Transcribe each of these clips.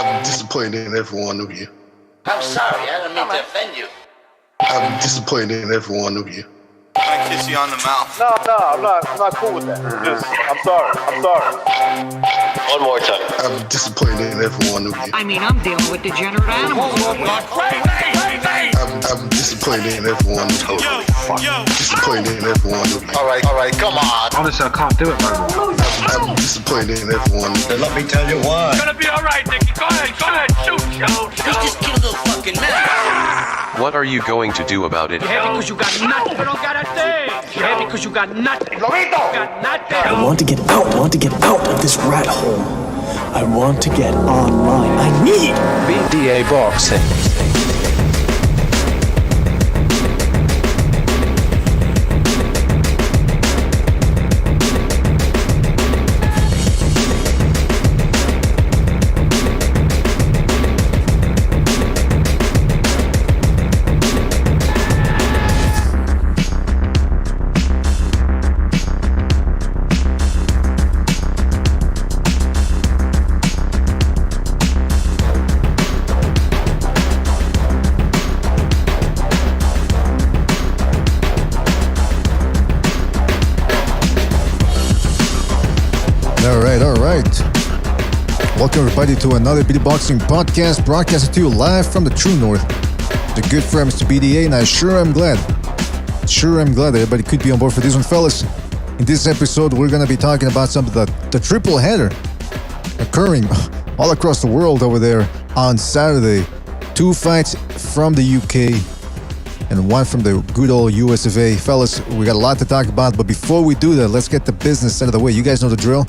I'm disappointed in every one of you. I'm sorry, I don't mean to offend you. I'm disappointed in every one of you. I kiss you on the mouth. No, I'm not cool with that. I'm sorry. One more time. I'm disappointed in every one of you. I mean, I'm dealing with degenerate animals. I'm disappointed in every one of you. Disappointed in every one of you. All right, come on. Honestly, I can't do it, man. I'm disappointed in every one of you. Let me tell you why. It's gonna be all right, Nicky. Go ahead, shoot. You just killed a fucking man. What are you going to do about it? You're happy because you got nothing. You don't got a thing. You're happy because you got nothing. You got nothing. I want to get out. I want to get out of this rat hole. I want to get online. I need BDA boxing. All right. Welcome everybody to another BD Boxing podcast, broadcasted to you live from the True North. The good friend Mr. BDA, and I sure am glad everybody could be on board for this one, fellas. In this episode, we're gonna be talking about some of the triple header occurring all across the world over there on Saturday. 2 fights from the UK and one from the good old US of A. Fellas, we got a lot to talk about, but before we do that, let's get the business out of the way. You guys know the drill.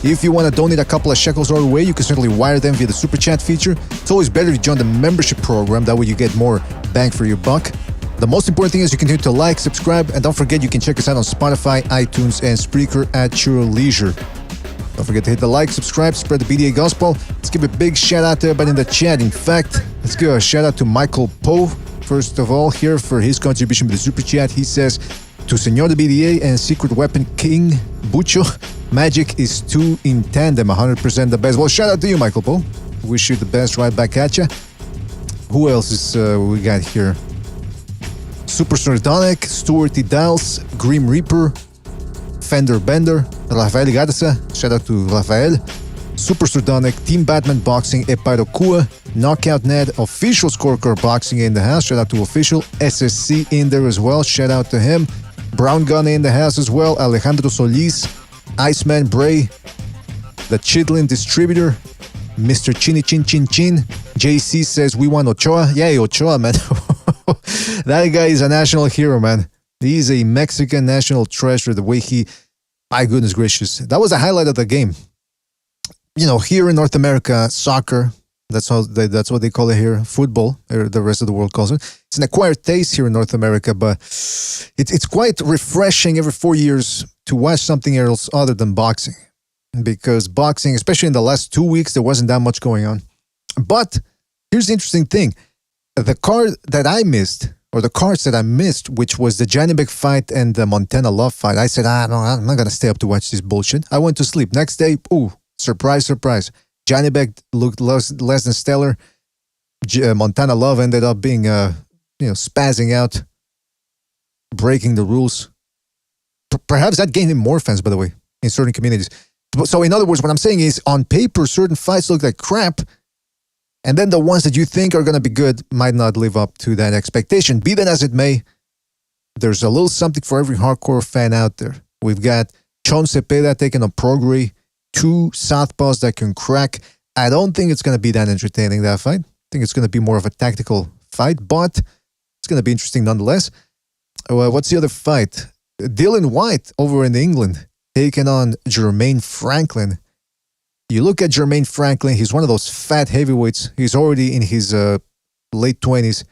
If you want to donate a couple of shekels our way, you can certainly wire them via the Super Chat feature. It's always better if you join the membership program. That way you get more bang for your buck. The most important thing is you continue to like, subscribe, and don't forget you can check us out on Spotify, iTunes, and Spreaker at your leisure. Don't forget to hit the like, subscribe, spread the BDA gospel. Let's give a big shout out to everybody in the chat. In fact, let's give a shout out to Michael Poe, first of all, here for his contribution with the Super Chat. He says, to Senor the BDA and Secret Weapon King Bucho, magic is two in tandem, 100% the best. Well, shout out to you, Michael Poe. Wish you the best right back at ya. Who else is we got here? Super Sardonic, Stuart E. Dials, Grim Reaper, Fender Bender, Rafael Garza, shout out to Rafael. Super Sardonic, Team Batman Boxing, Epairokua, Knockout Ned, Official Scorecard Boxing in the house, shout out to Official, SSC in there as well, shout out to him. Brown Gun in the house as well, Alejandro Solis, Iceman Bray, the Chitlin Distributor, Mr. Chini Chin Chin Chin. JC says we want Ochoa. Yeah, Ochoa, man. That guy is a national hero, man. He's a Mexican national treasure. The way he, my goodness gracious, that was a highlight of the game. You know, here in North America, soccer, that's what they call it here, football, or the rest of the world calls it. It's an acquired taste here in North America, but it's quite refreshing every 4 years to watch something else other than boxing. Because boxing, especially in the last 2 weeks, there wasn't that much going on. But here's the interesting thing. The card that I missed, or the cards that I missed, which was the Janibek fight and the Montana Love fight, I said, no, I'm not going to stay up to watch this bullshit. I went to sleep. Next day, surprise, surprise. Janibek looked less than stellar. Montana Love ended up being, spazzing out, breaking the rules. Perhaps that gained him more fans, by the way, in certain communities. So in other words, what I'm saying is, on paper, certain fights look like crap, and then the ones that you think are going to be good might not live up to that expectation. Be that as it may, there's a little something for every hardcore fan out there. We've got Chon Zepeda taking on Prograis, 2 southpaws that can crack. I don't think it's going to be that entertaining, that fight. I think it's going to be more of a tactical fight, but it's going to be interesting nonetheless. What's the other fight? Dylan White over in England taking on Jermaine Franklin. You look at Jermaine Franklin, he's one of those fat heavyweights. He's already in his late 20s,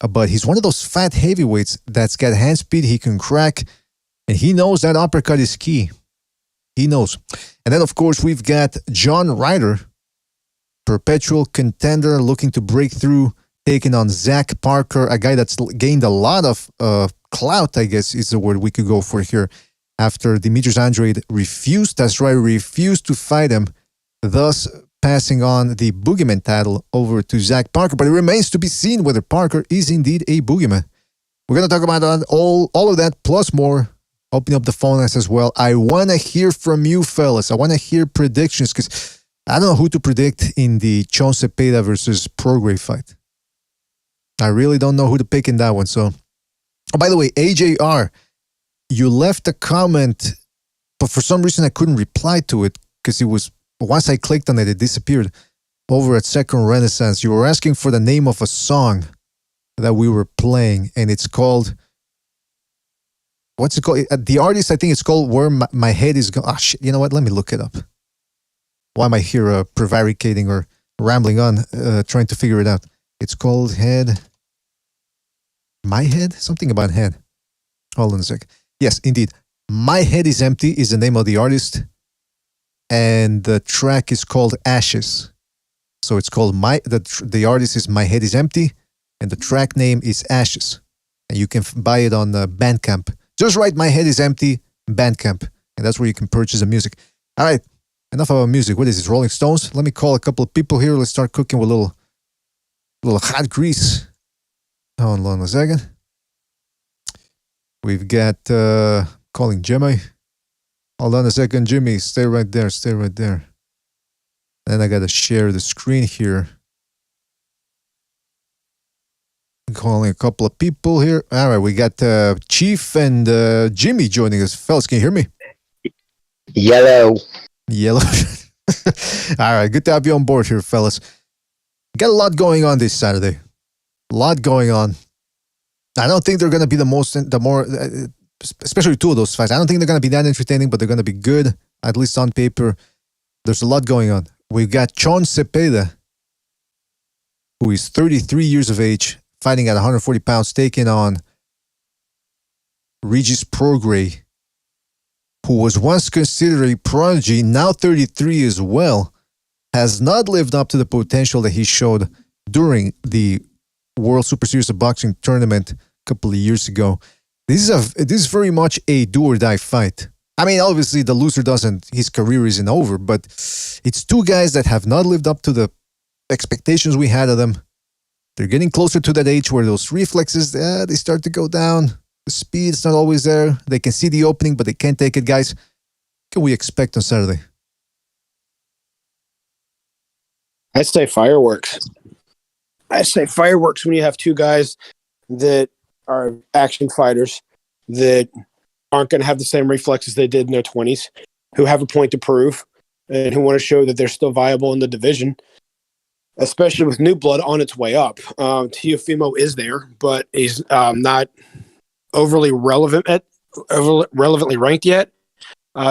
but he's one of those fat heavyweights that's got hand speed, he can crack, and he knows that uppercut is key. He knows. And then, of course, we've got John Ryder, perpetual contender looking to break through, taking on Zach Parker, a guy that's gained a lot of clout, I guess is the word we could go for here, after Demetrius Andrade refused to fight him, thus passing on the Boogeyman title over to Zach Parker, but it remains to be seen whether Parker is indeed a Boogeyman. We're going to talk about all of that plus more. Opening up the phone lines as well. I want to hear from you, fellas. I want to hear predictions because I don't know who to predict in the Chon Zepeda versus Prograis fight. I really don't know who to pick in that one. So, oh, by the way, AJR, you left a comment, but for some reason I couldn't reply to it because it was, once I clicked on it, it disappeared over at Second Renaissance. You were asking for the name of a song that we were playing, and it's called, what's it called? The artist, I think it's called Where My Head Is Going. Ah, shit. You know what? Let me look it up. Why am I here prevaricating or rambling on, trying to figure it out? It's called Head. My Head? Something about head. Hold on a sec. Yes, indeed. My Head Is Empty is the name of the artist. And the track is called Ashes. So it's called the artist is My Head Is Empty. And the track name is Ashes. And you can buy it on Bandcamp. Just write My Head Is Empty, Bandcamp. And that's where you can purchase the music. All right. Enough about music. What is this, Rolling Stones? Let me call a couple of people here. Let's start cooking with a little hot grease. Hold on a second. We've got calling Jimmy. Hold on a second, Jimmy. Stay right there. Stay right there. Then I got to share the screen here. I'm calling a couple of people here. All right, we got Chief and Jimmy joining us. Fellas, can you hear me? Yellow. All right, good to have you on board here, fellas. Got a lot going on this Saturday. A lot going on. I don't think they're going to be especially two of those fights. I don't think they're going to be that entertaining, but they're going to be good, at least on paper. There's a lot going on. We've got Chon Zepeda, who is 33 years of age, fighting at 140 pounds, taking on Regis Prograis, who was once considered a prodigy, now 33 as well, has not lived up to the potential that he showed during the World Super Series of Boxing tournament a couple of years ago. This is very much a do or die fight. I mean, obviously the loser his career isn't over, but it's two guys that have not lived up to the expectations we had of them. They're getting closer to that age where those reflexes, they start to go down. The speed is not always there. They can see the opening, but they can't take it, guys. What can we expect on Saturday? I'd say fireworks. I say fireworks when you have two guys that are action fighters that aren't going to have the same reflexes they did in their 20s, who have a point to prove, and who want to show that they're still viable in the division, especially with new blood on its way up. Teofimo is there, but he's not overly relevantly ranked yet.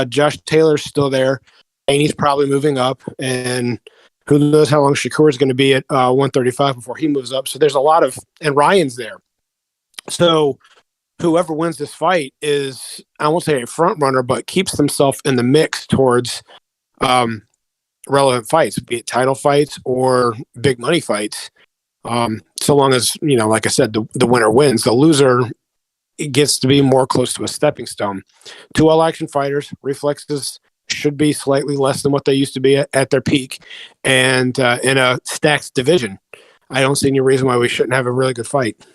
Josh Taylor's still there, and he's probably moving up, and who knows how long Shakur is going to be at 135 before he moves up. So there's a lot of, and Ryan's there. So whoever wins this fight is, I won't say a front runner, but keeps themselves in the mix towards relevant fights, be it title fights or big money fights. So long as, like I said, the winner wins. The loser gets to be more close to a stepping stone. Two all-action fighters, reflexes should be slightly less than what they used to be at their peak, and in a stacked division, I don't see any reason why we shouldn't have a really good fight.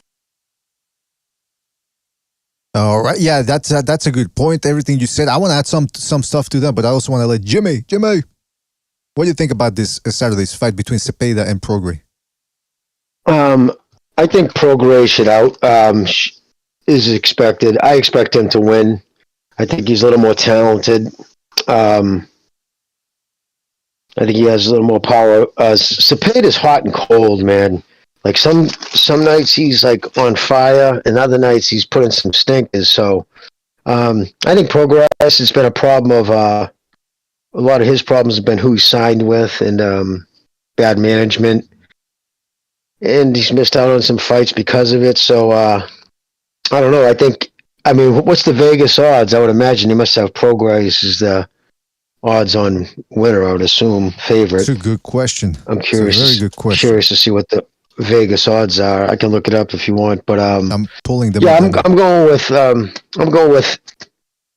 All right, yeah, that's a good point. Everything you said, I want to add some stuff to that, but I also want to let Jimmy, what do you think about this Saturday's fight between Zepeda and Prograis? I think Prograis should out. Is expected. I expect him to win. I think he's a little more talented. I think he has a little more power. Zepeda's hot and cold, man. Like some nights he's like on fire, and other nights he's putting some stinkers. So I think Prograis has been a problem of a lot of his problems have been who he signed with and bad management, and he's missed out on some fights because of it. So I don't know. What's the Vegas odds? I would imagine he must have Prograis as the odds-on winner. I would assume favorite. That's a good question. I'm curious. It's a very good question. Curious to see what the Vegas odds are. I can look it up if you want, but I'm pulling them. Yeah, I'm going with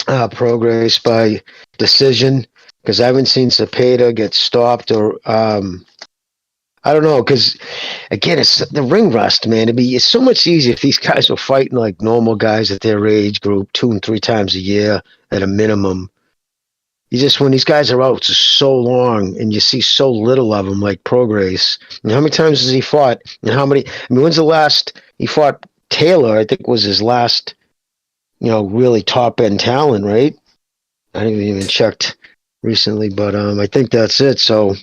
Prograis by decision. because I haven't seen Zepeda get stopped or I don't know, because again, it's the ring rust, man. It's so much easier if these guys were fighting like normal guys at their age group 2 and 3 times a year at a minimum. You just, when these guys are out for so long and you see so little of them, like Prograis, and how many times has he fought? And how many? I mean, when's the last he fought Taylor? I think was his last, really top end talent, right? I haven't even checked recently, but I think that's it. So,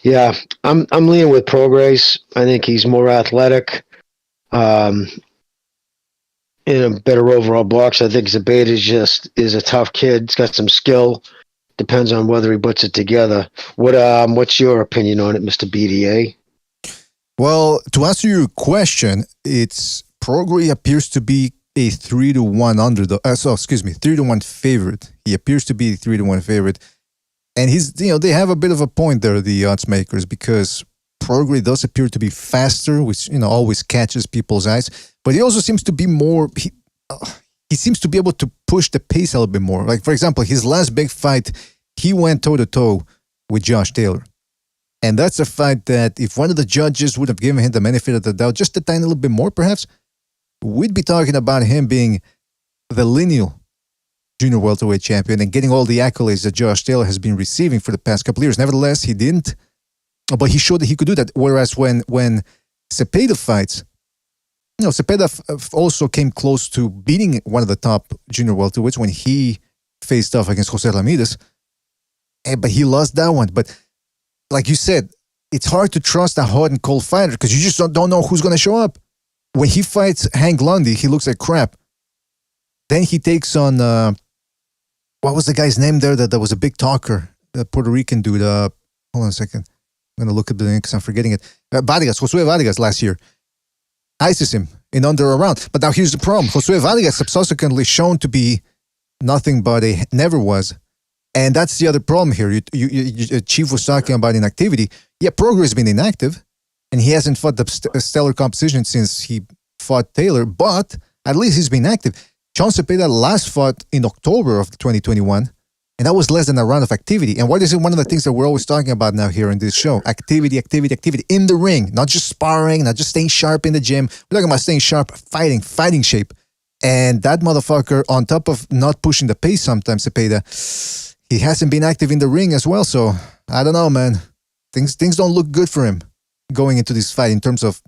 yeah, I'm leaning with Prograis. I think he's more athletic, and a better overall boxer. I think Zepeda is a tough kid. He's got some skill. Depends on whether he puts it together. What's your opinion on it, Mr. BDA? Well, to answer your question, it's Prograis appears to be a 3-1 underdog. 3-1 favorite. He appears to be a 3-1 favorite. And they have a bit of a point there, the odds makers, because Prograis does appear to be faster, which, always catches people's eyes. But he also seems to be more, he seems to be able to push the pace a little bit more. Like, for example, his last big fight, he went toe-to-toe with Josh Taylor. And that's a fight that if one of the judges would have given him the benefit of the doubt, just a tiny little bit more perhaps, we'd be talking about him being the lineal junior welterweight champion and getting all the accolades that Josh Taylor has been receiving for the past couple of years. Nevertheless, he didn't. But he showed that he could do that. Whereas when Zepeda fights, Zepeda also came close to beating one of the top junior welterweights when he faced off against Jose Ramirez. But he lost that one. But like you said, it's hard to trust a hot and cold fighter because you just don't know who's going to show up. When he fights Hank Lundy, he looks like crap. Then he takes on, what was the guy's name there that was a big talker? The Puerto Rican dude. Hold on a second. I'm going to look at the name because I'm forgetting it. Josue Vargas last year. Ices him in under a round. But now here's the problem. Josue Vargas subsequently shown to be nothing but never was. And that's the other problem here. Chief was talking about inactivity. Yeah, Prograis has been inactive, and he hasn't fought the stellar competition since he fought Taylor, but at least he's been active. John Zepeda last fought in October of 2021, and that was less than a round of activity. And what is it? One of the things that we're always talking about now here in this show, activity in the ring, not just sparring, not just staying sharp in the gym. We're talking about staying sharp, fighting shape. And that motherfucker, on top of not pushing the pace sometimes, Zepeda, he hasn't been active in the ring as well. So I don't know, man. Things don't look good for him going into this fight in terms of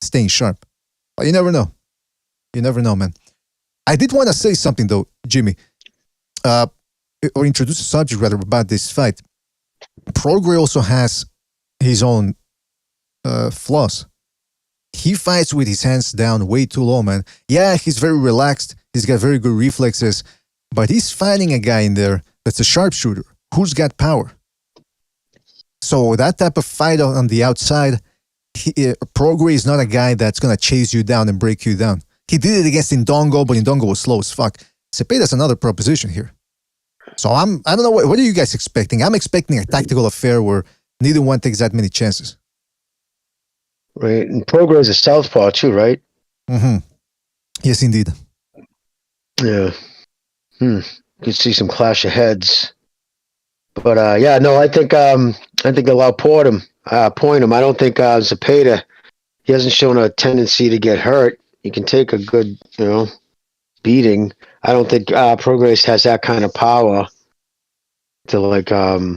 staying sharp. But you never know. You never know, man. I did want to say something though, Jimmy, or introduce a subject rather about this fight. Prograis also has his own flaws. He fights with his hands down way too low, man. Yeah, he's very relaxed. He's got very good reflexes, but he's fighting a guy in there that's a sharpshooter who's got power. So that type of fight on the outside, Prograis is not a guy that's going to chase you down and break you down. He did it against Indongo, but Indongo was slow as fuck. Zepeda's another proposition here. So I don't know, what are you guys expecting? I'm expecting a tactical affair where neither one takes that many chances. Right, and Prograis is a southpaw too, right? Mm-hmm. Yes, indeed. Yeah. Could see some clash of heads. But I think they'll outpoint him. I don't think Zepeda, he hasn't shown a tendency to get hurt. He can take a good, beating. I don't think Prograis has that kind of power to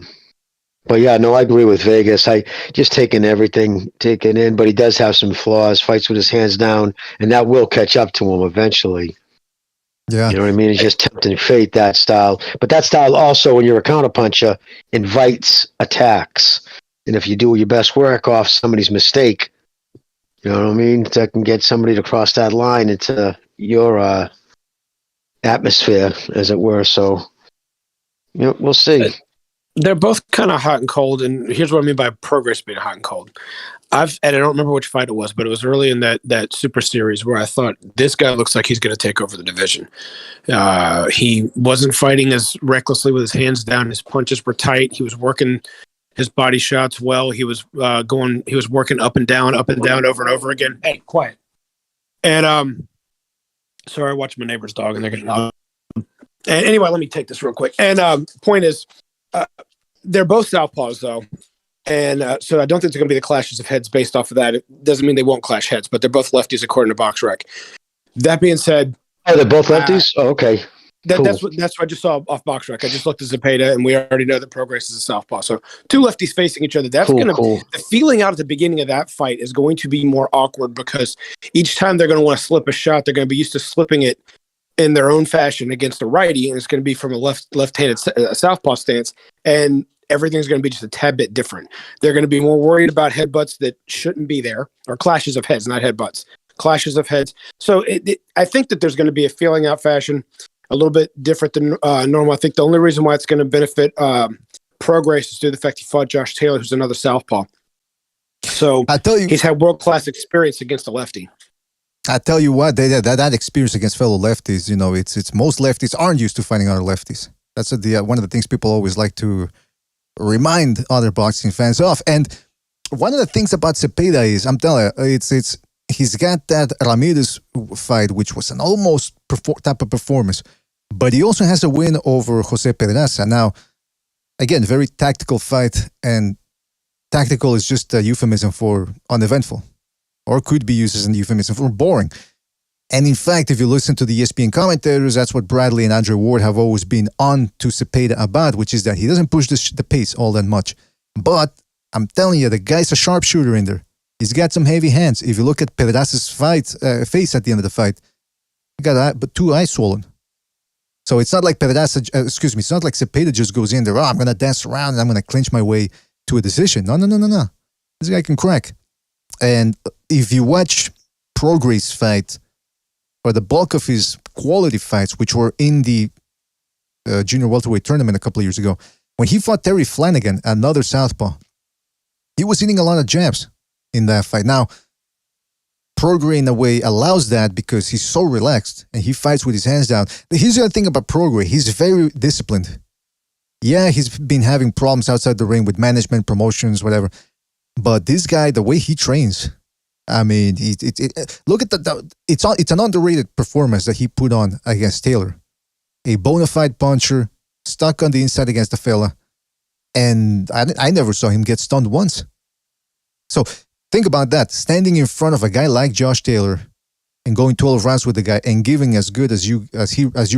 but yeah, no, I agree with Vegas. I just taking everything in, but he does have some flaws, fights with his hands down, and that will catch up to him eventually. Yeah. You know what I mean? It's just tempting fate, that style. But that style also, when you're a counterpuncher, invites attacks. And if you do your best work off somebody's mistake, you know what I mean? That can get somebody to cross that line into your atmosphere, as it were. So, we'll see. They're both kind of hot and cold, and here's what I mean by Prograis being hot and cold. And I don't remember which fight it was, but it was early in that Super Series where I thought this guy looks like he's going to take over the division. He wasn't fighting as recklessly with his hands down. His punches were tight. He was working his body shots well. He was working up and down over and over again. Hey, quiet. And sorry, I watched my neighbor's dog, and they're getting. Anyway, let me take this real quick. And point is, They're both southpaws, though. And so I don't think they're going to be the clashes of heads based off of that. It doesn't mean they won't clash heads, but they're both lefties according to BoxRec. That being said... Oh, they're both lefties? Okay. Cool. That's what I just saw off BoxRec. I just looked at Zepeda, and we already know that Prograis is a southpaw. So two lefties facing each other. That's the feeling out at the beginning of that fight is going to be more awkward because each time they're going to want to slip a shot, they're going to be used to slipping it in their own fashion against a righty, and it's going to be from a left-handed southpaw stance, and everything's going to be just a tad bit different. They're going to be more worried about headbutts that shouldn't be there, or clashes of heads, not headbutts, clashes of heads. So I think that there's going to be a feeling out fashion a little bit different than normal. I think the only reason why it's going to benefit Prograis is due to the fact he fought Josh Taylor, who's another southpaw. So I tell you, he's had world-class experience against a lefty. I tell you what, that experience against fellow lefties, it's most lefties aren't used to fighting other lefties. That's one of the things people always like to remind other boxing fans of. And one of the things about Zepeda is, I'm telling you, he's got that Ramirez fight, which was an almost type of performance. But he also has a win over Jose Pedraza. Now, again, very tactical fight, and tactical is just a euphemism for uneventful, or could be used as a euphemism for boring. And in fact, if you listen to the ESPN commentators, that's what Bradley and Andre Ward have always been on to Zepeda about, which is that he doesn't push the pace all that much. But I'm telling you, the guy's a sharpshooter in there. He's got some heavy hands. If you look at Pedraza's face at the end of the fight, he got two eyes swollen. So it's not like it's not like Zepeda just goes in there, I'm going to dance around and I'm going to clinch my way to a decision. No. This guy can crack. And if you watch Prograis fight, or the bulk of his quality fights, which were in the junior welterweight tournament a couple of years ago, when he fought Terry Flanagan, another southpaw, he was hitting a lot of jabs in that fight. Now, Prograis, in a way, allows that because he's so relaxed and he fights with his hands down. Here's the other thing about Prograis. He's very disciplined. Yeah, he's been having problems outside the ring with management, promotions, whatever. But this guy, the way he trains, I mean, look at it's an underrated performance that he put on against Taylor. A bona fide puncher, stuck on the inside against the fella. And I never saw him get stunned once. So think about that. Standing in front of a guy like Josh Taylor and going 12 rounds with the guy and giving as good as you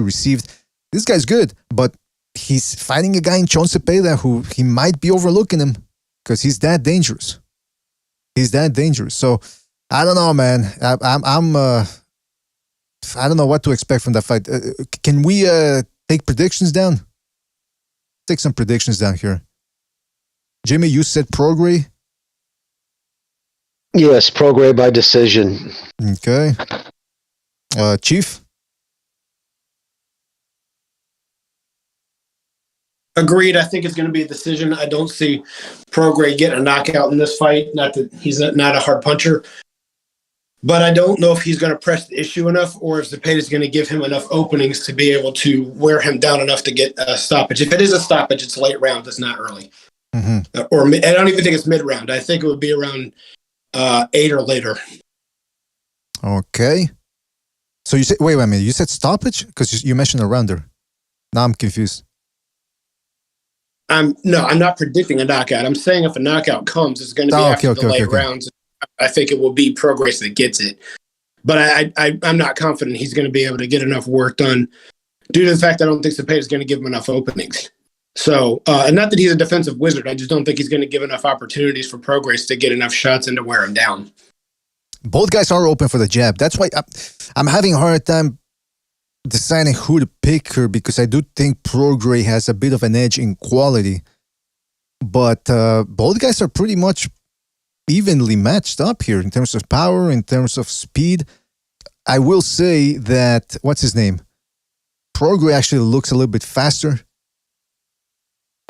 received. This guy's good, but he's fighting a guy in Chon Zepeda who he might be overlooking him because he's that dangerous. So I don't know, man. I don't know what to expect from that fight. Can we take predictions down? Take some predictions down here. Jimmy, you said Prograis? Yes, Prograis by decision. Okay. Chief? Agreed. I think it's going to be a decision. I don't see Prograis getting a knockout in this fight. Not that he's not a hard puncher, but I don't know if he's going to press the issue enough or if Zepeda is going to give him enough openings to be able to wear him down enough to get a stoppage. If it is a stoppage, it's late round. It's not early. Mm-hmm. Or I don't even think it's mid round. I think it would be around 8 or later. Okay. So you said, wait a minute. You said stoppage because you mentioned a rounder. Now I'm confused. No, I'm not predicting a knockout. I'm saying if a knockout comes, it's going to be after the late rounds. I think it will be Prograis that gets it. But I'm not confident he's going to be able to get enough work done due to the fact I don't think Zepeda is going to give him enough openings. So, and not that he's a defensive wizard. I just don't think he's going to give enough opportunities for Prograis to get enough shots in to wear him down. Both guys are open for the jab. That's why I'm having a hard time deciding who to pick here because I do think Prograis has a bit of an edge in quality. But both guys are pretty much evenly matched up here in terms of power, in terms of speed. I will say that, what's his name? Prograis actually looks a little bit faster.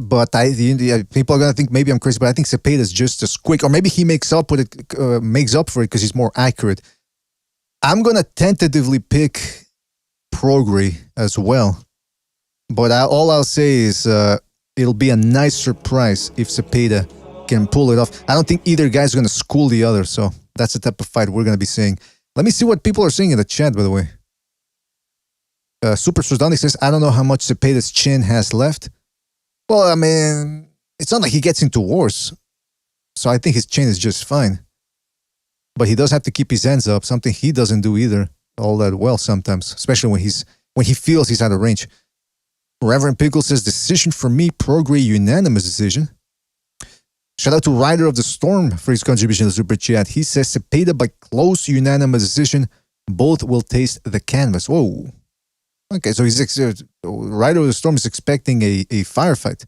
But people are going to think maybe I'm crazy, but I think Zepeda is just as quick. Or maybe he makes up for it because he's more accurate. I'm going to tentatively pick Prograis as well. But all I'll say is it'll be a nice surprise if Zepeda can pull it off. I don't think either guy's going to school the other, so that's the type of fight we're going to be seeing. Let me see what people are saying in the chat, by the way. Super Sudani says, I don't know how much Zepeda's chin has left. Well, I mean, it's not like he gets into wars. So I think his chin is just fine. But he does have to keep his hands up, something he doesn't do either all that well sometimes, especially when he feels he's out of range. Reverend Pickle says, decision for me, Prograis unanimous decision. Shout out to Rider of the Storm for his contribution to the Super Chat. He says, Zepeda by close unanimous decision. Both will taste the canvas. Whoa. Okay, so Rider of the Storm is expecting a firefight.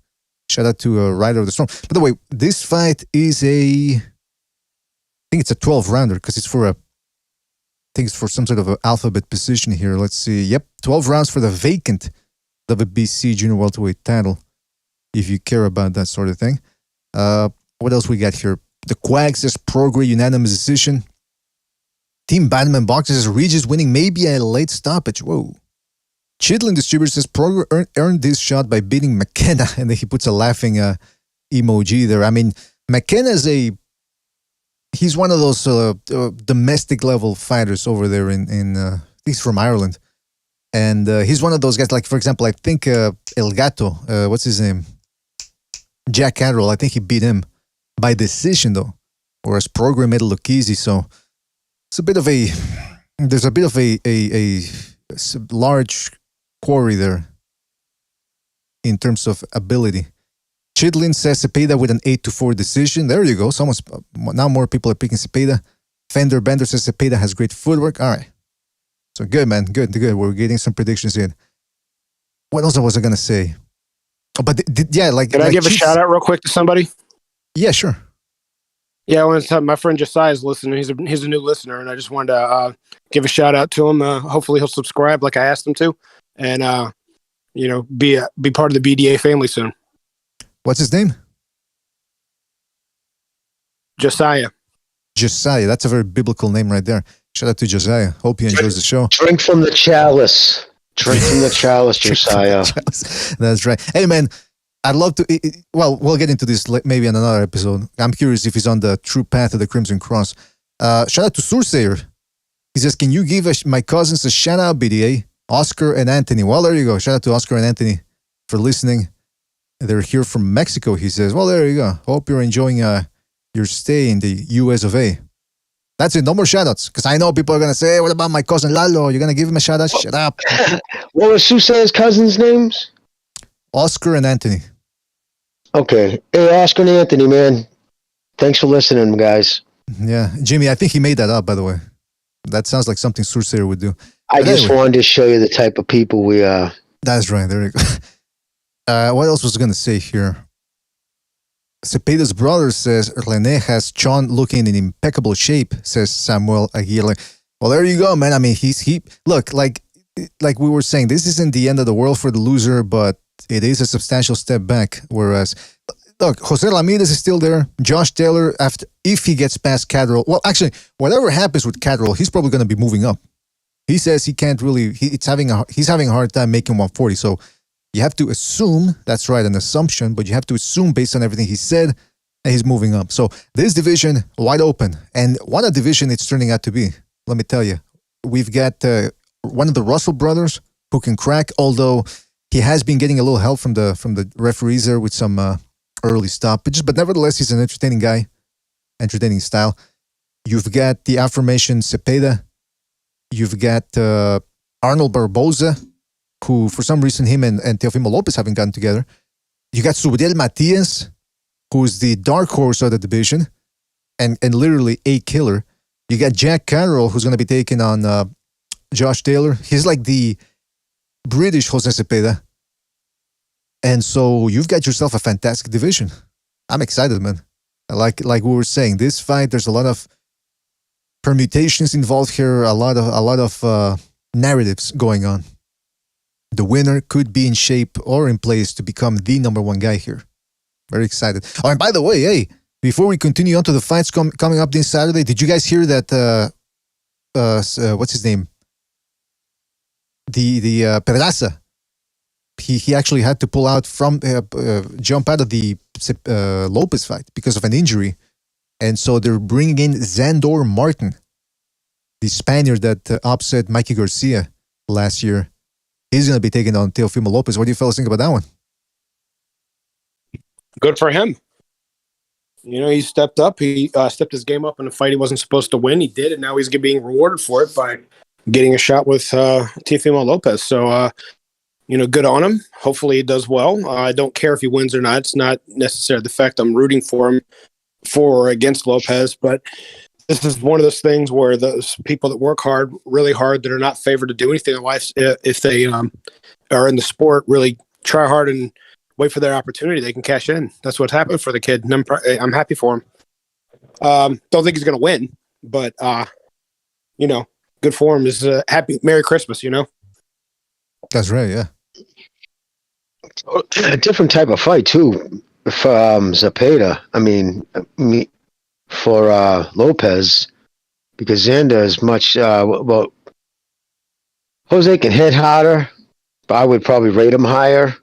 Shout out to Rider of the Storm. By the way, this fight is I think it's a 12-rounder because it's for some sort of an alphabet position here. Let's see. Yep, 12 rounds for the vacant WBC Junior Welterweight title, if you care about that sort of thing. What else we got here? The Quag says Prograis unanimous decision. Team Batman Boxer says Regis winning maybe a late stoppage. Whoa. Chitlin Distributor says Prograis earned this shot by beating McKenna, and then he puts a laughing emoji there. I mean, McKenna he's one of those domestic level fighters over there in he's from Ireland. And he's one of those guys, like, for example, I think El Gato, what's his name? Jack Catterall, I think he beat him by decision, though. Whereas Prograis made it look easy, so it's there's a bit of a large quarry there in terms of ability. Chidlin says Zepeda with an 8-4 decision. There you go. Now more people are picking Zepeda. Fender Bender says Zepeda has great footwork. All right. So good, man. Good. We're getting some predictions in. What else was I going to say? Oh, but yeah, like... Can I give a shout out real quick to somebody? Yeah, sure. Yeah, I wanted to tell my friend Josiah is listening. He's a new listener, and I just wanted to give a shout out to him. Hopefully he'll subscribe like I asked him to, and be part of the BDA family soon. What's his name? Josiah. Josiah. That's a very biblical name right there. Shout out to Josiah. Hope he enjoys the show. Drink from the chalice. Josiah. That's right. Hey, man, I'd love to... we'll get into this maybe in another episode. I'm curious if he's on the true path of the Crimson Cross. Shout out to Sursayer. He says, can you give my cousins a shout out, BDA? Oscar and Anthony. Well, there you go. Shout out to Oscar and Anthony for listening. They're here from Mexico, he says. Well, there you go. Hope you're enjoying your stay in the US of A. That's it. No more shout-outs. Because I know people are going to say, hey, what about my cousin Lalo? You're going to give him a shout-out? Shut up. What was Susay's cousins' names? Oscar and Anthony. Okay. Hey, Oscar and Anthony, man. Thanks for listening, guys. Yeah. Jimmy, I think he made that up, by the way. That sounds like something Sursayer would do. I just wanted to show you the type of people we are. That's right. There you go. What else was I going to say here? Cepeda's brother says René has John looking in impeccable shape, says Samuel Aguirre. Well, there you go, man. I mean, look, like we were saying, this isn't the end of the world for the loser, but it is a substantial step back. Whereas, look, Jose Ramirez is still there. Josh Taylor, if he gets past Catterall, well, actually, whatever happens with Catterall, he's probably going to be moving up. He says he can't really. He's having a hard time making 140. So you have to assume, that's right, an assumption, but you have to assume based on everything he said that he's moving up. So this division, wide open. And what a division it's turning out to be, let me tell you. We've got one of the Russell brothers who can crack, although he has been getting a little help from the referees there with some early stoppages. But nevertheless, he's an entertaining guy, entertaining style. You've got the aforementioned Zepeda. You've got Arnold Barboza, who for some reason him and Teofimo Lopez haven't gotten together. You got Subriel Matias, who's the dark horse of the division and literally a killer. You got Jack Catterall, who's going to be taking on Josh Taylor. He's like the British Jose Zepeda. And so you've got yourself a fantastic division. I'm excited, man. Like we were saying, this fight, there's a lot of permutations involved here, a lot of narratives going on. The winner could be in shape or in place to become the number one guy here. Very excited. Oh, and by the way, hey, before we continue on to the fights coming up this Saturday, did you guys hear that, what's his name? The Pedraza. He actually had to pull out jump out of the Lopez fight because of an injury. And so they're bringing in Xandor Martin, the Spaniard that upset Mikey Garcia last year. He's going to be taking on Teofimo Lopez. What do you fellas think about that one? Good for him. He stepped up. He stepped his game up in a fight he wasn't supposed to win. He did, and now he's being rewarded for it by getting a shot with Teofimo Lopez. So, good on him. Hopefully he does well. I don't care if he wins or not. It's not necessarily the fact I'm rooting for him for or against Lopez, but this is one of those things where those people that work hard, really hard, that are not favored to do anything in life, if they are in the sport, really try hard and wait for their opportunity, they can cash in. That's what's happened for the kid, and I'm happy for him. Don't think he's going to win, but good for him. Is happy Merry Christmas. That's right. Yeah. A different type of fight too for Zepeda. I mean, for Lopez, because Xander is much. Well, Jose can hit harder, but I would probably rate him higher.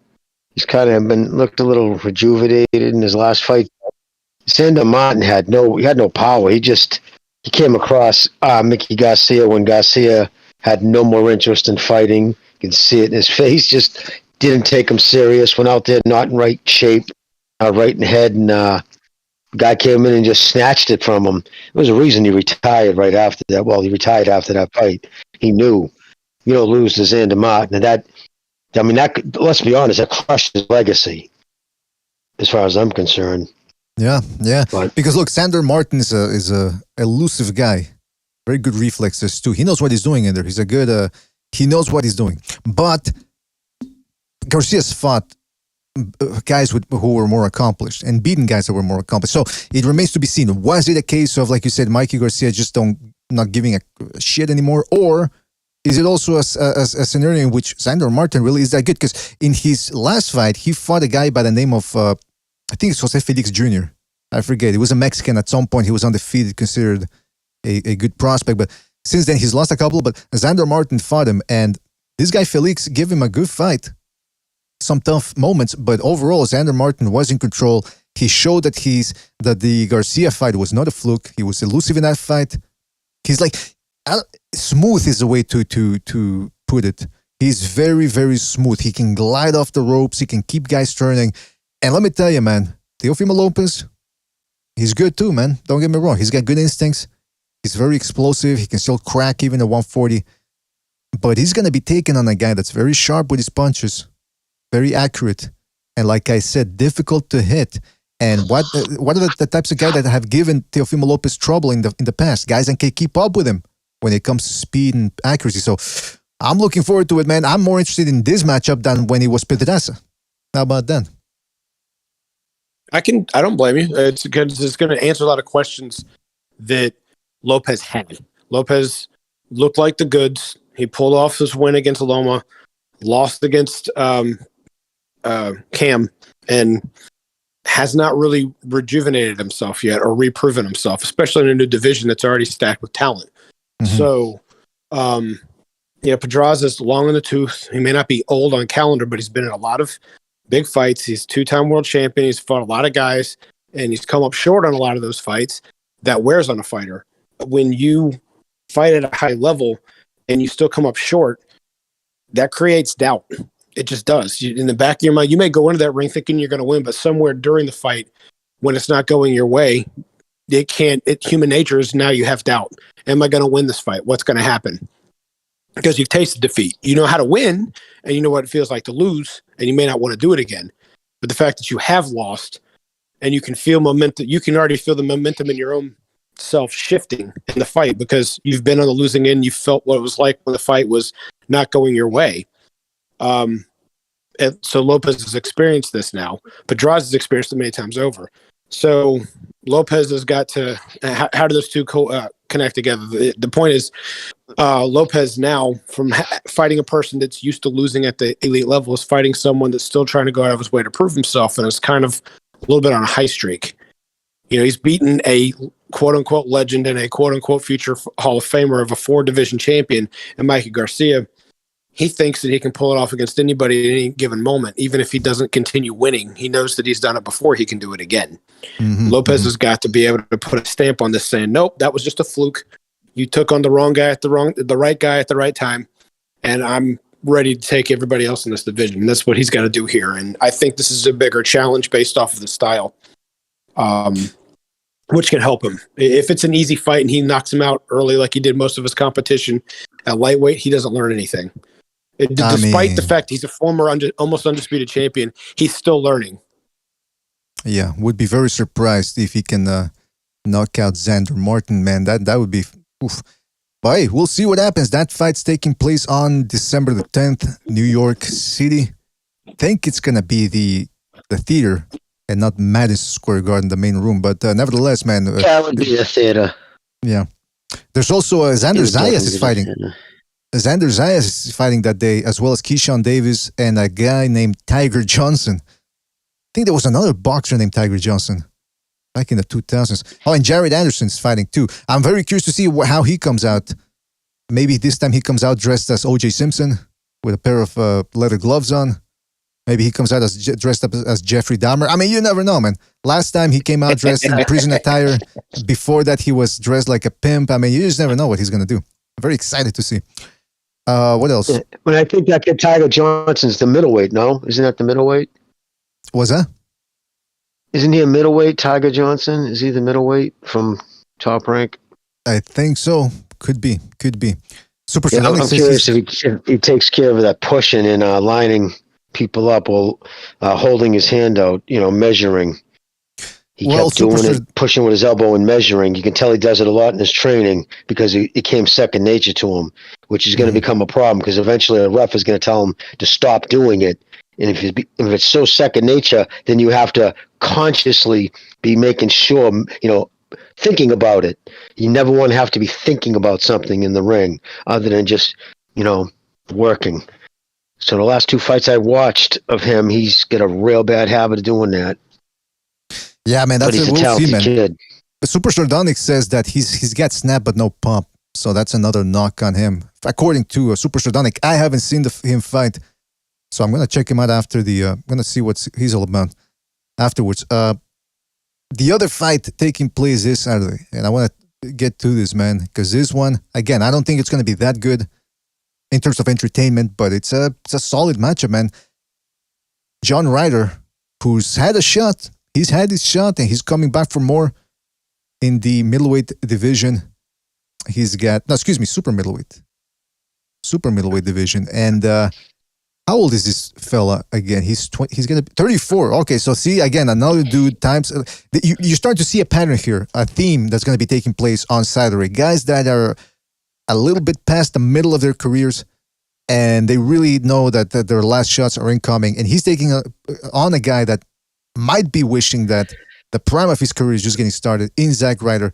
He's kind of looked a little rejuvenated in his last fight. Xander Martin had no power. He came across Mickey Garcia when Garcia had no more interest in fighting. You can see it in his face. Just didn't take him serious. Went out there not in right shape, right in the head, and guy came in and just snatched it from him. There was a reason he retired right after that. Well, he retired after that fight. He knew, lose to Xander Martin, and that. I mean, let's be honest, that crushed his legacy, as far as I'm concerned. Yeah. But, because look, Xander Martin is a elusive guy, very good reflexes too. He knows what he's doing in there. He's a good. He knows what he's doing. But Garcia's fought guys who were more accomplished and beaten guys that were more accomplished. So it remains to be seen. Was it a case of, like you said, Mikey Garcia just not giving a shit anymore, or is it also a scenario in which Xander Martin really is that good? Because in his last fight, he fought a guy by the name of, I think it's Jose Felix Jr. I forget. He was a Mexican at some point. He was undefeated, considered a good prospect. But since then, he's lost a couple. But Xander Martin fought him. And this guy, Felix, gave him a good fight. Some tough moments. But overall, Xander Martin was in control. He showed that the Garcia fight was not a fluke. He was elusive in that fight. He's like... smooth is the way to put it. He's very, very smooth. He can glide off the ropes. He can keep guys turning. And let me tell you, man, Teofimo Lopez, he's good too, man. Don't get me wrong. He's got good instincts. He's very explosive. He can still crack even at 140. But he's going to be taking on a guy that's very sharp with his punches, very accurate, and like I said, difficult to hit. And what are the types of guys that have given Teofimo Lopez trouble in the past? Guys that can keep up with him when it comes to speed and accuracy. So I'm looking forward to it, man. I'm more interested in this matchup than when it was Pedraza. How about that? I don't blame you. It's going to answer a lot of questions that Lopez had. Lopez looked like the goods. He pulled off his win against Loma, lost against Cam, and has not really rejuvenated himself yet or reproven himself, especially in a new division that's already stacked with talent. Mm-hmm. So, Pedraza's long in the tooth. He may not be old on calendar, but he's been in a lot of big fights. He's two-time world champion. He's fought a lot of guys, and he's come up short on a lot of those fights. That wears on a fighter. When you fight at a high level and you still come up short, that creates doubt. It just does. In the back of your mind, you may go into that ring thinking you're going to win, but somewhere during the fight, when it's not going your way, human nature is now you have doubt. Am I going to win this fight? What's going to happen? Because you've tasted defeat. You know how to win, and you know what it feels like to lose, and you may not want to do it again. But the fact that you have lost, and you can feel momentum, you can already feel the momentum in your own self shifting in the fight because you've been on the losing end. You felt what it was like when the fight was not going your way. And so Lopez has experienced this now. Pedraza has experienced it many times over. So Lopez has got to. How do those two connect together? The point is, Lopez now, from fighting a person that's used to losing at the elite level, is fighting someone that's still trying to go out of his way to prove himself, and is kind of a little bit on a high streak. He's beaten a quote-unquote legend and a quote-unquote future Hall of Famer of a 4-division champion, and Mikey Garcia. He thinks that he can pull it off against anybody at any given moment, even if he doesn't continue winning. He knows that he's done it before. He can do it again. Mm-hmm. Lopez has got to be able to put a stamp on this, saying, "Nope, that was just a fluke. You took on the wrong guy at the right guy at the right time, and I'm ready to take everybody else in this division. That's what he's got to do here. And I think this is a bigger challenge based off of the style, which can help him. If it's an easy fight and he knocks him out early like he did most of his competition at lightweight, he doesn't learn anything. Despite the fact he's a former almost undisputed champion, he's still learning. Yeah, would be very surprised if he can knock out Xander Martin, man. That would be... Oof. But hey, we'll see what happens. That fight's taking place on December the 10th, New York City. I think it's going to be the theater and not Madison Square Garden, the main room. But nevertheless, man. That would be the theater. Yeah. There's also Xander Zayas is fighting. Xander Zayas is fighting that day, as well as Keyshawn Davis and a guy named Tiger Johnson. I think there was another boxer named Tiger Johnson back in the 2000s. Oh, and Jared Anderson's fighting too. I'm very curious to see how he comes out. Maybe this time he comes out dressed as O.J. Simpson with a pair of leather gloves on. Maybe he comes out dressed up as Jeffrey Dahmer. I mean, you never know, man. Last time he came out dressed in prison attire. Before that, he was dressed like a pimp. I mean, you just never know what he's going to do. I'm very excited to see. What else? But I think that kid Tiger Johnson's the middleweight, no? Isn't that the middleweight? Was that? Isn't he a middleweight, Tiger Johnson? Is he the middleweight from Top Rank? I think so. Could be. Super I'm curious if he takes care of that pushing and lining people up while holding his hand out, measuring. He kept doing it, pushing with his elbow and measuring. You can tell he does it a lot in his training because it came second nature to him, which is going to become a problem because eventually a ref is going to tell him to stop doing it. And if it's so second nature, then you have to consciously be making sure, thinking about it. You never want to have to be thinking about something in the ring other than just, working. So the last two fights I watched of him, he's got a real bad habit of doing that. Yeah, man, that's a talented kid. Super Sardonic says that he's got snap but no pump. So that's another knock on him. According to Super Sardonic, I haven't seen him fight. So I'm going to check him out after I'm going to see what he's all about afterwards. The other fight taking place this Saturday, and I want to get to this, man, because this one, again, I don't think it's going to be that good in terms of entertainment, but it's a solid matchup, man. John Ryder, who's had a shot, he's had his shot, and he's coming back for more in the middleweight division. He's got, super middleweight division, and how old is this fella again? He's going to be 34. Okay, so see, again, another dude times... You start to see a pattern here, a theme that's going to be taking place on Saturday. Guys that are a little bit past the middle of their careers, and they really know that their last shots are incoming. And he's taking on a guy that might be wishing that the prime of his career is just getting started in Zach Parker.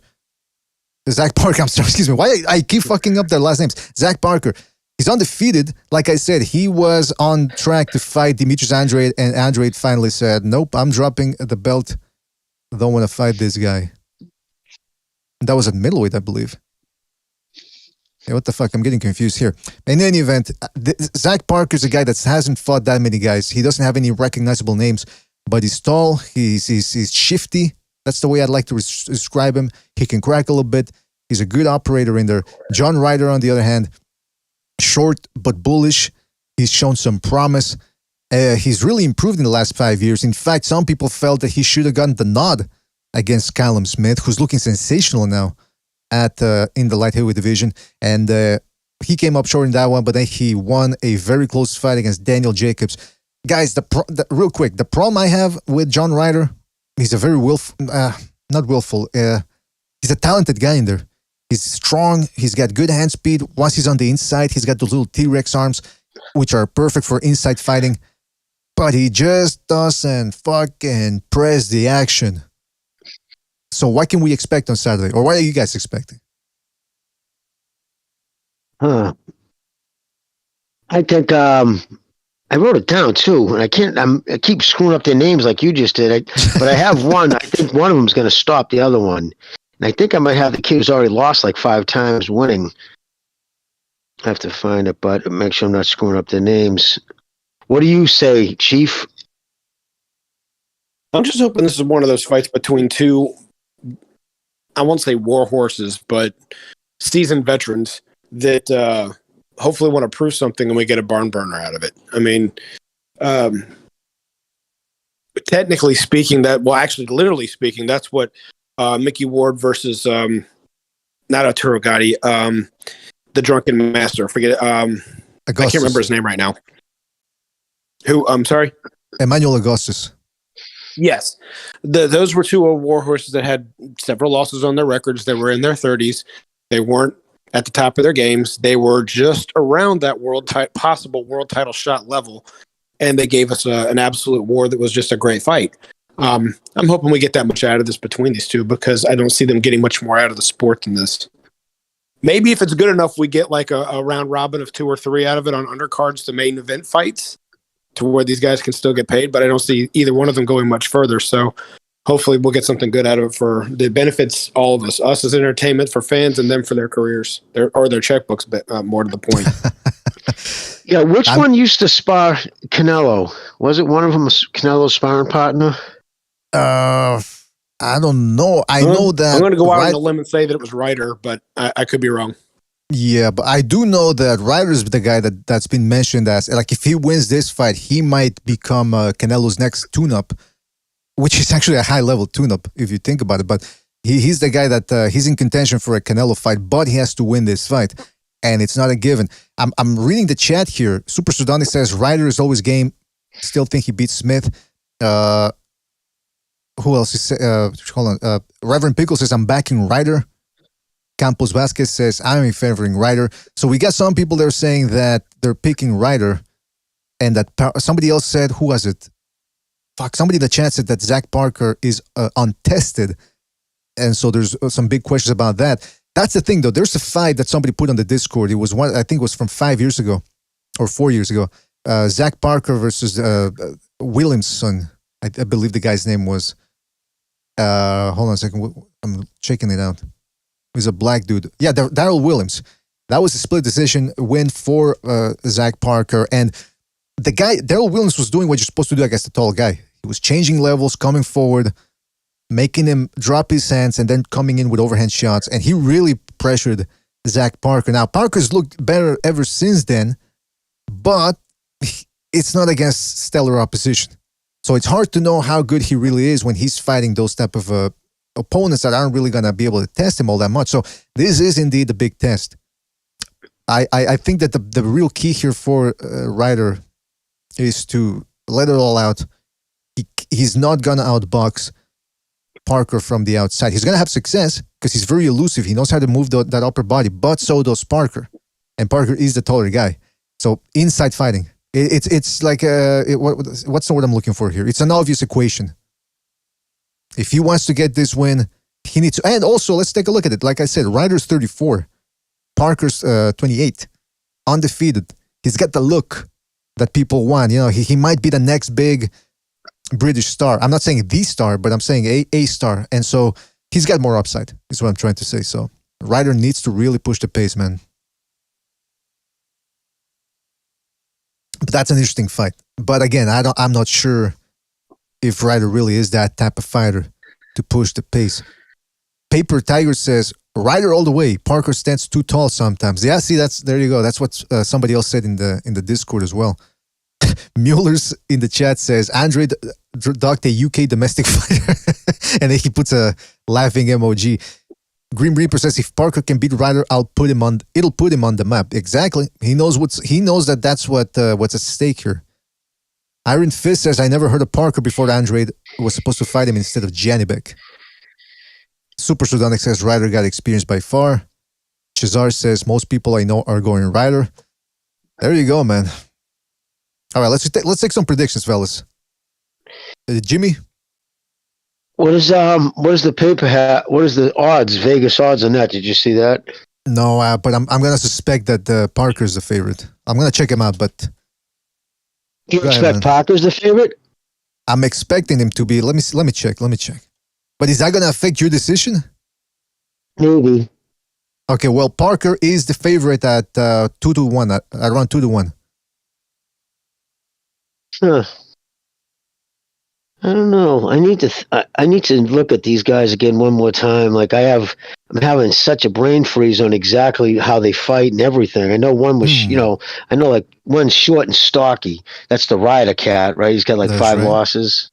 I'm sorry, excuse me. Why I keep fucking up their last names? Zach Parker. He's undefeated. Like I said, he was on track to fight Demetrius Andrade, and Andrade finally said, nope, I'm dropping the belt. I don't want to fight this guy. And that was at middleweight, I believe. Yeah, what the fuck? I'm getting confused here. In any event, Zach Parker's a guy that hasn't fought that many guys. He doesn't have any recognizable names, but he's tall. He's shifty. That's the way I'd like to describe him. He can crack a little bit. He's a good operator in there. John Ryder, on the other hand, short but bullish. He's shown some promise. He's really improved in the last 5 years. In fact, some people felt that he should have gotten the nod against Callum Smith, who's looking sensational now in the light heavyweight division. And he came up short in that one, but then he won a very close fight against Daniel Jacobs. Guys, real quick, the problem I have with John Ryder, he's a very not willful. He's a talented guy in there. He's strong. He's got good hand speed. Once he's on the inside, he's got those little T-Rex arms, which are perfect for inside fighting. But he just doesn't fucking press the action. So what can we expect on Saturday? Or what are you guys expecting? I think I wrote it down too, and I keep screwing up their names like you just did. But I have one. I think one of them is going to stop the other one. And I think I might have the kid who's already lost like 5 times winning. I have to find it, but make sure I'm not screwing up their names. What do you say, Chief? I'm just hoping this is one of those fights between two, I won't say war horses, but seasoned veterans that hopefully want to prove something and we get a barn burner out of it. I mean, technically speaking, literally speaking, that's what Mickey Ward versus not Arturo Gatti, the Drunken Master. Forget it. I can't remember his name right now. Who? I'm sorry. Emmanuel Augustus. Yes, those were two war horses that had several losses on their records. They were in their 30s. They weren't at the top of their games. They were just around that possible world title shot level, and they gave us an absolute war that was just a great fight. I'm hoping we get that much out of this between these two because I don't see them getting much more out of the sport than this. Maybe if it's good enough, we get like a round robin of 2 or 3 out of it on undercards to main event fights to where these guys can still get paid, but I don't see either one of them going much further. So hopefully we'll get something good out of it for the benefits, all of us as entertainment, for fans, and them for their careers, their checkbooks, more to the point. Yeah, which one used to spar Canelo? Was it one of them Canelo's sparring partner? I don't know. I know that I'm going to go out on a limb and say that it was Ryder, but I could be wrong. Yeah, but I do know that Ryder's the guy that's been mentioned as, like, if he wins this fight, he might become Canelo's next tune-up, which is actually a high-level tune-up if you think about it. But he's the guy that he's in contention for a Canelo fight, but he has to win this fight, and it's not a given. I'm reading the chat here. Super Sudani says Ryder is always game. Still think he beats Smith. Who else is? Hold on. Reverend Pickle says I'm backing Ryder. Campos Vasquez says, I'm favoring Ryder. So we got some people there saying that they're picking Ryder, and that somebody else said, who was it? Somebody in the chat said that Zach Parker is untested. And so there's some big questions about that. That's the thing, though. There's a fight that somebody put on the Discord. It was one, I think it was from 5 years ago or 4 years ago. Zach Parker versus Williamson. I believe the guy's name was. Hold on a second. I'm checking it out. He's a black dude. Yeah, Darrell Williams. That was a split decision win for Zach Parker. And the guy, Darrell Williams, was doing what you're supposed to do against a tall guy. He was changing levels, coming forward, making him drop his hands, and then coming in with overhand shots. And he really pressured Zach Parker. Now, Parker's looked better ever since then, but it's not against stellar opposition. So it's hard to know how good he really is when he's fighting those type of opponents that aren't really going to be able to test him all that much. So this is indeed a big test. I think that the real key here for Ryder is to let it all out. He's not going to outbox Parker from the outside. He's going to have success because he's very elusive. He knows how to move that upper body, but so does Parker. And Parker is the taller guy. So inside fighting. It's like, what's the word I'm looking for here? It's an obvious equation. If he wants to get this win, he needs to. And also, let's take a look at it. Like I said, Ryder's 34. Parker's 28. Undefeated. He's got the look that people want. You know, he might be the next big British star. I'm not saying the star, but I'm saying a star. And so he's got more upside, is what I'm trying to say. So Ryder needs to really push the pace, man. But that's an interesting fight. But again, I'm not sure if Ryder really is that type of fighter to push the pace. Paper Tiger says, Ryder all the way. Parker stands too tall sometimes. Yeah, see, there you go. That's what somebody else said in the Discord as well. Mueller's in the chat says, Andre docked a UK domestic fighter. And then he puts a laughing emoji. Grim Reaper says, if Parker can beat Ryder, it'll put him on the map. Exactly. He knows that's what's at stake here. Iron Fist says, I never heard of Parker before Andrade was supposed to fight him instead of Janibek. Super Sudanic says, Ryder got experience by far. Cesar says, most people I know are going Ryder. There you go, man. All right, let's take some predictions, fellas. Jimmy? What is the paper hat? What is the odds? Vegas odds on that? Did you see that? No, but I'm gonna suspect that Parker's the favorite. I'm gonna check him out, but you expect Parker's the favorite? I'm expecting him to be. Let me check. But is that gonna affect your decision? Maybe. Okay, well, Parker is the favorite at 2-1, at around 2-1. Huh. I don't know. I need to look at these guys again one more time. Like I'm having such a brain freeze on exactly how they fight and everything. I know one was, I know like one's short and stocky. That's the Ryder cat, right? He's got like That's 5 right. losses.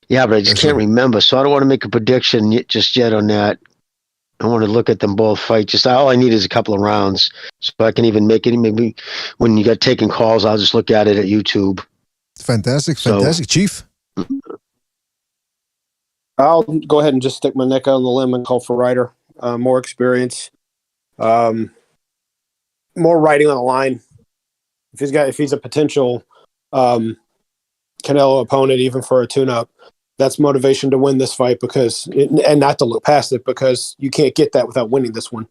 Yeah, but I just That's can't right. remember, so I don't want to make a prediction just yet on that. I want to look at them both fight. Just all I need is a couple of rounds, so I can even make it. Maybe when you got taking calls, I'll just look at it at YouTube. Fantastic, So- fantastic, Chief. I'll go ahead and just stick my neck out on the limb and call for Ryder. More experience, more riding on the line. If he's a potential Canelo opponent, even for a tune-up, that's motivation to win this fight and not to look past it, because you can't get that without winning this one.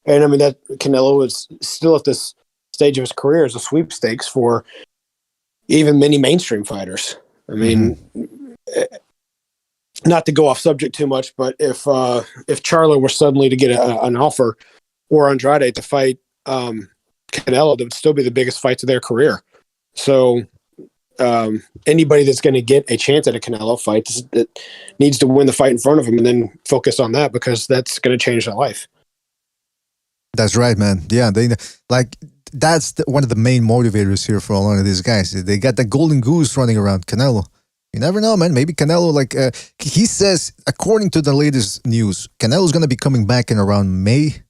And I mean, that Canelo is still at this stage of his career as a sweepstakes for even many mainstream fighters. I mean, not to go off subject too much, but if Charlo were suddenly to get an offer, or Andrade to fight Canelo, that would still be the biggest fights of their career. So anybody that's going to get a chance at a Canelo fight that needs to win the fight in front of him and then focus on that, because that's going to change their life. That's right, man. Yeah, that's one of the main motivators here for a lot of these guys. They got the golden goose running around, Canelo. You never know, man. Maybe Canelo, he says, according to the latest news, Canelo's going to be coming back in around May.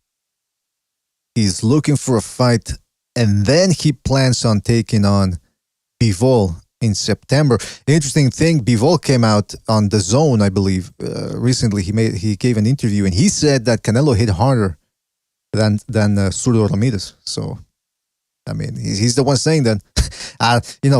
He's looking for a fight, and then he plans on taking on Bivol in September. Interesting thing, Bivol came out on The Zone, I believe, recently. He gave an interview, and he said that Canelo hit harder than Zurdo Ramirez. So, I mean, he's the one saying that.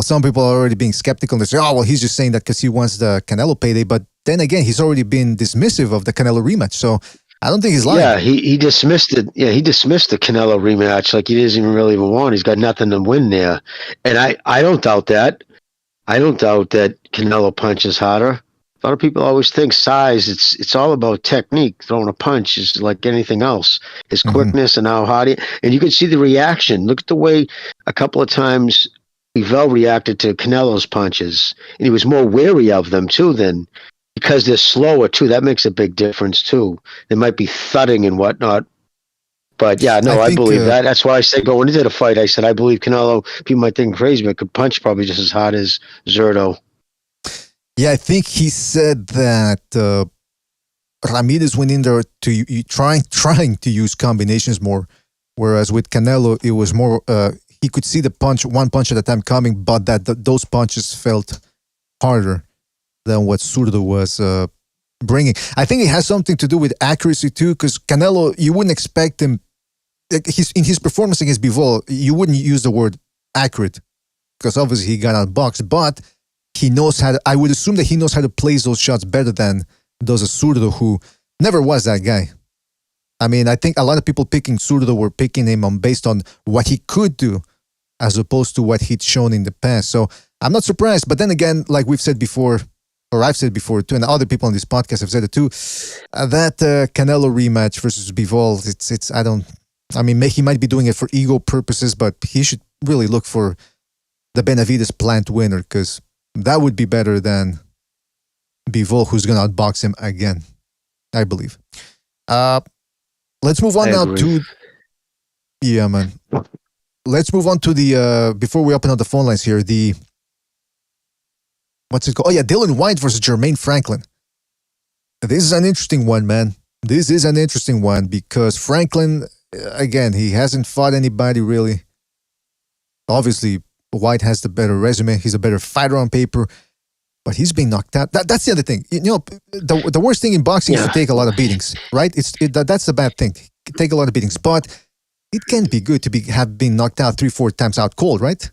Some people are already being skeptical. They say, oh, well, he's just saying that because he wants the Canelo payday. But then again, he's already been dismissive of the Canelo rematch. So I don't think he's lying. Yeah, he dismissed it. Yeah, he dismissed the Canelo rematch. Like, he doesn't even really even want. He's got nothing to win there. And I don't doubt that. I don't doubt that Canelo punches harder. A lot of people always think size. It's all about technique. Throwing a punch is like anything else. His quickness and how hard and you can see the reaction. Look at the way a couple of times Bivol reacted to Canelo's punches, and he was more wary of them too. Then because they're slower too, that makes a big difference too. They might be thudding and whatnot. But yeah, no, I believe that. That's why I said going into the fight, I said I believe Canelo. People might think I'm crazy, but could punch probably just as hard as Zurdo. Yeah, I think he said that Ramirez went in there to trying to use combinations more, whereas with Canelo it was more he could see the one punch at a time coming, but those punches felt harder than what Zurdo was bringing. I think it has something to do with accuracy too, because Canelo, you wouldn't expect him. In his performance against Bivol, you wouldn't use the word accurate, because obviously he got outboxed, but he knows how to, I would assume that he knows how to place those shots better than does a Zurdo, who never was that guy. I mean, I think a lot of people picking Zurdo were picking him based on what he could do, as opposed to what he'd shown in the past. So I'm not surprised. But then again, like we've said before, or I've said before too, and other people on this podcast have said it too, that Canelo rematch versus Bivol, he might be doing it for ego purposes, but he should really look for the Benavides plant winner, because that would be better than Bivol, who's going to outbox him again, I believe. Let's move on now to... Yeah, man. Let's move on to the... before we open up the phone lines here, what's it called? Oh, yeah, Dylan White versus Jermaine Franklin. This is an interesting one, man. This is an interesting one, because Franklin, again, he hasn't fought anybody really. Obviously, White has the better resume. He's a better fighter on paper, but he's being knocked out. That's the other thing. The worst thing in boxing is to take a lot of beatings, right? That's the bad thing. Take a lot of beatings, but it can be good to have been knocked out 3-4 times out cold, right?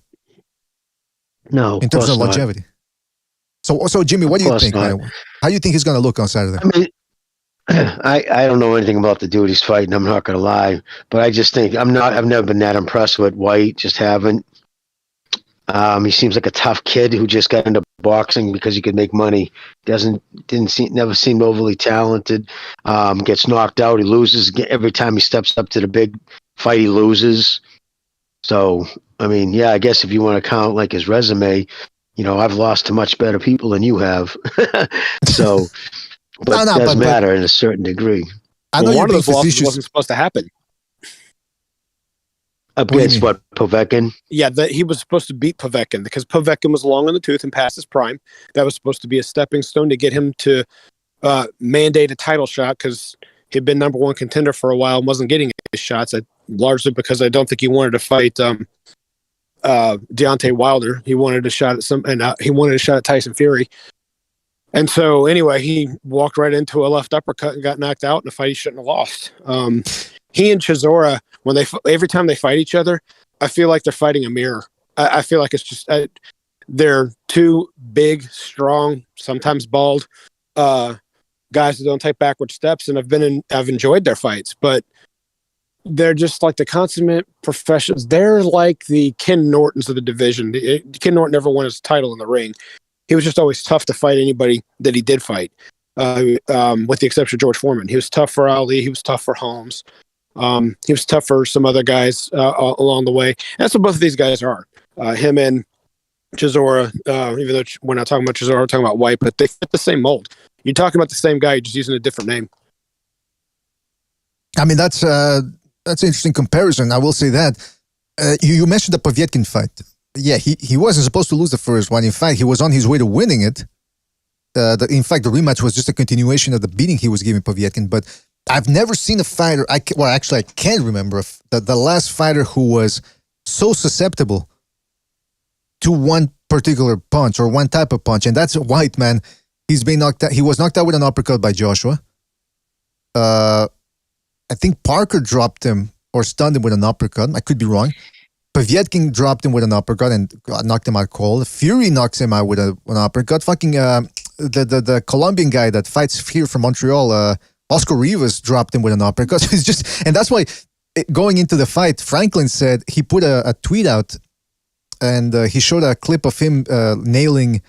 No, in terms of longevity. So Jimmy, what do you think? How do you think he's going to look on Saturday? I mean, I don't know anything about the dude he's fighting. I'm not going to lie, but I just think I've never been that impressed with White. Just haven't. He seems like a tough kid who just got into boxing because he could make money. Never seemed overly talented. Gets knocked out. He loses every time he steps up to the big fight. He loses. So I mean, yeah, I guess if you want to count like his resume, I've lost to much better people than you have. So, but it does matter in a certain degree. I know one of those losses wasn't supposed to happen. Against what, Povetkin? Yeah, he was supposed to beat Povetkin because Povetkin was long in the tooth and past his prime. That was supposed to be a stepping stone to get him to mandate a title shot because he'd been number one contender for a while and wasn't getting his shots, largely because I don't think he wanted to fight Deontay Wilder. He wanted a shot at he wanted a shot at Tyson Fury. And so anyway, he walked right into a left uppercut and got knocked out in a fight he shouldn't have lost. He and Chisora, every time they fight each other, I feel like they're fighting a mirror. I feel like it's just they're two big, strong, sometimes bald guys that don't take backward steps, and I've enjoyed their fights, but they're just like the consummate professionals. They're like the Ken Nortons of the division. Ken Norton never won his title in the ring. He was just always tough to fight anybody that he did fight, with the exception of George Foreman. He was tough for Ali. He was tough for Holmes. He was tough for some other guys along the way. That's what both of these guys are. Him and Chisora, even though we're not talking about Chisora, we're talking about White, but they fit the same mold. You're talking about the same guy, you're just using a different name. I mean, that's an interesting comparison. I will say that. You mentioned the Povetkin fight. Yeah, he wasn't supposed to lose the first one. In fact, he was on his way to winning it. In fact, the rematch was just a continuation of the beating he was giving Povetkin. But I've never seen a fighter. I can't remember the last fighter who was so susceptible to one particular punch or one type of punch, and that's White, man. He's been knocked out. He was knocked out with an uppercut by Joshua. I think Parker dropped him or stunned him with an uppercut. I could be wrong. Povetkin dropped him with an uppercut and knocked him out cold. Fury knocks him out with an uppercut. Fucking the Colombian guy that fights here from Montreal, Oscar Rivas, dropped him with an uppercut. It's just, and that's why going into the fight, Franklin said he put a tweet out and he showed a clip of him nailing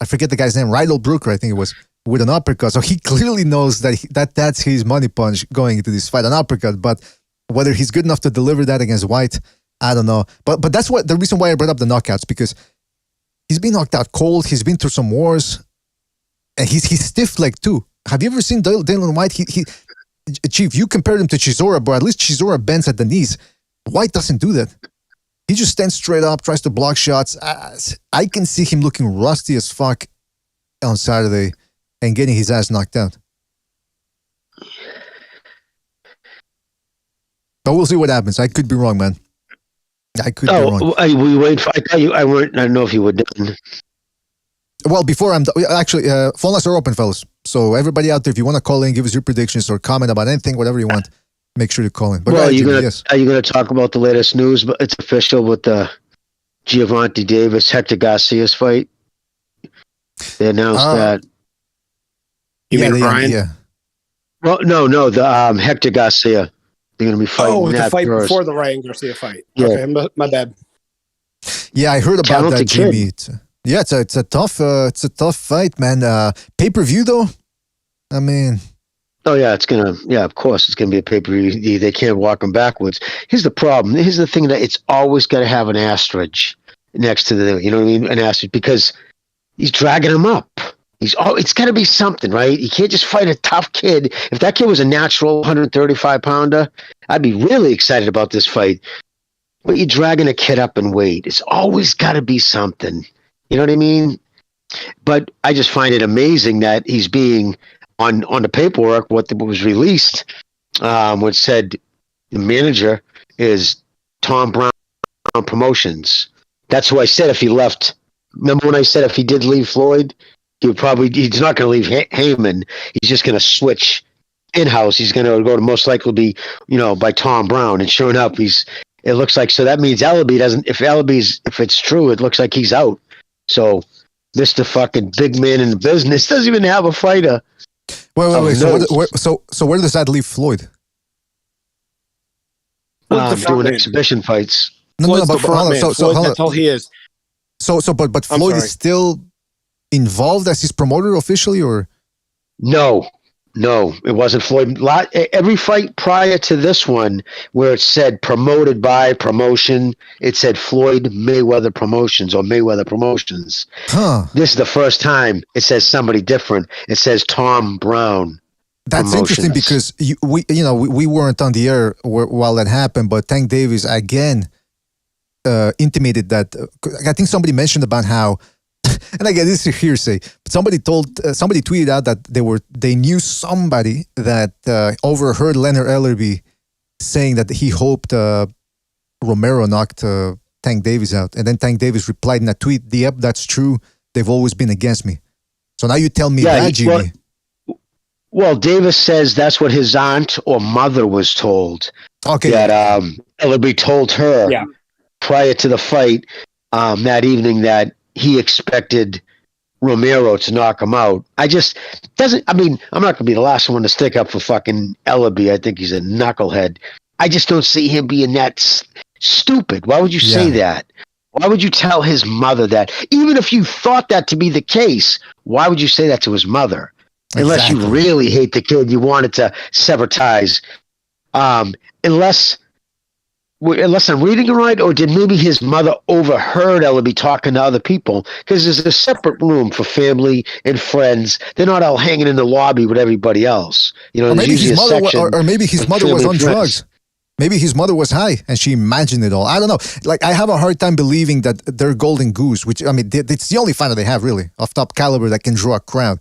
I forget the guy's name, Rydell Brooker, I think it was, with an uppercut. So he clearly knows that's his money punch going into this fight, an uppercut. But whether he's good enough to deliver that against White, I don't know. But that's the reason why I brought up the knockouts, because he's been knocked out cold. He's been through some wars, and he's stiff-legged too. Have you ever seen Dylan White? Chief, you compared him to Chisora, but at least Chisora bends at the knees. White doesn't do that. He just stands straight up, tries to block shots. I can see him looking rusty as fuck on Saturday and getting his ass knocked out. But we'll see what happens. I could be wrong, man. I could be wrong. We wait. I don't know if you would. Well, before actually, phone lines are open, fellas. So everybody out there, if you want to call in, give us your predictions or comment about anything, whatever you want, make sure to call in. But are you going to talk about the latest news? But it's official with the Gervonta Davis Hector Garcia's fight. They announced that. You mean Ryan? Yeah. Well, no, the Hector Garcia. They're going to be fighting the fight first. before the Ryan Garcia fight. Yeah. Okay, my bad. Yeah, I heard about that, Jimmy. It's a tough fight, man. Pay-per-view though. I mean, oh yeah, of course it's gonna be a pay-per-view. They can't walk them backwards. Here's the problem. Here's the thing, that it's always got to have an asterisk next to the, you know what I mean, an asterisk, because he's dragging him up. It's got to be something, right? You can't just fight a tough kid. If that kid was a natural 135 pounder, I'd be really excited about this fight. But you're dragging a kid up in weight. It's always got to be something. You know what I mean? But I just find it amazing that he's being on the paperwork. What was released, which said the manager is Tom Brown Promotions. That's who I said if he left. Remember when I said if he did leave Floyd, he's not going to leave Heyman. He's just going to switch in-house. He's going to go to most likely be, by Tom Brown. And sure enough, it looks like, so that means Ellaby doesn't, if it's true, it looks like he's out. So Mr. fucking big man in the business doesn't even have a fighter. Wait. So where does that leave Floyd? Doing exhibition fights. No, but hold on. So that's all he is. But Floyd is still involved as his promoter officially, or? No. No, it wasn't Floyd. Every fight prior to this one, where it said promoted by promotion, it said Floyd Mayweather Promotions or Mayweather Promotions. Huh. This is the first time it says somebody different. It says Tom Brown. That's interesting because we weren't on the air while that happened, but Tank Davis again intimated that. I think somebody mentioned about how. And again, this is hearsay. But somebody tweeted out that they knew somebody that overheard Leonard Ellerby saying that he hoped Romero knocked Tank Davis out, and then Tank Davis replied in that tweet, "Yep, that's true. They've always been against me." So now you tell me that, Jimmy. Well, Davis says that's what his aunt or mother was told. Okay, that Ellerby told her prior to the fight that evening that he expected Romero to knock him out. I'm not going to be the last one to stick up for fucking Ellerby. I think he's a knucklehead. I just don't see him being that stupid. Why would you say that? Why would you tell his mother that? Even if you thought that to be the case, why would you say that to his mother? Exactly. Unless you really hate the kid, you wanted to sever ties. Unless I'm reading it right, or did maybe his mother overheard Ellerby talking to other people? Because there's a separate room for family and friends. They're not all hanging in the lobby with everybody else. Or maybe his mother was on drugs. Maybe his mother was high and she imagined it all. I don't know. Like, I have a hard time believing that they're Golden Goose, which, I mean, it's the only fighter they have, really, of top caliber that can draw a crowd.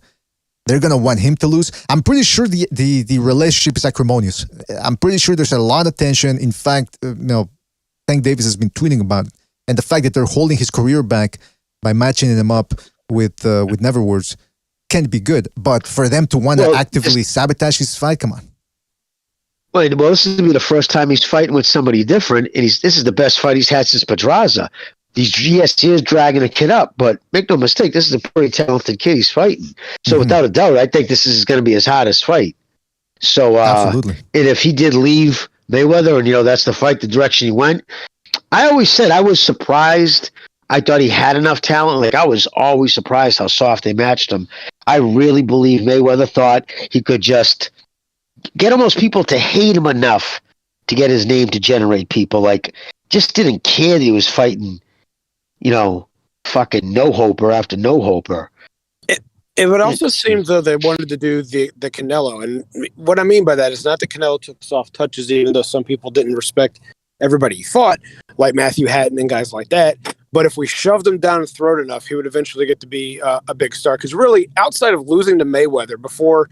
They're going to want him to lose. I'm pretty sure the relationship is acrimonious. I'm pretty sure there's a lot of tension. In fact, Tank Davis has been tweeting about it. And the fact that they're holding his career back by matching him up with Neverwords can't be good. But for them to want to actively sabotage his fight, come on. Well, this is going to be the first time he's fighting with somebody different, and this is the best fight he's had since Pedraza. He is dragging a kid up, but make no mistake, this is a pretty talented kid he's fighting. So without a doubt, I think this is going to be his hardest fight. So, absolutely. And if he did leave Mayweather, and that's the fight, the direction he went, I always said I was surprised. I thought he had enough talent. Like, I was always surprised how soft they matched him. I really believe Mayweather thought he could just get almost people to hate him enough to get his name to generate people. Like, just didn't care that he was fighting, fucking no-hoper after no-hoper. It would also seem though they wanted to do the Canelo. And what I mean by that is not that Canelo took soft touches, even though some people didn't respect everybody he fought, like Matthew Hatton and guys like that. But if we shoved him down his throat enough, he would eventually get to be a big star. Because really, outside of losing to Mayweather before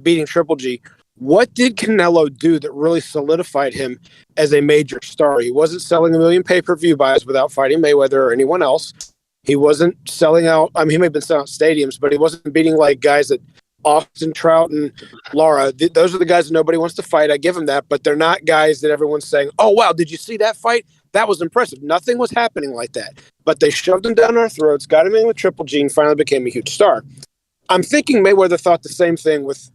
beating Triple G, what did Canelo do that really solidified him as a major star? He wasn't selling 1 million pay-per-view buys without fighting Mayweather or anyone else. He wasn't selling out. I mean, he may have been selling out stadiums, but he wasn't beating like guys that Austin Trout and Lara. Those are the guys that nobody wants to fight. I give him that, but they're not guys that everyone's saying, "Oh, wow, did you see that fight? That was impressive." Nothing was happening like that. But they shoved him down our throats, got him in with Triple G, and finally became a huge star. I'm thinking Mayweather thought the same thing with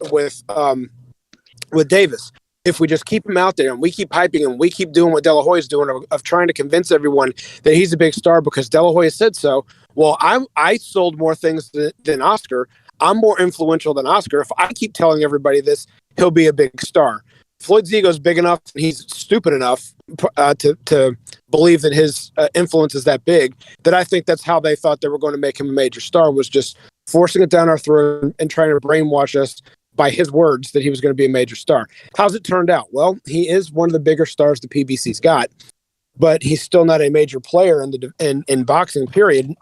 Davis. If we just keep him out there and we keep hyping him, we keep doing what De La Hoya is doing of trying to convince everyone that he's a big star because De La Hoya said so. Well, I sold more things than Oscar. I'm more influential than Oscar. If I keep telling everybody this, he'll be a big star. Floyd's ego is big enough and he's stupid enough to believe that his influence is that big, that I think that's how they thought they were going to make him a major star, was just forcing it down our throat and trying to brainwash us by his words that he was going to be a major star. How's it turned out? Well, he is one of the bigger stars the PBC's got, but he's still not a major player in boxing, period.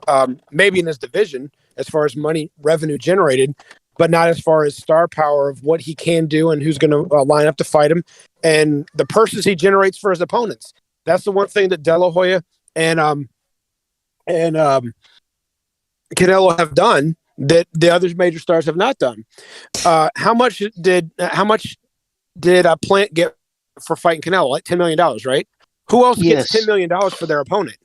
Maybe in his division as far as money revenue generated, but not as far as star power of what he can do and who's going to line up to fight him and the purses he generates for his opponents. That's the one thing that De La Hoya and Canelo have done that the other major stars have not done. How much did Plant get for fighting Canelo? Like $10 million, right? Who else gets $10 million for their opponent?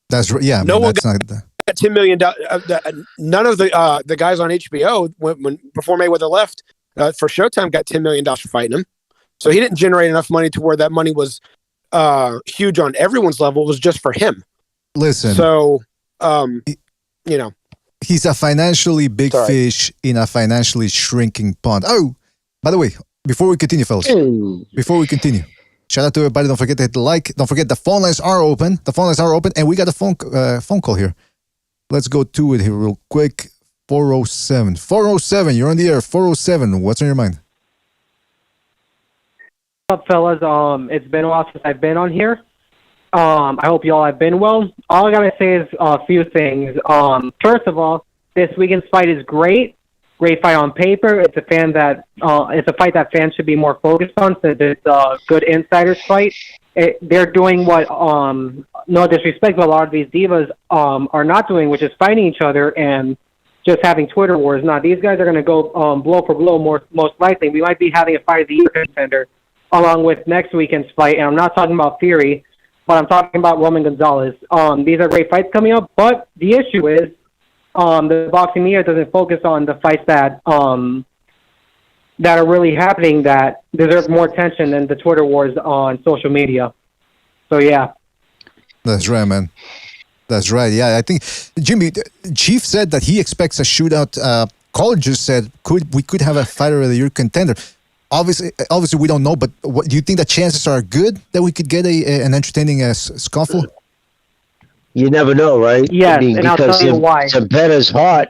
That's right. Yeah, no one got $10 million. None of the guys on HBO when before Mayweather left for Showtime got $10 million for fighting him. So he didn't generate enough money to where that money was huge on everyone's level. It was just for him. Listen. So He's a financially big Sorry. fish in a financially shrinking pond. Oh, by the way, before we continue, fellas, before we continue, shout out to everybody. Don't forget to hit the like. Don't forget the phone lines are open. The phone lines are open, and we got a phone call here. Let's go to it here real quick. 407. 407, you're on the air. 407, what's on your mind? What's up, fellas? It's been a while since I've been on here. I hope you all have been well. All I gotta say is a few things. First of all, this weekend's fight is great. Great fight on paper. It's a fight that fans should be more focused on since it's a good insiders fight. They're doing what, no disrespect, but a lot of these divas are not doing, which is fighting each other and just having Twitter wars. Now, these guys are going to go blow for blow most likely. We might be having a fight of the year contender along with next weekend's fight, and I'm not talking about Fury, but I'm talking about Roman Gonzalez. These are great fights coming up, but the issue is the boxing media doesn't focus on the fights that are really happening that deserve more attention than the Twitter wars on social media. So, yeah. That's right, man. That's right. Yeah, I think Jimmy Chief said that he expects a shootout. Caller just said we could have a fighter of the year contender. Obviously, we don't know. But do you think the chances are good that we could get an entertaining scuffle? You never know, right? Yes, and I'll tell you why. Zepeda's hot.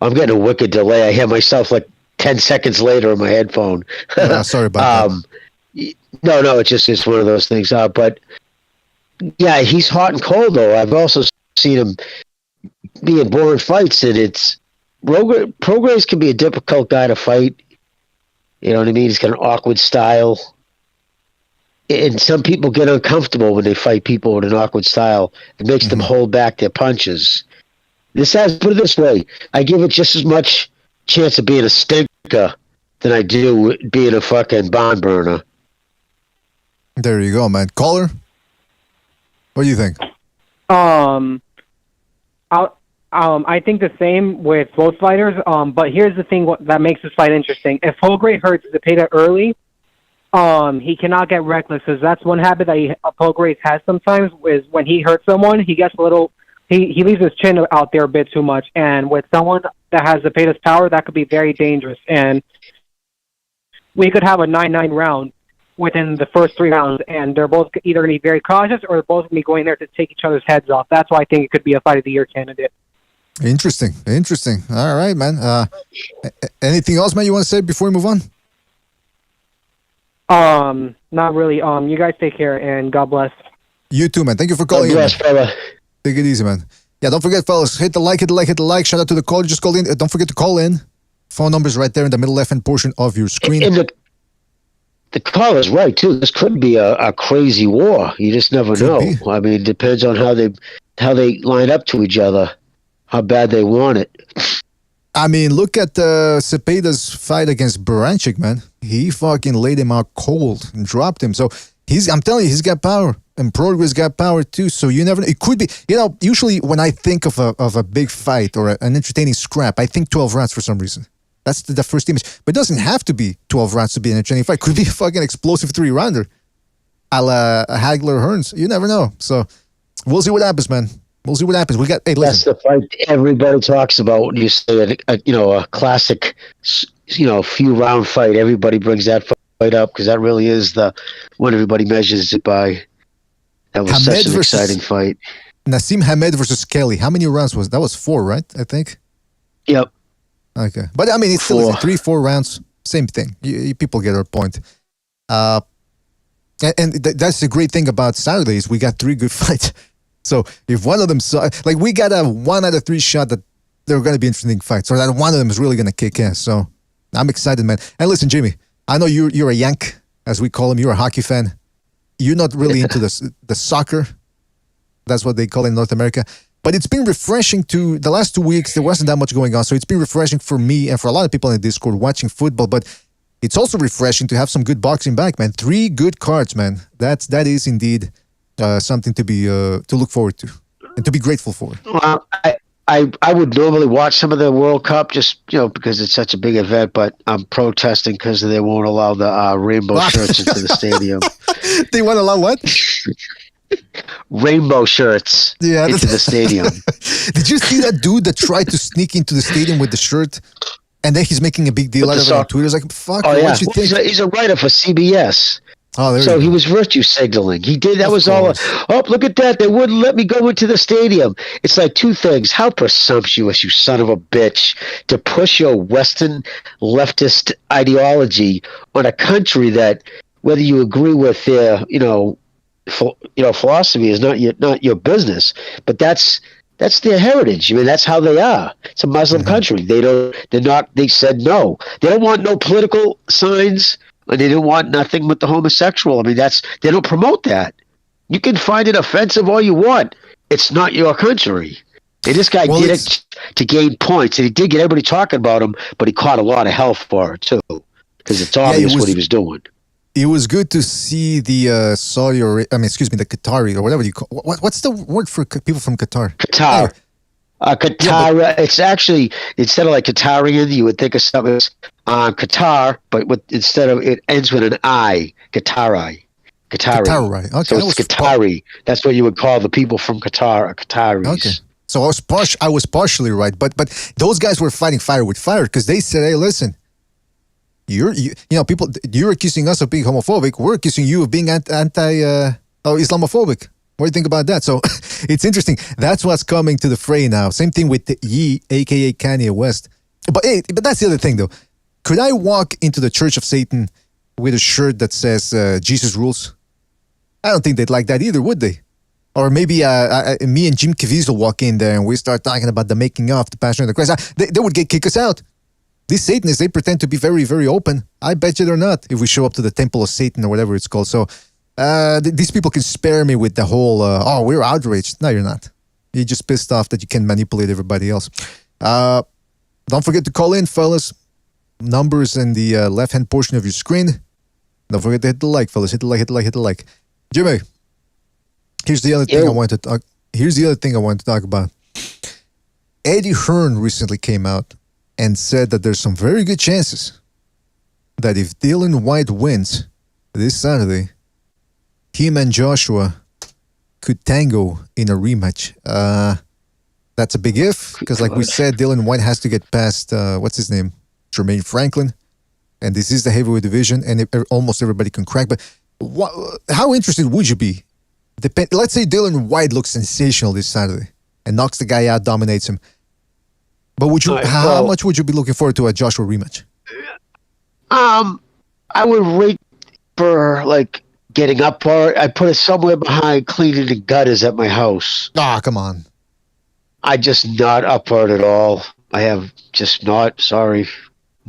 I'm getting a wicked delay. I hear myself like 10 seconds later on my headphone. Sorry about that. No, it's one of those things. But yeah, he's hot and cold though. I've also seen him be in boring fights, and it's Prograis can be a difficult guy to fight. You know what I mean? He's got an awkward style, and some people get uncomfortable when they fight people with an awkward style. It makes them hold back their punches. Put it this way, I give it just as much chance of being a stinker than I do being a fucking barn burner. There you go, man. Caller, what do you think? I think the same with both fighters. But here's the thing that makes this fight interesting. If Prograis hurts Zepeda early, he cannot get reckless, because that's one habit that Prograis has sometimes. Is when he hurts someone, he gets a little. He leaves his chin out there a bit too much, and with someone that has Zepeda's power, that could be very dangerous. And we could have a 9-9 round within the first 3 rounds, and they're both either going to be very cautious or they're both going to be going there to take each other's heads off. That's why I think it could be a fight of the year candidate. Interesting. All right, man. Anything else, man, you want to say before we move on? Not really. You guys take care, and God bless. You too, man. Thank you for calling in. God bless, fella. Take it easy, man. Yeah, don't forget, fellas, hit the like. Shout out to the caller. Just call in. Don't forget to call in. Phone number's right there in the middle left-hand portion of your screen. And the caller's right, too. This could be a crazy war. You just never know. I mean, it depends on how they line up to each other, how bad they want it. I mean, look at Zepeda's fight against Baranchik, man. He fucking laid him out cold and dropped him. So I'm telling you, he's got power. And Prograis got power too, so you never know. It could be, usually when I think of a big fight or an entertaining scrap, I think 12 rounds for some reason. That's the first image. But it doesn't have to be 12 rounds to be an entertaining fight. It could be a fucking explosive 3-rounder. A la Hagler Hearns. You never know. So we'll see what happens, man. We'll see what happens. Hey, listen. That's the fight everybody talks about when you say a classic, few round fight. Everybody brings that fight up because that really is the one everybody measures it by. That was such an exciting fight. Nassim Hamed versus Kelly. How many rounds was that? Was 4, right? I think. Yep. Okay, but I mean, it's still 3-4 rounds. Same thing. People get our point. And that's the great thing about Saturday is we got 3 good fights. So if one of them, we got a 1 out of 3 shot that they're going to be interesting fights, or that one of them is really going to kick ass. So I'm excited, man. And listen, Jimmy, I know you're a Yank, as we call him. You're a hockey fan. You're not really into the soccer. That's what they call it in North America. But it's been refreshing the last 2 weeks. There wasn't that much going on. So it's been refreshing for me and for a lot of people in the Discord watching football. But it's also refreshing to have some good boxing back, man. 3 good cards, man. That is indeed something to look forward to and to be grateful for. Well, I would normally watch some of the World Cup just because it's such a big event, but I'm protesting because they won't allow the rainbow shirts into the stadium. They won't allow what? rainbow shirts into the stadium. Did you see that dude that tried to sneak into the stadium with the shirt? And then he's making a big deal out of it on Twitter. It's like, fuck, what you think? He's a writer for CBS. Oh, so he was virtue signaling. He did. That was all. Oh, look at that. They wouldn't let me go into the stadium. It's like two things. How presumptuous, you son of a bitch, to push your Western leftist ideology on a country that, whether you agree with their, philosophy is not your business. But that's their heritage. I mean, that's how they are. It's a Muslim country. They said no. They don't want no political signs. And they didn't want nothing with the homosexual. I mean, they don't promote that. You can find it offensive all you want. It's not your country. And this guy did it to gain points, and he did get everybody talking about him, but he caught a lot of hell for it too, because it's obvious what he was doing. It was good to see the the Qatari or whatever you call. What's the word for people from Qatar? Qatar. Qatar. It's actually, instead of like Qatarian, you would think of something as Qatar, but instead of it ends with an I. Qatari. Qatari. Okay. So it's Qatari. That's what you would call the people from Qatar, Qataris. Okay. So I was partially right, but those guys were fighting fire with fire because they said, "Hey, listen, you're accusing us of being homophobic. We're accusing you of being Islamophobic. What do you think about that?" So it's interesting. That's what's coming to the fray now. Same thing with Ye, aka Kanye West. But that's the other thing, though. Could I walk into the Church of Satan with a shirt that says Jesus rules? I don't think they'd like that either, would they? Or maybe me and Jim Caviezel walk in there and we start talking about the making of the Passion of the Christ. They would kick us out. These Satanists, they pretend to be very, very open. I bet you they're not if we show up to the Temple of Satan or whatever it's called. So these people can spare me with the whole, we're outraged. No, you're not. You're just pissed off that you can manipulate everybody else. Don't forget to call in, fellas. Numbers in the left-hand portion of your screen. Don't forget to hit the like, fellas. Hit the like. Jimmy, here's the other thing I wanted to talk. Here's the other thing I wanted to talk about. Eddie Hearn recently came out and said that there's some very good chances that if Dylan White wins this Saturday, him and Joshua could tango in a rematch. That's a big if, because like we said, Dylan White has to get past, what's his name? Jermaine Franklin. And this is the heavyweight division, and almost everybody can crack. But how interested would you be? Let's say Dylan White looks sensational this Saturday and knocks the guy out, dominates him. But how much would you be looking forward to a Joshua rematch? I would rate for getting up for it. I put it somewhere behind cleaning the gutters at my house. Come on. I just not up for it at all. I have just not. Sorry.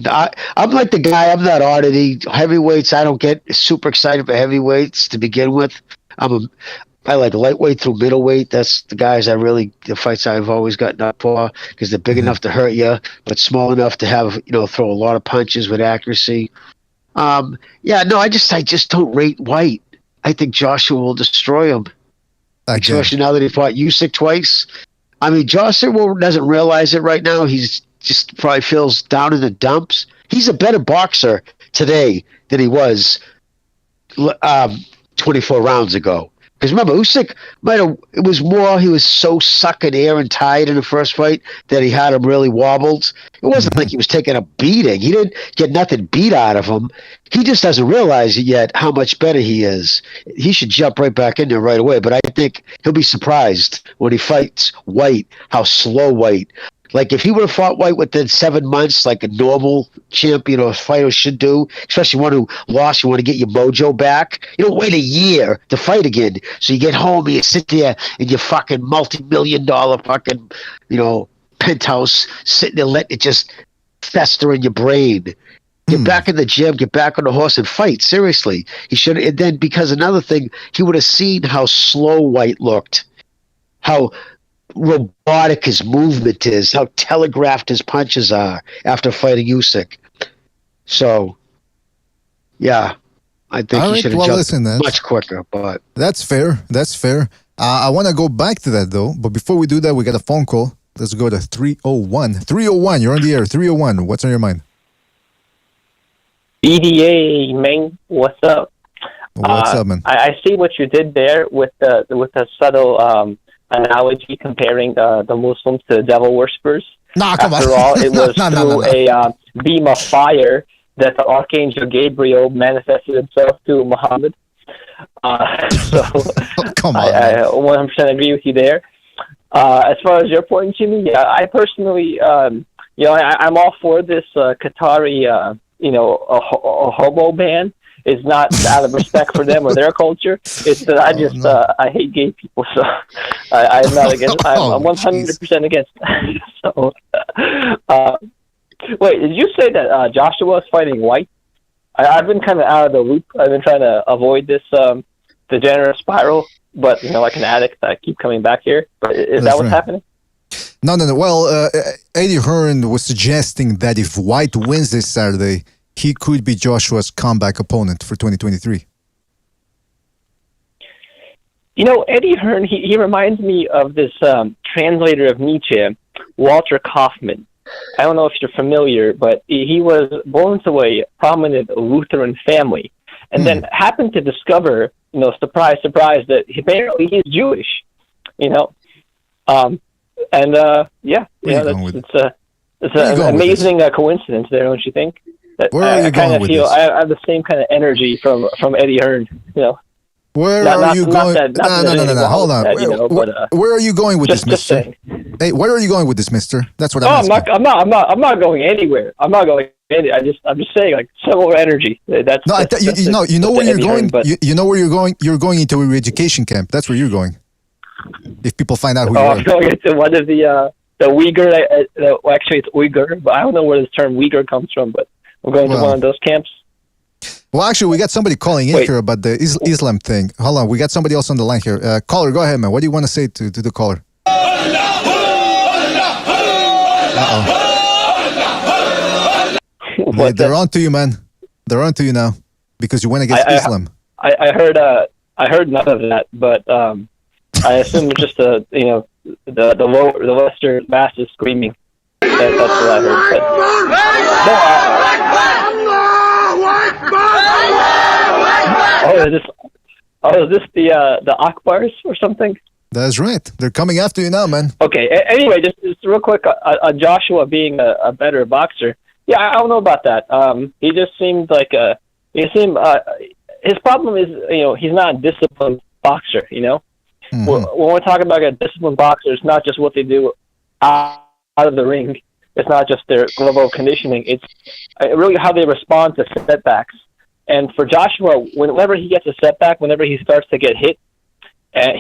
I'm like the guy. I'm not oddity. Heavyweights, I don't get super excited for heavyweights to begin with. I like lightweight through middleweight. That's the fights I've always gotten up for because they're big enough to hurt you, but small enough to have, throw a lot of punches with accuracy. I just don't rate White. I think Joshua will destroy him. Especially now that he fought Usyk twice. I mean, Joshua doesn't realize it right now. He's just probably feels down in the dumps. He's a better boxer today than he was 24 rounds ago. Because remember, Usyk he was so sucking air and tired in the first fight that he had him really wobbled. It wasn't like he was taking a beating. He didn't get nothing beat out of him. He just doesn't realize it yet how much better he is. He should jump right back in there right away. But I think he'll be surprised when he fights White, how slow White. Like, if he would have fought White within 7 months, like a normal champion or fighter should do, especially one who lost, you want to get your mojo back. You don't wait a year to fight again. So you get home and you sit there in your fucking multi-million-dollar fucking, penthouse, sitting there letting it just fester in your brain. Get back in the gym, get back on the horse and fight. Seriously. He should. And then, because another thing, he would have seen how slow White looked. How robotic his movement is, how telegraphed his punches are after fighting Usyk. So, I think he should have jumped much quicker. But that's fair. I want to go back to that, though. But before we do that, we got a phone call. Let's go to 301. 301, you're on the air. 301, what's on your mind? BDA, man, what's up? What's up, man? I see what you did there with the subtle analogy comparing the Muslims to the devil worshippers. Nah, come After on. all, it was No. a beam of fire that the Archangel Gabriel manifested himself to Muhammad. So Come on, I 100% agree with you there. As far as your point, Jimmy, I personally, I'm all for this Qatari, a homo ban. It's not out of respect for them or their culture. It's that I hate gay people, so I'm not against. I'm 100% against. So, wait, did you say that Joshua is fighting white? I've been kind of out of the loop. I've been trying to avoid this degenerate spiral, but like an addict, I keep coming back here. But is that what's happening? No. Well, Eddie Hearn was suggesting that if White wins this Saturday, he could be Joshua's comeback opponent for 2023. Eddie Hearn, he reminds me of this translator of Nietzsche, Walter Kaufmann. I don't know if you're familiar, but he was born to a prominent Lutheran family, and then happened to discover, surprise, surprise, that apparently he's Jewish. It's an amazing coincidence there, don't you think? I kind of feel I have the same kind of energy from Eddie Hearn. Where are you going? No. Hold on. Where are you going with this, Mister? Hey, where are you going with this, Mister? That's what I'm asking. I'm not going anywhere. I'm not going anywhere. I'm just saying, like, similar energy. You know where you're going. You know where you're going. You're going into a re-education camp. That's where you're going. If people find out who you are. I'm going into one of the Uyghur. Actually, it's Uyghur, but I don't know where the term Uyghur comes from. But I'm going to one of those camps. Well, actually, we got somebody calling in here about the Islam thing. Hold on, we got somebody else on the line here. Caller, go ahead, man. What do you want to say to the caller? Uh-oh. They're on to you, man. They're on to you now because you went against Islam. I heard none of that, but I assume it's just the Western masses screaming. That's what I heard. Is this the Akbars or something? That's right. They're coming after you now, man. Okay. Anyway, just real quick, Joshua being a better boxer. Yeah, I don't know about that. He just seemed like his problem is he's not a disciplined boxer. When we're talking about a disciplined boxer, it's not just what they do out of the ring. It's not just their level of conditioning. It's really how they respond to setbacks. And for Joshua, whenever he gets a setback, whenever he starts to get hit,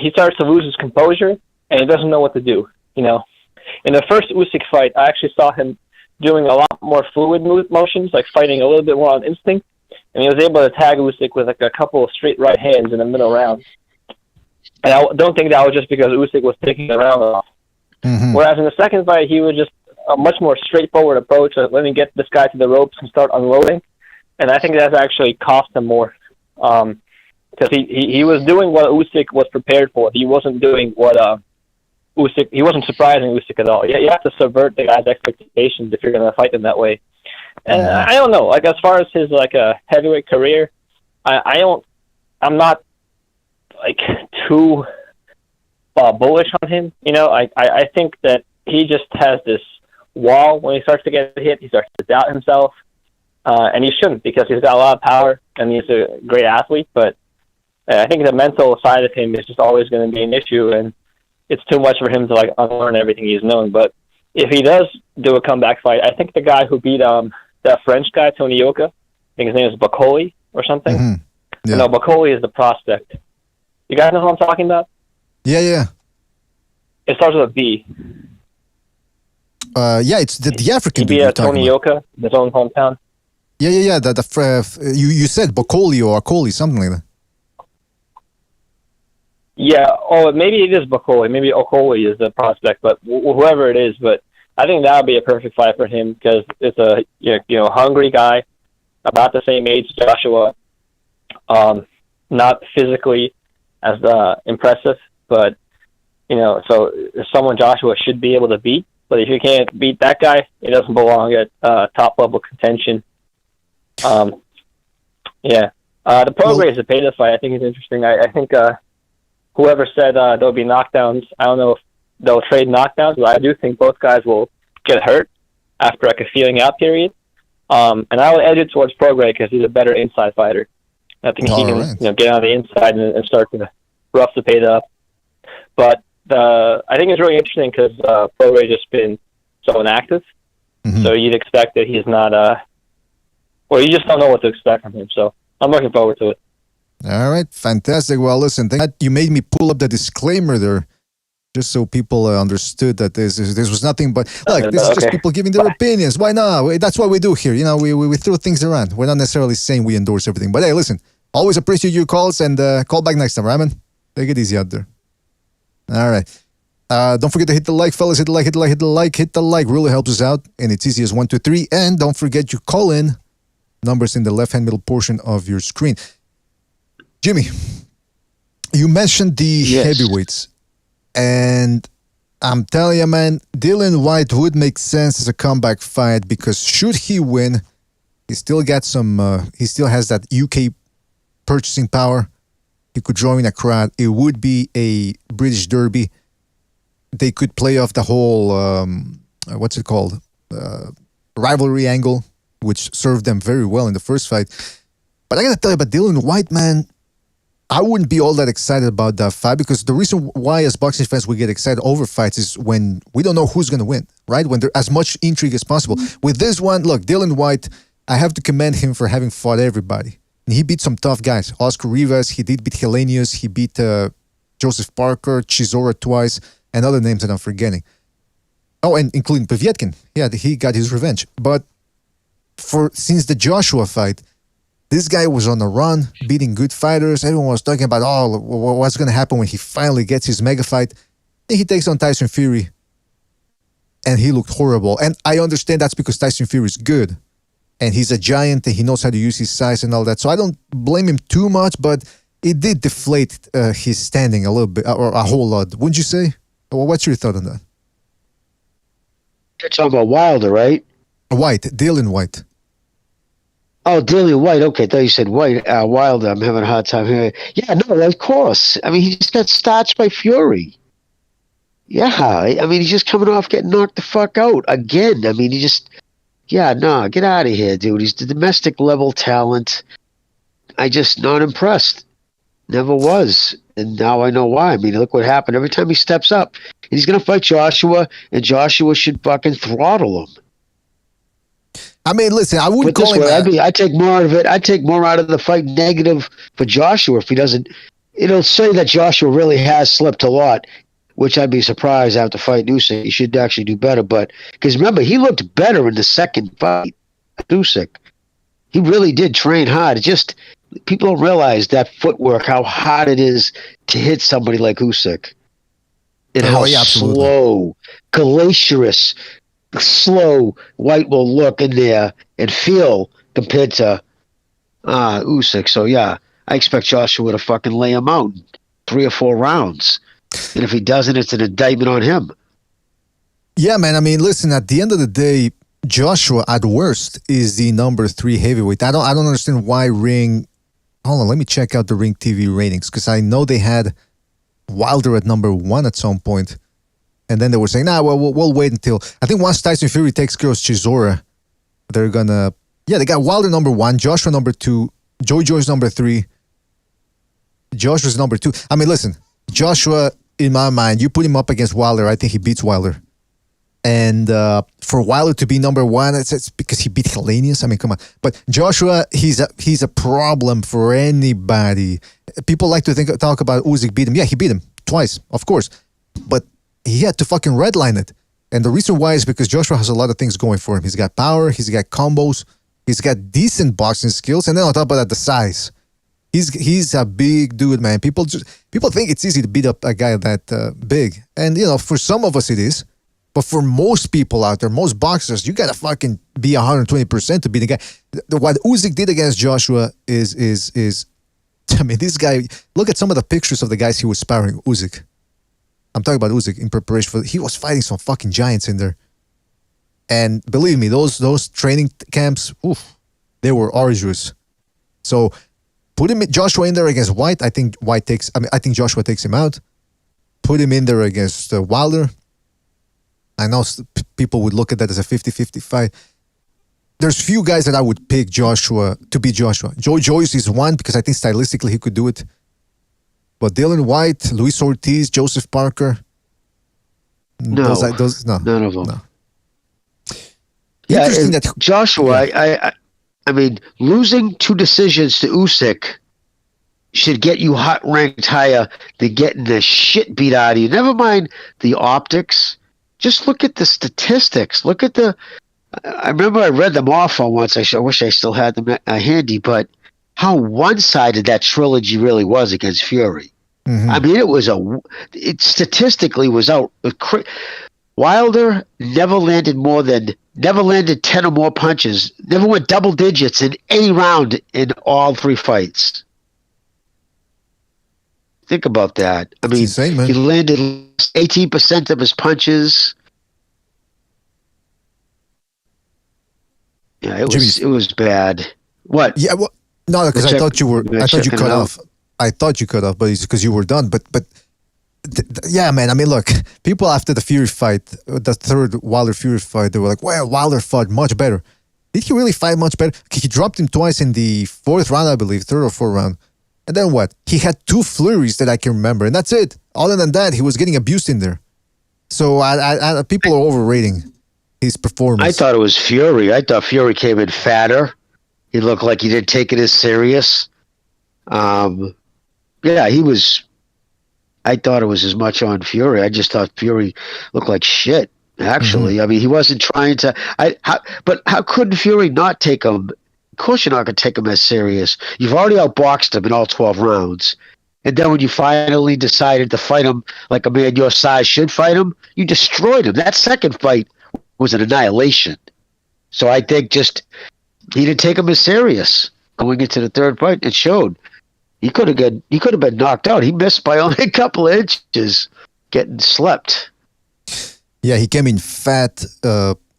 he starts to lose his composure, and he doesn't know what to do. In the first Usyk fight, I actually saw him doing a lot more fluid motions, like fighting a little bit more on instinct, and he was able to tag Usyk with like a couple of straight right hands in the middle round. And I don't think that was just because Usyk was taking the round off. Whereas in the second fight, he was just a much more straightforward approach. Let me get this guy to the ropes and start unloading. And I think that's actually cost him more. Because he was doing what Usyk was prepared for. He wasn't doing what Usyk. He wasn't surprising Usyk at all. You have to subvert the guy's expectations if you're going to fight him that way. And I don't know. Like, as far as his heavyweight career, I'm not like too bullish on him. I think that he just has this wall. When he starts to get hit, he starts to doubt himself, and he shouldn't, because he's got a lot of power and he's a great athlete. But I think the mental side of him is just always going to be an issue, and it's too much for him to unlearn everything he's known. But if he does do a comeback fight, I think the guy who beat that French guy, Tony Yoka, I think his name is Bacoli or something. Yeah. No, Bacoli is the prospect. You guys know who I'm talking about? Yeah. It starts with a B. Yeah, it's the African. He beat Tony Yoka, his own hometown. Yeah. You said Bacoli or Akoli, something like that. Yeah. Oh, maybe it is Bacoli. Maybe Okoli is the prospect, but whoever it is. But I think that would be a perfect fight for him, because it's a hungry guy, about the same age as Joshua. Not physically as impressive, but so someone Joshua should be able to beat. But if you can't beat that guy, he doesn't belong at top level contention. Yeah. The Prograis Zepeda fight, I think, is interesting. I think whoever said there'll be knockdowns, I don't know if they'll trade knockdowns, but I do think both guys will get hurt after like a feeling out period. And I would edge it towards Prograis because he's a better inside fighter. I think he can get on the inside and start to rough Zepeda up. But I think it's really interesting because Prograis just been so inactive. Mm-hmm. So you'd expect that he's not, you just don't know what to expect from him. So I'm looking forward to it. All right, fantastic. Well, listen, you made me pull up the disclaimer there, just so people understood that this was nothing but, look, this is just people giving their opinions. Why not? That's what we do here. You know, we throw things around. We're not necessarily saying we endorse everything. But hey, listen, always appreciate your calls and call back next time, right, man? Take it easy out there. All right. Don't forget to hit the like, fellas. Hit the like, hit the like, hit the like, hit the like. Really helps us out. And it's easy as 1, 2, 3. And don't forget your call in numbers in the left-hand middle portion of your screen. Jimmy, you mentioned the heavyweights. And I'm telling you, man, Dillian Whyte would make sense as a comeback fight because should he win, he still got he still has that UK purchasing power. He could draw in a crowd. It would be a British derby. They could play off the whole, rivalry angle, which served them very well in the first fight. But I got to tell you about Dillian Whyte, man. I wouldn't be all that excited about that fight because the reason why as boxing fans we get excited over fights is when we don't know who's going to win, right? When there's as much intrigue as possible. With this one, look, Dillian Whyte, I have to commend him for having fought everybody. And he beat some tough guys. Oscar Rivas, he did beat Helenius, he beat Joseph Parker, Chisora twice, and other names that I'm forgetting. Oh, and including Povetkin. Yeah, he got his revenge. But since the Joshua fight, this guy was on a run, beating good fighters. Everyone was talking about, what's going to happen when he finally gets his mega fight. And he takes on Tyson Fury. And he looked horrible. And I understand that's because Tyson Fury is good. And he's a giant and he knows how to use his size and all that. So I don't blame him too much, but it did deflate his standing a little bit, or a whole lot. Wouldn't you say? Well, what's your thought on that? You're talking about Wilder, right? Dillian Whyte. Oh, Dillian Whyte. Okay, I thought you said White. Wilder. I'm having a hard time hearing. Yeah, no, of course. I mean, he just got starched by Fury. Yeah, I mean, he's just coming off getting knocked the fuck out again. I mean, he just... Yeah, no, get out of here, dude. He's the domestic level talent. I just not impressed. Never was. And now I know why. I mean, look what happened. Every time he steps up, he's going to fight Joshua, and Joshua should fucking throttle him. I mean, listen, I wouldn't call him that. I take more out of it. I take more out of the fight negative for Joshua if he doesn't. It'll say that Joshua really has slipped a lot, which I'd be surprised after fight Usyk. He should actually do better. But because remember, he looked better in the second fight, Usyk. He really did train hard. It just people don't realize that footwork, how hard it is to hit somebody like Usyk, and how slow, glacierous, slow White will look in there and feel compared to Usyk. So yeah, I expect Joshua to fucking lay him out in 3 or 4 rounds. And if he doesn't, it's an indictment on him. Yeah, man. I mean, listen, at the end of the day, Joshua at worst is the number 3 heavyweight. I don't understand why Ring... Hold on, let me check out the Ring TV ratings because I know they had Wilder at number 1 at some point. And then they were saying, we'll wait until... I think once Tyson Fury takes care of Chisora, they're gonna... Yeah, they got Wilder number 1, Joshua number 2, Joy's number 3, Joshua's number 2. I mean, listen, Joshua... In my mind, you put him up against Wilder, I think he beats Wilder. And for Wilder to be number 1, it's because he beat Helenius. I mean, come on. But Joshua, he's a problem for anybody. People like to talk about Usyk beat him. Yeah, he beat him twice, of course. But he had to fucking redline it. And the reason why is because Joshua has a lot of things going for him. He's got power, he's got combos, he's got decent boxing skills, and then on top of that, the size. He's a big dude, man. People think it's easy to beat up a guy that big. And, you know, for some of us it is. But for most people out there, most boxers, you got to fucking be 120% to beat the guy. What Usyk did against Joshua is I mean, this guy, look at some of the pictures of the guys he was sparring, Usyk. I'm talking about Usyk in preparation for, he was fighting some fucking giants in there. And believe me, those training camps, they were arduous. So Put him Joshua in there against White. I think Joshua takes him out. Put him in there against Wilder. I know people would look at that as a 50-50 fight. There's few guys that I would pick Joshua to beat Joshua. Joe Joyce is one because I think stylistically he could do it. But Dylan White, Luis Ortiz, Joseph Parker. No, none of them. No. Yeah, Joshua, I mean, losing 2 decisions to Usyk should get you ranked higher than getting the shit beat out of you. Never mind the optics. Just look at the statistics. Look at I remember I read them off on once. I wish I still had them handy, but how one-sided that trilogy really was against Fury. Mm-hmm. I mean, it statistically was out. Wilder never landed 10 or more punches, never went double digits in any round in all 3 fights. Think about that. I mean, insane, he landed 18% of his punches. Yeah, it was bad. What? Yeah, well, no, because I thought you cut off. I thought you cut off, but it's because you were done. But yeah, man. I mean, look, people after the Fury fight, the third Wilder-Fury fight, they were like, well, Wilder fought much better. Did he really fight much better? He dropped him twice in the 4th round, I believe, 3rd or 4th round. And then what? He had 2 flurries that I can remember, and that's it. Other than that, he was getting abused in there. So people are overrating his performance. I thought it was Fury. I thought Fury came in fatter. He looked like he didn't take it as serious. Yeah, he was. I thought it was as much on Fury. I just thought Fury looked like shit. Actually, I mean, he wasn't trying to. But how could Fury not take him? Of course, you're not going to take him as serious. You've already outboxed him in all 12 rounds, and then when you finally decided to fight him like a man your size should fight him, you destroyed him. That second fight was an annihilation. So I think he didn't take him as serious going into the 3rd fight. It showed. He could have been knocked out. He missed by only a couple of inches, getting slept. Yeah, he came in fat,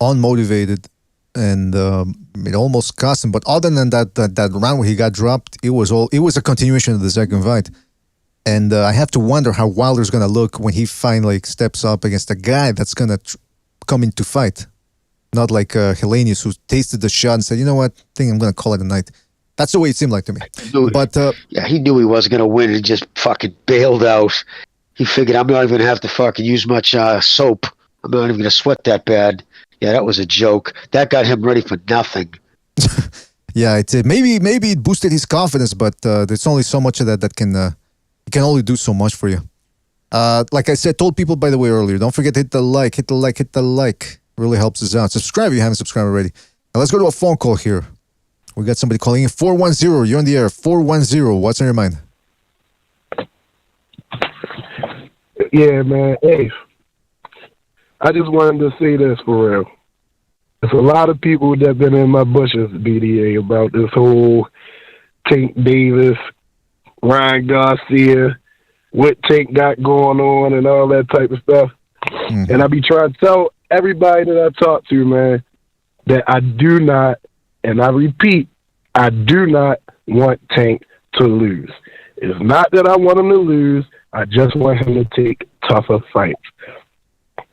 unmotivated, and it almost cost him. But other than that round where he got dropped, it was a continuation of the second fight. And I have to wonder how Wilder's gonna look when he finally steps up against a guy that's gonna come in to fight, not like Helenius, who tasted the shot and said, "You know what? I think I'm gonna call it a night." That's the way it seemed like to me. But yeah, he knew he wasn't going to win and just fucking bailed out. He figured, I'm not even going to have to fucking use much soap. I'm not even going to sweat that bad. Yeah, that was a joke. That got him ready for nothing. Yeah, maybe it boosted his confidence, but there's only so much of that can it can only do so much for you. Like I said, told people by the way earlier, don't forget to hit the like. Really helps us out. Subscribe if you haven't subscribed already. Now let's go to a phone call here. We got somebody calling in. 410, you're on the air. 410, what's on your mind? Yeah, man. Hey, I just wanted to say this for real. There's a lot of people that have been in my bushes, BDA, about this whole Tank Davis, Ryan Garcia, what Tank got going on and all that type of stuff. Mm-hmm. And I be trying to tell everybody that I talk to, man, that I do not, and I repeat, I do not want Tank to lose. It's not that I want him to lose. I just want him to take tougher fights.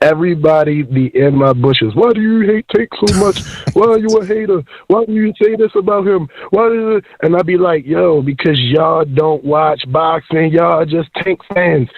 Everybody be in my bushes. Why do you hate Tank so much? Why are you a hater? Why do you say this about him? And I be like, yo, because y'all don't watch boxing. Y'all are just Tank fans.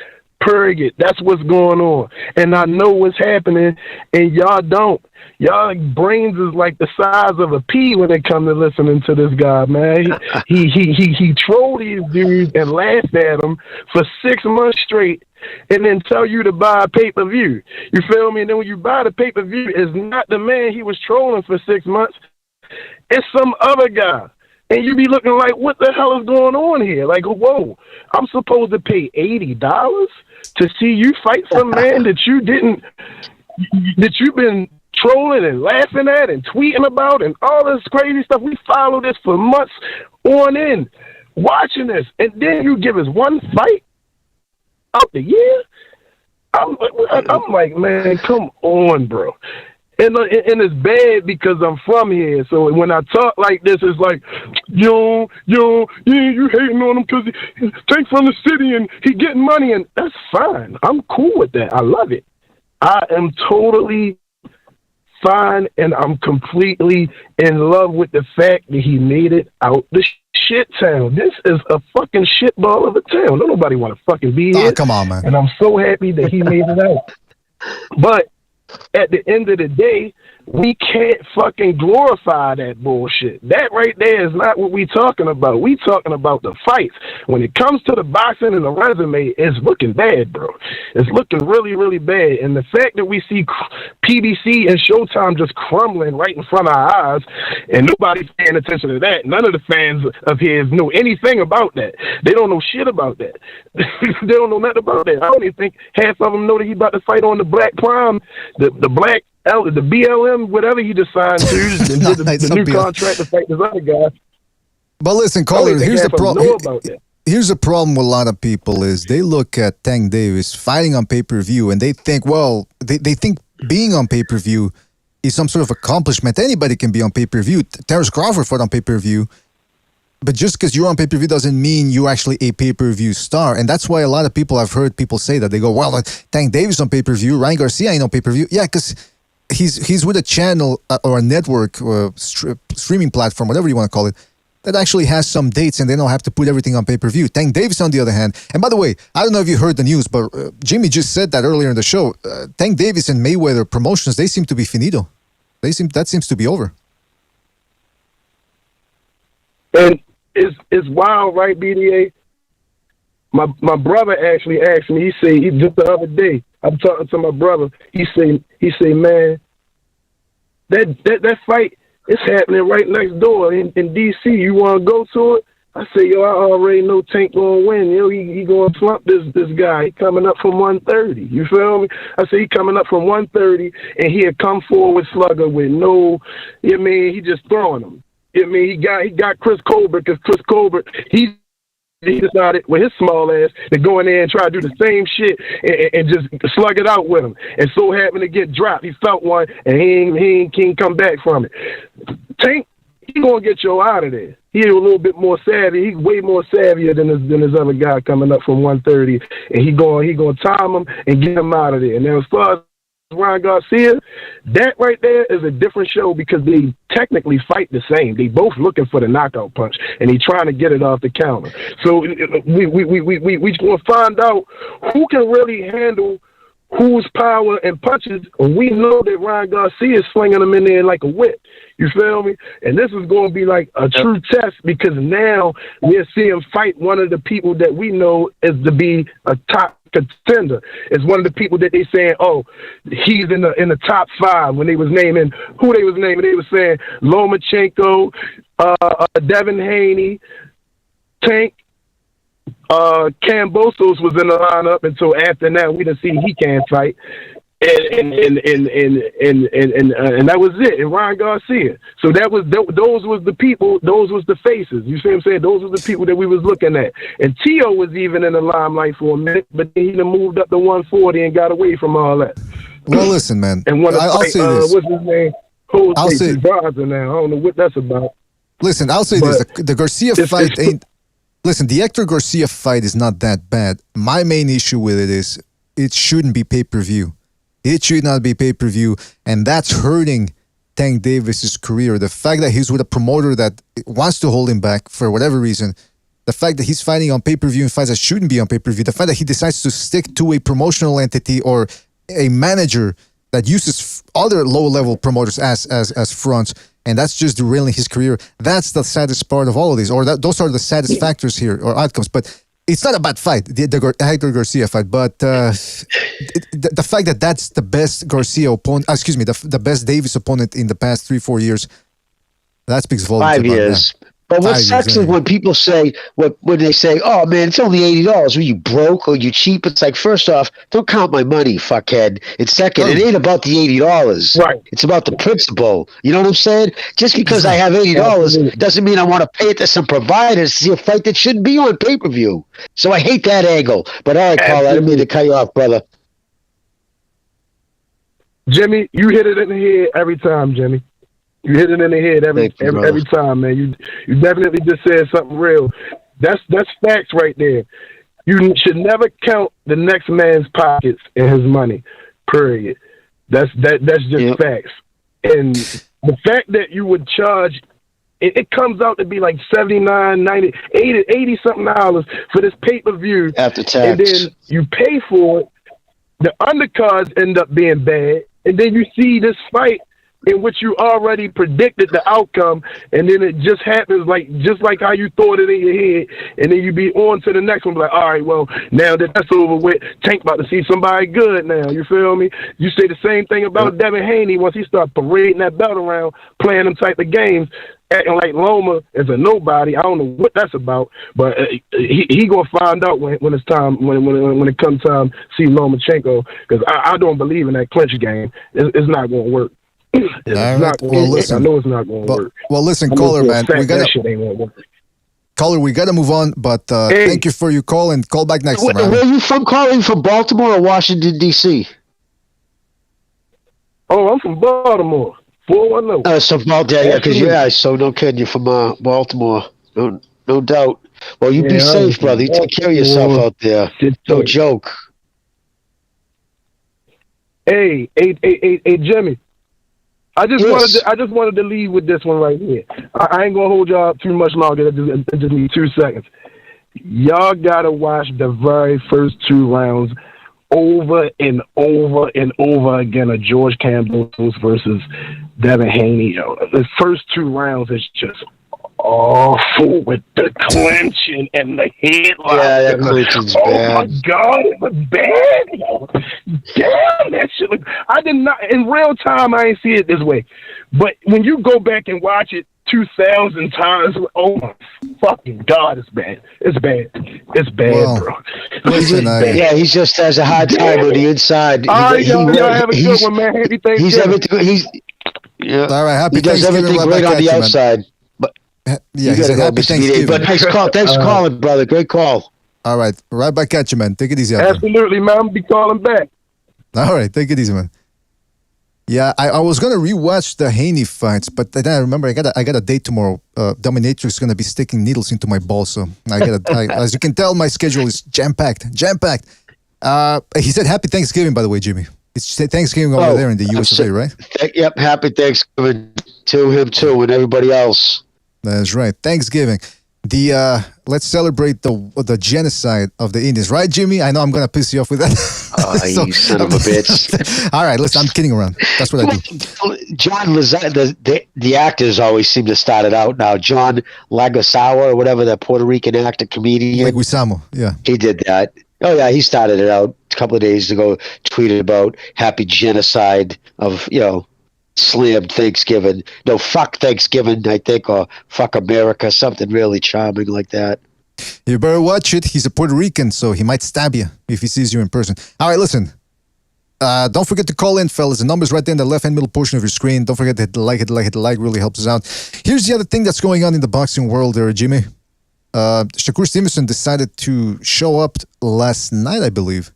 Period. That's what's going on. And I know what's happening, and y'all don't. Y'all brains is like the size of a pea when it comes to listening to this guy, man. He trolled these dudes and laughed at them for 6 months straight, and then tell you to buy a pay-per-view. You feel me? And then when you buy the pay-per-view, it's not the man he was trolling for 6 months. It's some other guy. And you be looking like, what the hell is going on here? Like, whoa, I'm supposed to pay $80 to see you fight some man that you've been trolling and laughing at and tweeting about and all this crazy stuff. We follow this for months on end, watching this, and then you give us one fight out the year? I'm like, man, come on, bro. And it's bad because I'm from here. So when I talk like this, it's like, you hating on him because he Tank from the city and he getting money, and that's fine. I'm cool with that. I love it. I am totally fine, and I'm completely in love with the fact that he made it out the shit town. This is a fucking shitball of a town. Don't nobody want to fucking be here. Come on, man. And I'm so happy that he made it out. But at the end of the day, we can't fucking glorify that bullshit. That right there is not what we talking about. We talking about the fights. When it comes to the boxing and the resume, it's looking bad, bro. It's looking really, really bad. And the fact that we see PBC and Showtime just crumbling right in front of our eyes, and nobody's paying attention to that. None of the fans of his know anything about that. They don't know shit about that. They don't know nothing about that. I don't even think half of them know that he about to fight on the Black Prime, the Black the BLM, whatever he just signed to, and did the new contract to fight this other guy. But listen, caller, here's the problem. Here's the problem with a lot of people is they look at Tank Davis fighting on pay-per-view and they think, well, they think being on pay-per-view is some sort of accomplishment. Anybody can be on pay-per-view. Terrence Crawford fought on pay-per-view. But just because you're on pay-per-view doesn't mean you're actually a pay-per-view star. And that's why a lot of people, I've heard people say that. They go, well, Tank Davis on pay-per-view, Ryan Garcia ain't on pay-per-view. Yeah, because he's with a channel or a network or a streaming platform, whatever you want to call it, that actually has some dates and they don't have to put everything on pay-per-view. Tank Davis, on the other hand, and by the way, I don't know if you heard the news, but Jimmy just said that earlier in the show. Tank Davis and Mayweather promotions, they seem to be finito. That seems to be over. And it's wild, right, BDA? My brother actually asked me. He just the other day, I'm talking to my brother. He say, man, that fight is happening right next door in DC. You want to go to it? I say, yo, I already know Tank gonna win. Yo, he gonna slump this guy. He coming up from 130. You feel me? I say he coming up from 130, and he'll come forward slugger with no. I mean, he just throwing him. I mean, he got Chris Colbert because Chris Colbert he decided with his small ass to go in there and try to do the same shit and just slug it out with him. And so happened to get dropped. He felt one and he can't come back from it. Tank, he gonna get you out of there. He's a little bit more savvy. He's way more savvier than his other guy coming up from 130. And he gonna time him and get him out of there. And now as far as Ryan Garcia, that right there is a different show because they technically fight the same. They both looking for the knockout punch, and he trying to get it off the counter. So we just gonna find out who can really handle whose power and punches. We know that Ryan Garcia is slinging them in there like a whip. You feel me? And this is going to be like a true test because now we're seeing fight one of the people that we know is to be a top contender. It's one of the people that they saying, oh, he's in the top 5 when they was naming who they was naming. They was saying Lomachenko, Devin Haney, Tank. Cambosos was in the lineup until after that we didn't see he can't fight. And that was it. And Ryan Garcia. So those was the people, those was the faces. You see what I'm saying? Those were the people that we was looking at. And Tio was even in the limelight for a minute, but then he done moved up to 140 and got away from all that. Well, listen, man. And I'll say this. What's his name? I'll say Barza now. I don't know what that's about. Listen, I'll say this. The Garcia fight ain't. Listen, the Hector Garcia fight is not that bad. My main issue with it is it shouldn't be pay-per-view. It should not be pay-per-view, and that's hurting Tank Davis's career. The fact that he's with a promoter that wants to hold him back for whatever reason, the fact that he's fighting on pay-per-view in fights that shouldn't be on pay-per-view, the fact that he decides to stick to a promotional entity or a manager that uses other low-level promoters as fronts, and that's just derailing his career. That's the saddest part of all of these, or those are the saddest factors here, or outcomes. But it's not a bad fight, the Hector Garcia fight, but the fact that that's the best Garcia opponent, the best Davis opponent in the past 3-4 years, that speaks volumes. 5 years. But what sucks is when people say, when they say, oh man, it's only $80. Were you broke or you cheap? It's like, first off, don't count my money, fuckhead. And second, it ain't about the $80. Right. It's about the principle. You know what I'm saying? Just because I have $80 doesn't mean I want to pay it to some providers to see a fight that shouldn't be on pay-per-view. So I hate that angle. But all right, Paul, I didn't mean to cut you off, brother. Jimmy, you hit it in the head every time, Jimmy. You hit it in the head every time, man. You definitely just said something real. That's facts right there. You should never count the next man's pockets and his money. Period. That's just facts. And the fact that you would charge, it comes out to be like $79, $90, $80 something dollars for this pay-per-view after tax, and then you pay for it. The undercards end up being bad, and then you see this fight in which you already predicted the outcome, and then it just happens just like how you thought it in your head, and then you be on to the next one, like, all right, well, now that that's over with, Tank about to see somebody good now, you feel me? You say the same thing about Devin Haney once he starts parading that belt around, playing them type of games, acting like Loma is a nobody. I don't know what that's about, but he gonna find out when it's time, when it comes time to see Lomachenko, because I don't believe in that clinch game. It's not gonna work. Listen, I know it's not going to work. Well, listen, caller, man, caller, we gotta move on. But thank you for your call, and call back next time. Where are you from? Calling from Baltimore or Washington D.C.? Oh, I'm from Baltimore. 410. So so no kidding. You're from Baltimore, no doubt. Well, you be safe, brother. You take care of yourself out there. No joke. Hey, Jimmy. I just wanted to leave with this one right here. I ain't gonna hold y'all too much longer. I just need 2 seconds. Y'all gotta watch the very first 2 rounds over and over and over again of George Campbell versus Devin Haney. The first 2 rounds is just awful with the clinching and the headlock. Yeah, that clinching's bad. Oh my God, it was bad. Damn, that shit. I did not in real time. I ain't see it this way, but when you go back and watch it 2,000 times, oh my fucking God, it's bad. It's bad. It's bad, bro. Listen, he just has a hard time on the inside. All right, y'all have a good one, man. Happy Thanksgiving. All right, happy he does Thanksgiving. everything great on the outside. Yeah, you gotta go, Mr. BDA. But nice call. Thanks for calling, brother. Great call. All right, right back at you, man. Take it easy. Absolutely, man. I'll be calling back. All right, take it easy, man. Yeah, I was gonna rewatch the Haney fights, but then I remember I got a date tomorrow. Dominatrix is gonna be sticking needles into my balls, so as you can tell, my schedule is jam packed. He said Happy Thanksgiving, by the way, Jimmy. It's Thanksgiving over there in the USA, right? Yep, Happy Thanksgiving to him too, and everybody else. That's right. Thanksgiving. Let's celebrate the genocide of the Indians, right, Jimmy? I know I'm gonna piss you off with that. You son of a bitch! All right, listen, I'm kidding around. That's what I do. John Lozano, the actors always seem to start it out now. John Leguizamo or whatever, the Puerto Rican actor comedian. Leguizamo, yeah, he did that. Oh yeah, he started it out a couple of days ago. Tweeted about happy genocide of slammed Thanksgiving. No, fuck Thanksgiving, I think, or fuck America, something really charming like that. You better watch it. He's a Puerto Rican, so he might stab you if he sees you in person. All right, listen. Don't forget to call in, fellas. The number's right there in the left-hand middle portion of your screen. Don't forget to hit the like, really helps us out. Here's the other thing that's going on in the boxing world there, Jimmy. Shakur Stevenson decided to show up last night, I believe.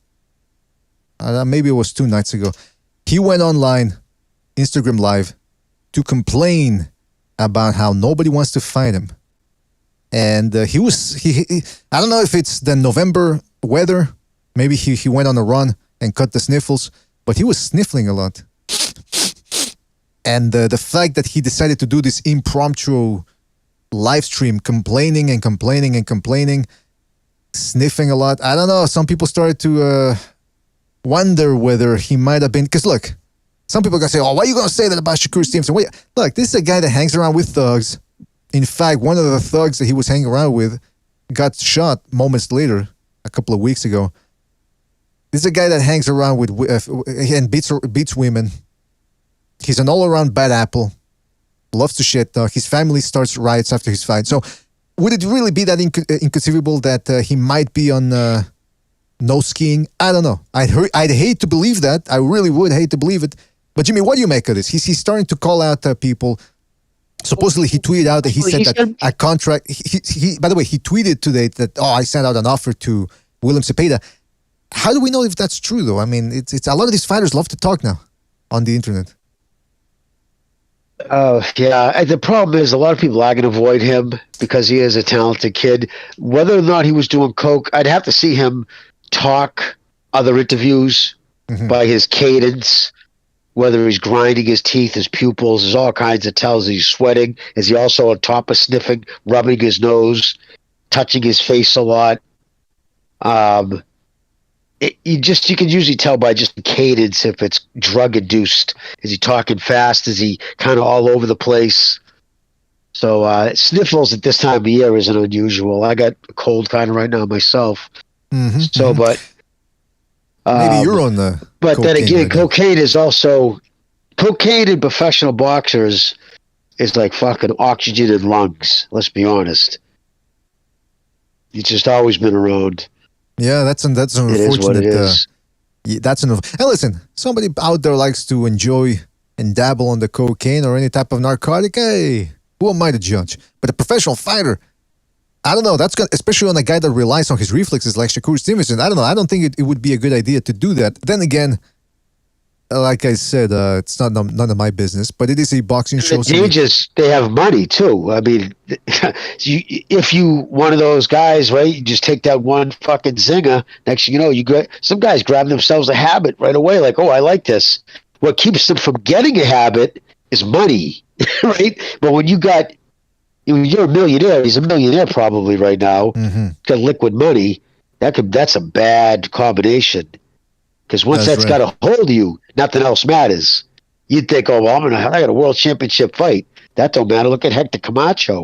Maybe it was 2 nights ago. He went online, Instagram Live, to complain about how nobody wants to fight him. And he I don't know if it's the November weather. Maybe he went on a run and cut the sniffles, but he was sniffling a lot. And the fact that he decided to do this impromptu live stream, complaining, sniffing a lot. I don't know. Some people started to wonder whether he might have been, because look, some people are going to say, oh, why are you going to say that about Shakur Stevenson? Wait, look, this is a guy that hangs around with thugs. In fact, one of the thugs that he was hanging around with got shot moments later, a couple of weeks ago. This is a guy that hangs around with and beats women. He's an all-around bad apple. Loves to shit talk. His family starts riots after his fight. So would it really be that inconceivable that he might be on no skiing? I don't know. I'd hate to believe that. I really would hate to believe it. But Jimmy, what do you make of this? He's starting to call out people. Supposedly he tweeted out that he said that a contract. He by the way, he tweeted today that I sent out an offer to William Zepeda. How do we know if that's true though? I mean, it's a lot of these fighters love to talk now. on the internet. Yeah. The problem is a lot of people are going to avoid him because he is a talented kid. Whether or not he was doing coke, I'd have to see him talk other interviews by his cadence, whether he's grinding his teeth, his pupils. There's all kinds of tells. He's sweating. Is he also on top of sniffing, rubbing his nose, touching his face a lot? You can usually tell by just the cadence if it's drug induced. Is he talking fast? Is he kind of all over the place? So sniffles at this time of year isn't unusual. I got a cold kind of right now myself. So, but maybe you're on the. But then again, cocaine in professional boxers is like fucking oxygen in lungs. Let's be honest. It's just always been around. Yeah, that's an unfortunate. It is what it is. Hey, listen, somebody out there likes to enjoy and dabble on the cocaine or any type of narcotic. Hey, who am I to judge? But a professional fighter, I don't know. That's gonna, especially on a guy that relies on his reflexes like Shakur Stevenson. I don't know. I don't think it would be a good idea to do that. Then again, like I said, it's none of my business. But it is a boxing show. They have money too. I mean, if you one of those guys, right? You just take that one fucking zinger. Next thing you know, some guys grab themselves a habit right away. Like, oh, I like this. What keeps them from getting a habit is money, right? But when you're a millionaire. He's a millionaire probably right now. Got liquid money. That's a bad combination. Because once that's got a hold of you, nothing else matters. You'd think, oh, well, I got a world championship fight. That don't matter. Look at Hector Camacho.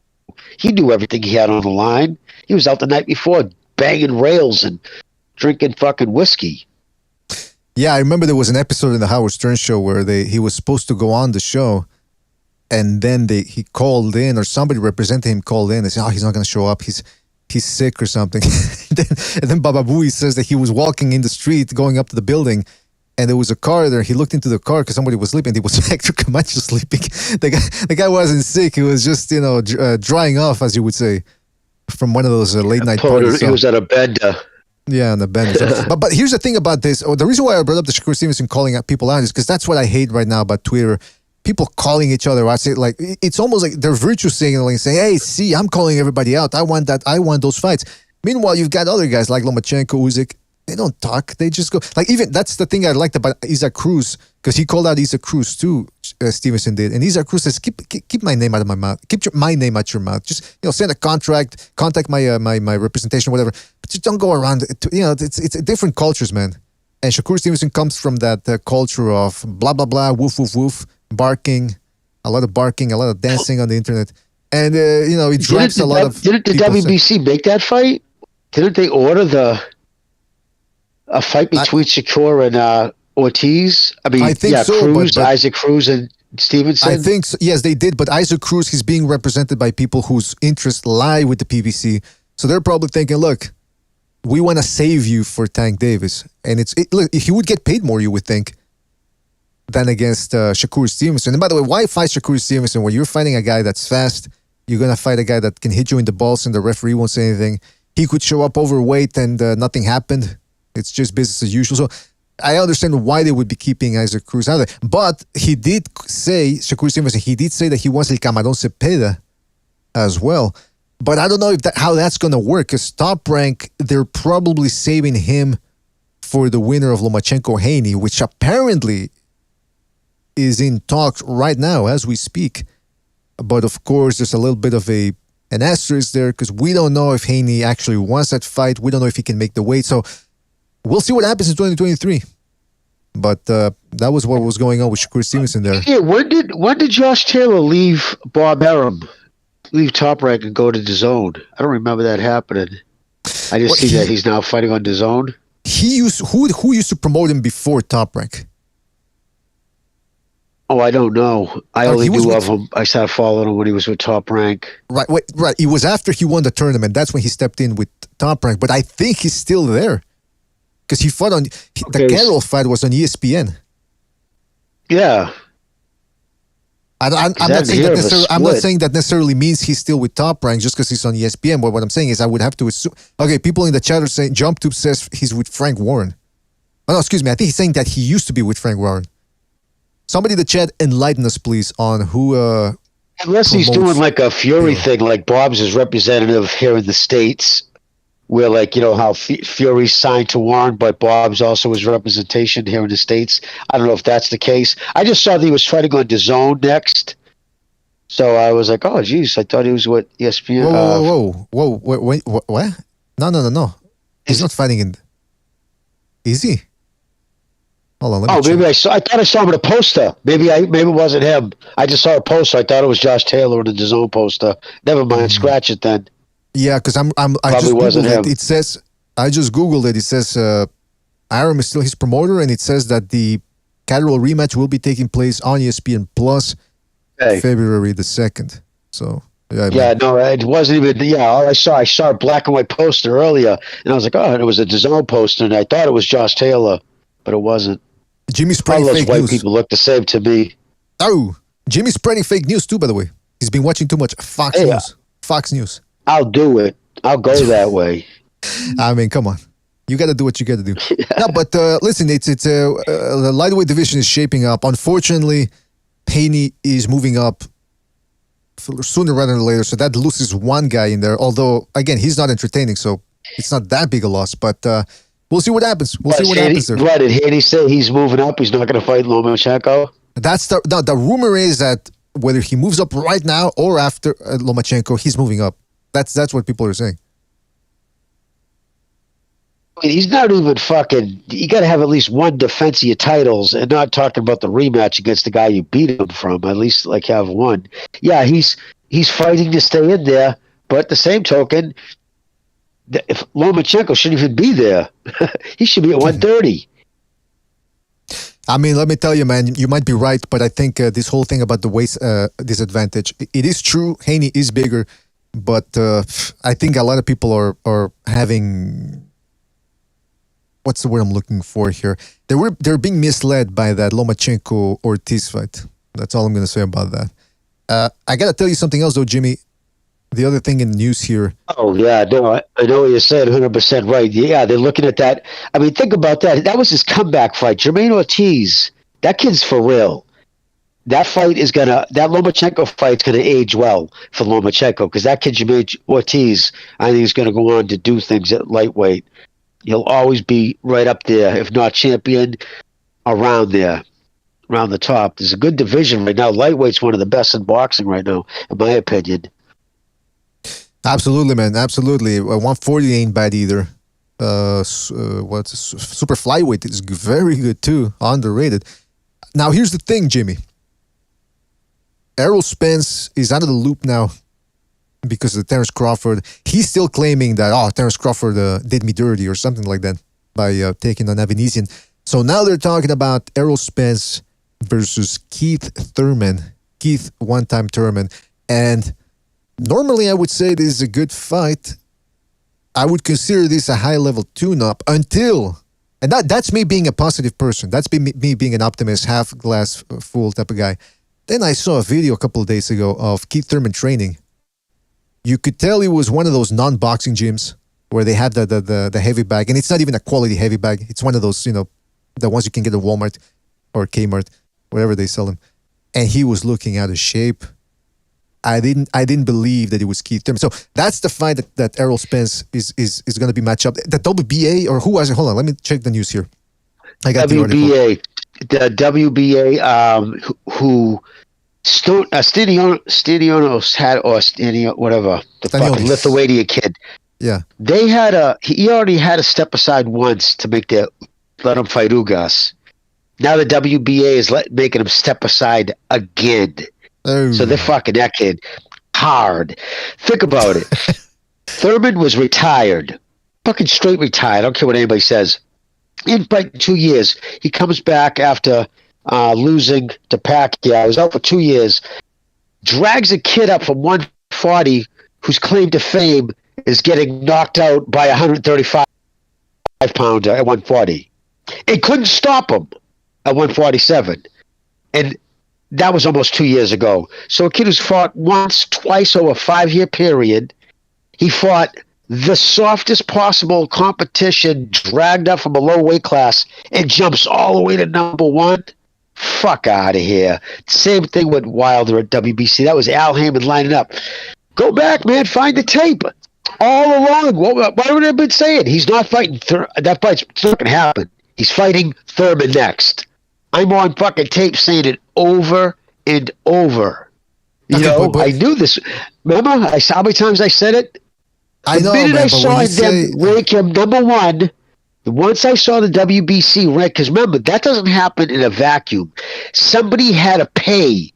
He knew everything he had on the line. He was out the night before banging rails and drinking fucking whiskey. Yeah, I remember there was an episode in the Howard Stern show where he was supposed to go on the show, and then he called in, or somebody representing him called in. They said, oh, he's not going to show up. He's sick or something. and then Baba Booey says that he was walking in the street going up to the building, and there was a car there. He looked into the car because somebody was sleeping. It was Hector Camacho sleeping. The guy wasn't sick. He was just, drying off, as you would say, from one of those late night parties. He was at a bed. Yeah, on the bench. but here's the thing about this. The reason why I brought up the Shakur Stevenson calling out people out is because that's what I hate right now about Twitter. People calling each other out. Like, it's almost like they're virtue signaling, saying, hey, see, I'm calling everybody out. I want that. I want those fights. Meanwhile, you've got other guys like Lomachenko, Usyk. They don't talk. They just go. Like, even that's the thing I liked about Isaac Cruz, because he called out Isaac Cruz too, Stevenson did. And Isaac Cruz says, keep my name out of my mouth. Keep my name out your mouth. Just, send a contract, contact my my representation, whatever. But just don't go around. It's different cultures, man. And Shakur Stevenson comes from that culture of blah, blah, blah, woof, woof, woof. Barking, a lot of dancing on the internet, and it drags a lot of. Didn't the WBC make that fight? Didn't they order a fight between Shakur and Ortiz? I think so, Cruz, but Isaac Cruz and Stevenson. I think so. Yes, they did. But Isaac Cruz, he's being represented by people whose interests lie with the PBC, so they're probably thinking, look, we want to save you for Tank Davis, and look, he would get paid more, you would think, than against Shakur Stevenson. And by the way, why fight Shakur Stevenson when you're fighting a guy that's fast? You're going to fight a guy that can hit you in the balls and the referee won't say anything. He could show up overweight and nothing happened. It's just business as usual. So I understand why they would be keeping Isaac Cruz out there. But he did say, Shakur Stevenson, he did say that he wants El Camarón Zepeda as well. But I don't know how that's going to work, because Top Rank, they're probably saving him for the winner of Lomachenko-Haney, which apparently is in talks right now as we speak. But of course, there's a little bit of an asterisk there, because we don't know if Haney actually wants that fight. We don't know if he can make the weight. So we'll see what happens in 2023. But that was what was going on with Shakur Stevenson there. Yeah, when did Josh Taylor leave Bob Arum, leave Top Rank and go to DAZN? I don't remember that happening. I just see that he's now fighting on DAZN. Who used to promote him before Top Rank? Oh, I don't know. I only knew of him. I started following him when he was with Top Rank. Right. It was after he won the tournament. That's when he stepped in with Top Rank. But I think he's still there, because he fought on the Carroll fight was on ESPN. Yeah. I'm not saying that necessarily means he's still with Top Rank just because he's on ESPN. But what I'm saying is, I would have to assume. Okay, people in the chat are saying JumpTube says he's with Frank Warren. Oh no, excuse me. I think he's saying that he used to be with Frank Warren. Somebody in the chat enlighten us, please, on who. Unless he's doing like a Fury thing, like Bob's is representative here in the States, where like, you know, how Fury signed to Warren, but Bob's also his representation here in the States. I don't know if that's the case. I just saw that he was fighting on DAZN next. So I was like, oh, geez, I thought he was what ESPN. Whoa, wait, what? No. He's not fighting in. Is he? Hold on, let me check. Maybe I thought I saw him in a poster. Maybe it wasn't him. I just saw a poster. I thought it was Josh Taylor in the DAZN poster. Never mind, scratch it then. Yeah, because I just googled it. It says I just googled it. It says Arum is still his promoter, and it says that the Catterall rematch will be taking place on ESPN Plus February the 2nd. So no, it wasn't even. Yeah, all I saw a black and white poster earlier, and I was like, oh, and it was a DAZN poster, and I thought it was Josh Taylor, but it wasn't. Jimmy's spreading fake news. All those white people look the same to me. Oh, Jimmy's spreading fake news too, by the way. He's been watching too much Fox News. Fox News. I'll do it. I'll go that way. I mean, come on. You got to do what you got to do. No, but listen, the lightweight division is shaping up. Unfortunately, Haney is moving up sooner rather than later, so that loses one guy in there. Although, again, he's not entertaining, so it's not that big a loss. But we'll see what happens. We'll see what happens there. What did Haney say? He's moving up. He's not going to fight Lomachenko. That's the rumor is that whether he moves up right now or after Lomachenko, he's moving up. That's what people are saying. I mean, he's not even fucking. You got to have at least one defense of your titles, and not talking about the rematch against the guy you beat him from. At least like have one. Yeah, he's fighting to stay in there, but at the same token, if Lomachenko shouldn't even be there, he should be at 130. I mean, let me tell you, man, you might be right, but I think this whole thing about the weight disadvantage, it is true. Haney is bigger, but I think a lot of people are having. What's the word I'm looking for here? They're being misled by that Lomachenko Ortiz fight. That's all I'm going to say about that. I got to tell you something else though, Jimmy. The other thing in the news here. Oh yeah, no, I know what you're saying. 100% right. Yeah, they're looking at that. I mean, think about that. That was his comeback fight. Jermaine Ortiz. That kid's for real. That Lomachenko fight's gonna age well for Lomachenko because that kid Jermaine Ortiz, I think, is gonna go on to do things at lightweight. He'll always be right up there, if not champion, around there, around the top. There's a good division right now. Lightweight's one of the best in boxing right now, in my opinion. Absolutely, man. Absolutely. 140 ain't bad either. Super flyweight is very good too. Underrated. Now, here's the thing, Jimmy. Errol Spence is out of the loop now because of Terence Crawford. He's still claiming that, Terence Crawford did me dirty or something like that by taking on Avenesian. So now they're talking about Errol Spence versus Keith Thurman. Keith, one-time Thurman. And normally I would say this is a good fight. I would consider this a high-level tune-up until... And that's me being a positive person. That's me being an optimist, half-glass full type of guy. Then I saw a video a couple of days ago of Keith Thurman training. You could tell it was one of those non-boxing gyms where they have the heavy bag. And it's not even a quality heavy bag. It's one of those, the ones you can get at Walmart or Kmart, wherever they sell them. And he was looking out of shape. I didn't believe that it was Keith Thurman. So that's the fight that Errol Spence is going to be matched up. The WBA, or who was it? Hold on, let me check the news here. I got WBA. The WBA, who Stadionos had, or Stadion, whatever, the fucking Lithuanian kid. Yeah. He already had to step aside once to let him fight Ugas. Now the WBA is making him step aside again. Oh. So they're fucking that kid hard. Think about it. Thurman was retired. Fucking straight retired. I don't care what anybody says. In 2 years, he comes back after losing to Pacquiao. He was out for 2 years. Drags a kid up from 140 whose claim to fame is getting knocked out by a 135-pounder at 140. It couldn't stop him at 147. And that was almost 2 years ago. So a kid who's fought once, twice over a 5-year period, he fought the softest possible competition, dragged up from a low weight class, and jumps all the way to number one. Fuck out of here. Same thing with Wilder at WBC. That was Al Heyman lining up. Go back, man. Find the tape. All along. Why would I have been saying? He's not fighting. That fight's not going to happen. He's fighting Thurman next. I'm on fucking tape saying it over and over. You know, I knew this. Remember how many times I said it? The minute I saw them rank him number one, once I saw the WBC rank, because remember, that doesn't happen in a vacuum. Somebody had to pay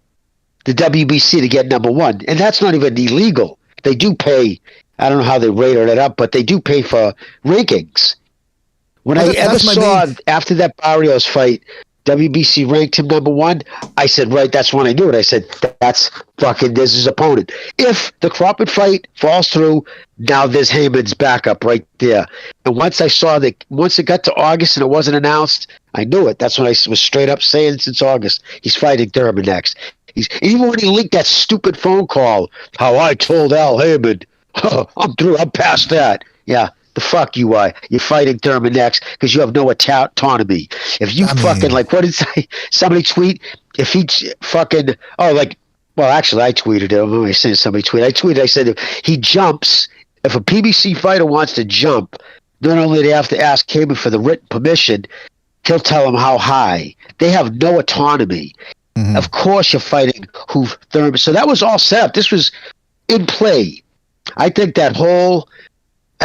the WBC to get number one, and that's not even illegal. They do pay. I don't know how they rated it up, but they do pay for rankings. When I ever saw after that Barrios fight, WBC ranked him number one, I said, right, that's when I knew it. I said, that's fucking, there's his opponent. If the Crawford fight falls through, now there's Heyman's backup right there. And once I saw that, once it got to August and it wasn't announced, I knew it. That's when I was straight up saying since August, he's fighting Thurman next. Even when he leaked that stupid phone call, how I told Al Heyman, I'm through, I'm past that. Yeah. The fuck you are. You're fighting Thurman next because you have no autonomy. If you fucking, like, what did somebody tweet? If he fucking, actually, I tweeted it. I'm saying somebody tweeted. I said, if he jumps, if a PBC fighter wants to jump, not only do they have to ask Heyman for the written permission, he'll tell them how high. They have no autonomy. Mm-hmm. Of course, you're fighting Thurman. So that was all set up. This was in play. I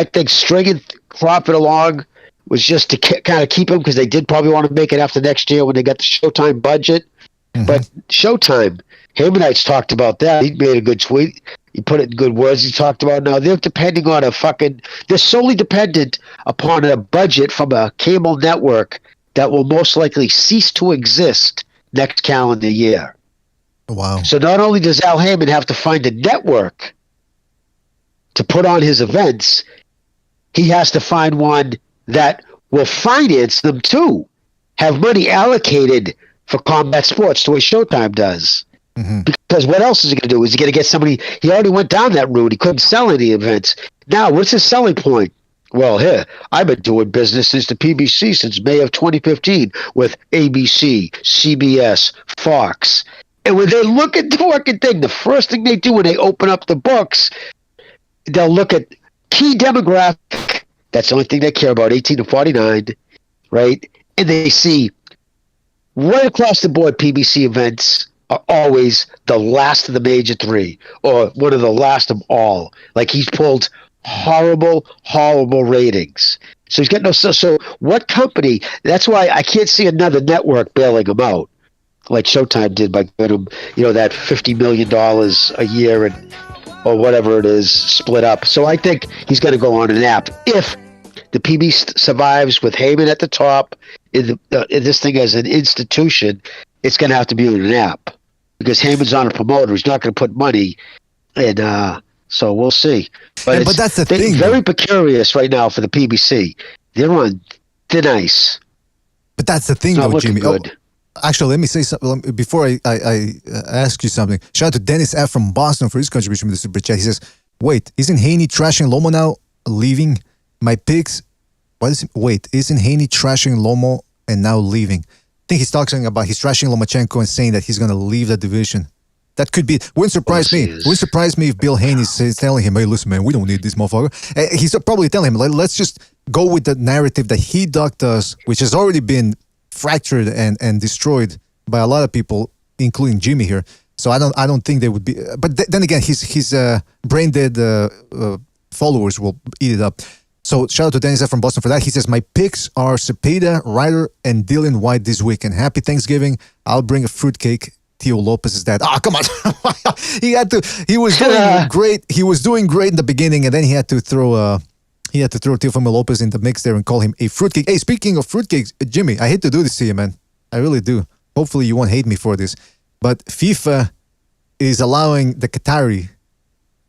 think stringing Crawford along was just to kind of keep him because they did probably want to make it after next year when they got the Showtime budget. Mm-hmm. But Showtime, Haymanites talked about that. He made a good tweet. He put it in good words. He talked about now they're depending on they're solely dependent upon a budget from a cable network that will most likely cease to exist next calendar year. Wow. So not only does Al Heyman have to find a network to put on his events, he has to find one that will finance them too, have money allocated for combat sports the way Showtime does. Mm-hmm. Because what else is he going to do? Is he going to get somebody? He already went down that route. He couldn't sell any events. Now, what's his selling point? Well, here, I've been doing business since the PBC since May of 2015 with ABC, CBS, Fox. And when they look at the fucking thing, the first thing they do when they open up the books, they'll look at key demographic. That's the only thing they care about, 18 to 49, right? And they see right across the board PBC events are always the last of the major three or one of the last of all. Like he's pulled horrible ratings. So he's got no... So what company... That's why I can't see another network bailing him out like Showtime did by giving him, that $50 million a year or whatever it is, split up. So I think he's going to go on an app. If the PB survives with Heyman at the top, in this thing as an institution, it's going to have to be on an app because Heyman's on a promoter. He's not going to put money in. So we'll see. But that's the thing. Very precarious right now for the PBC. They're on thin ice. But that's the thing, though, Jimmy. Good. Actually, let me say something before I ask you something. Shout out to Dennis F. from Boston for his contribution with the super chat. He says, wait, isn't Haney trashing Lomo now leaving? My picks... isn't Haney trashing Lomo and now leaving? I think he's talking about he's trashing Lomachenko and saying that he's going to leave the division. That could be... Wouldn't surprise me. Wouldn't surprise me if Bill Haney is telling him, hey, listen, man, we don't need this motherfucker. He's probably telling him, let's just go with the narrative that he ducked us, which has already been fractured and destroyed by a lot of people, including Jimmy here. So I don't think they would be. But then again, his brain dead followers will eat it up. So shout out to Dennis F. from Boston for that. He says my picks are Zepeda, Ryder, and Dylan White this weekend. Happy Thanksgiving. I'll bring a fruitcake. Theo Lopez is that. Come on. He was doing great. He was doing great in the beginning, and then he had to throw Teofimo Lopez in the mix there and call him a fruitcake. Hey, speaking of fruitcakes, Jimmy, I hate to do this to you, man. I really do. Hopefully you won't hate me for this. But FIFA is allowing the Qatari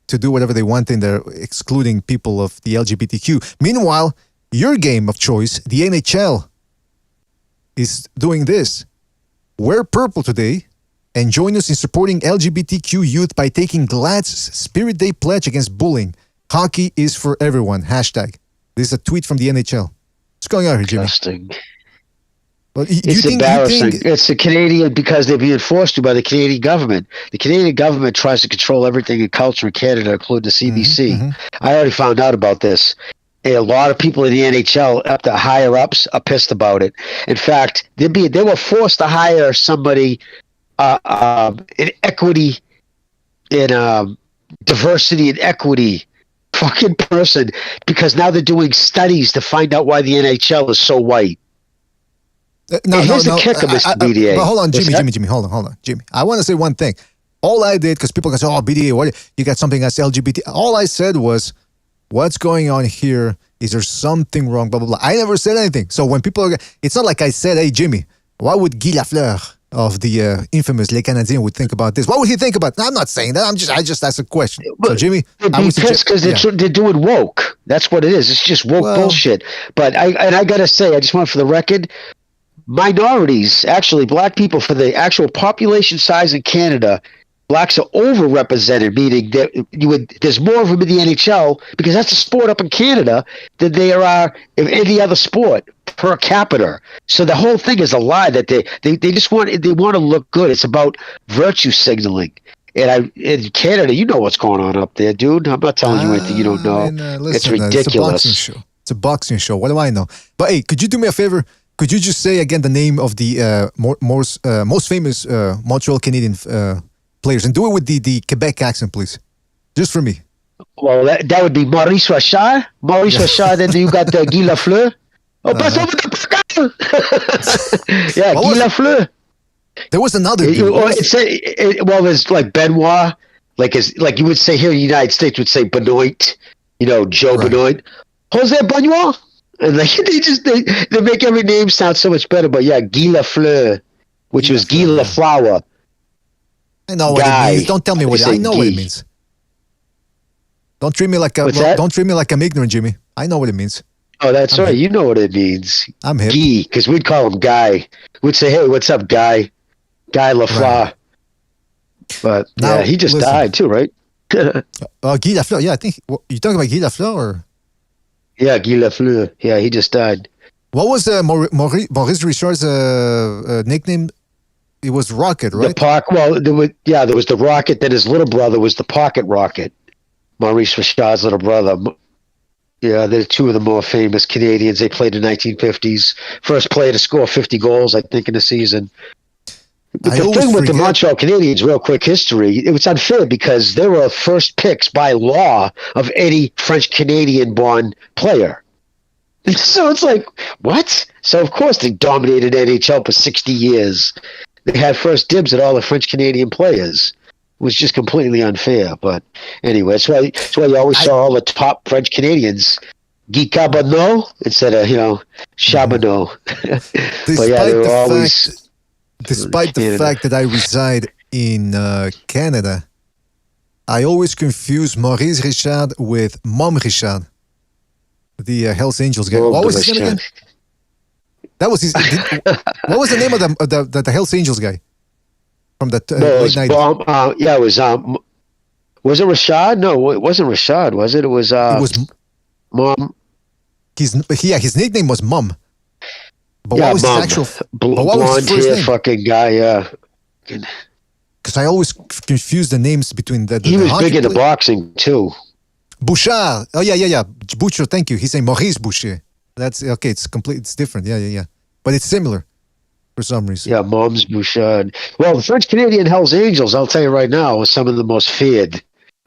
to do whatever they want in there, excluding people of the LGBTQ. Meanwhile, your game of choice, the NHL, is doing this. Wear purple today and join us in supporting LGBTQ youth by taking GLAAD's Spirit Day pledge against bullying. Hockey is for everyone. Hashtag. This is a tweet from the NHL. What's going on here, Jimmy? Interesting. Well, It's embarrassing. It's the Canadian because they're being forced to by the Canadian government. The Canadian government tries to control everything in culture in Canada, including the CBC. I already found out about this. A lot of people in the NHL, up the higher ups, are pissed about it. In fact, they were forced to hire somebody in equity, in diversity and equity, fucking person, because now they're doing studies to find out why the NHL is so white. Here's the kicker, Mr. BDA. But hold on, Jimmy, hold on, Jimmy. I want to say one thing. All I did, because people can say, "Oh, BDA, what you got something that's LGBT?" All I said was, "What's going on here? Is there something wrong?" Blah blah blah. I never said anything. So when people are, it's not like I said, "Hey, Jimmy, why would Guy Lafleur of the infamous Les Canadiens would think about this? What would he think about?" I'm not saying that. I just asked a question. So Jimmy, I would suggest because they're doing woke. That's what it is. It's just woke bullshit. But I gotta say, I just want for the record. Minorities, actually, black people, for the actual population size in Canada, blacks are overrepresented, meaning that there's more of them in the NHL because that's a sport up in Canada than there are in any other sport per capita. So the whole thing is a lie that they just want to look good. It's about virtue signaling. And in Canada, you know what's going on up there, dude. I'm not telling you anything you don't know. Listen, it's ridiculous. It's a boxing show. What do I know? But hey, could you do me a favor? Could you just say again the name of the most famous Montreal Canadian players, and do it with the Quebec accent, please, just for me? Well, that would be Maurice Richard. Then you got Guy Lafleur. Oh, pass over the yeah, Guy Lafleur. There was another. There's like Benoit, like you would say here in the United States would say Benoit. Joe Benoit, Jose Benoit. And they make every name sound so much better. But yeah, Guy Lafleur, which was Guy Laflower. I know what it means. Don't tell me what I know what it means. Don't treat me like I'm ignorant, Jimmy. I know what it means. Oh, that's right. You know what it means. I'm hip. Guy, because we'd call him Guy. We'd say, "Hey, what's up, Guy? Guy Lafleur." Right. But now, he just died too, right? Guy Lafleur. Yeah, I think you talking about Guy Lafleur or. Yeah, Guy Lafleur. Yeah, he just died. What was Maurice Richard's nickname? It was Rocket, right? There was the Rocket. Then his little brother was the Pocket Rocket. Maurice Richard's little brother. Yeah, they're two of the more famous Canadians. They played in the 1950s. First player to score 50 goals, I think, in a season. The thing with the Montreal Canadiens, real quick history, it was unfair because they were first picks by law of any French Canadian born player. So it's like, what? So of course they dominated NHL for 60 years. They had first dibs at all the French Canadian players. It was just completely unfair. But anyway, that's why you always saw all the top French Canadians, Guy Carbonneau instead of, Charbonneau. But yeah, they were always... Despite the fact that I reside in Canada, I always confuse Maurice Richard with Mom Richard, the Hells Angels guy. What was his name again? That was his. What was the name of the Hells Angels guy from the late 90s? It was. Was it Rashad? No, it wasn't Rashad. Was it? It was. It was Mom. His nickname was Mom. But what was his actual blonde hair fucking guy? Yeah. Because I always confuse the names between the he was big into boxing too. Bouchard. Oh yeah. Bouchard. Thank you. He's saying Maurice Boucher. That's okay. It's complete. It's different. Yeah. But it's similar for some reason. Yeah, Mom's Bouchard. Well, the French Canadian Hells Angels, I'll tell you right now, are some of the most feared.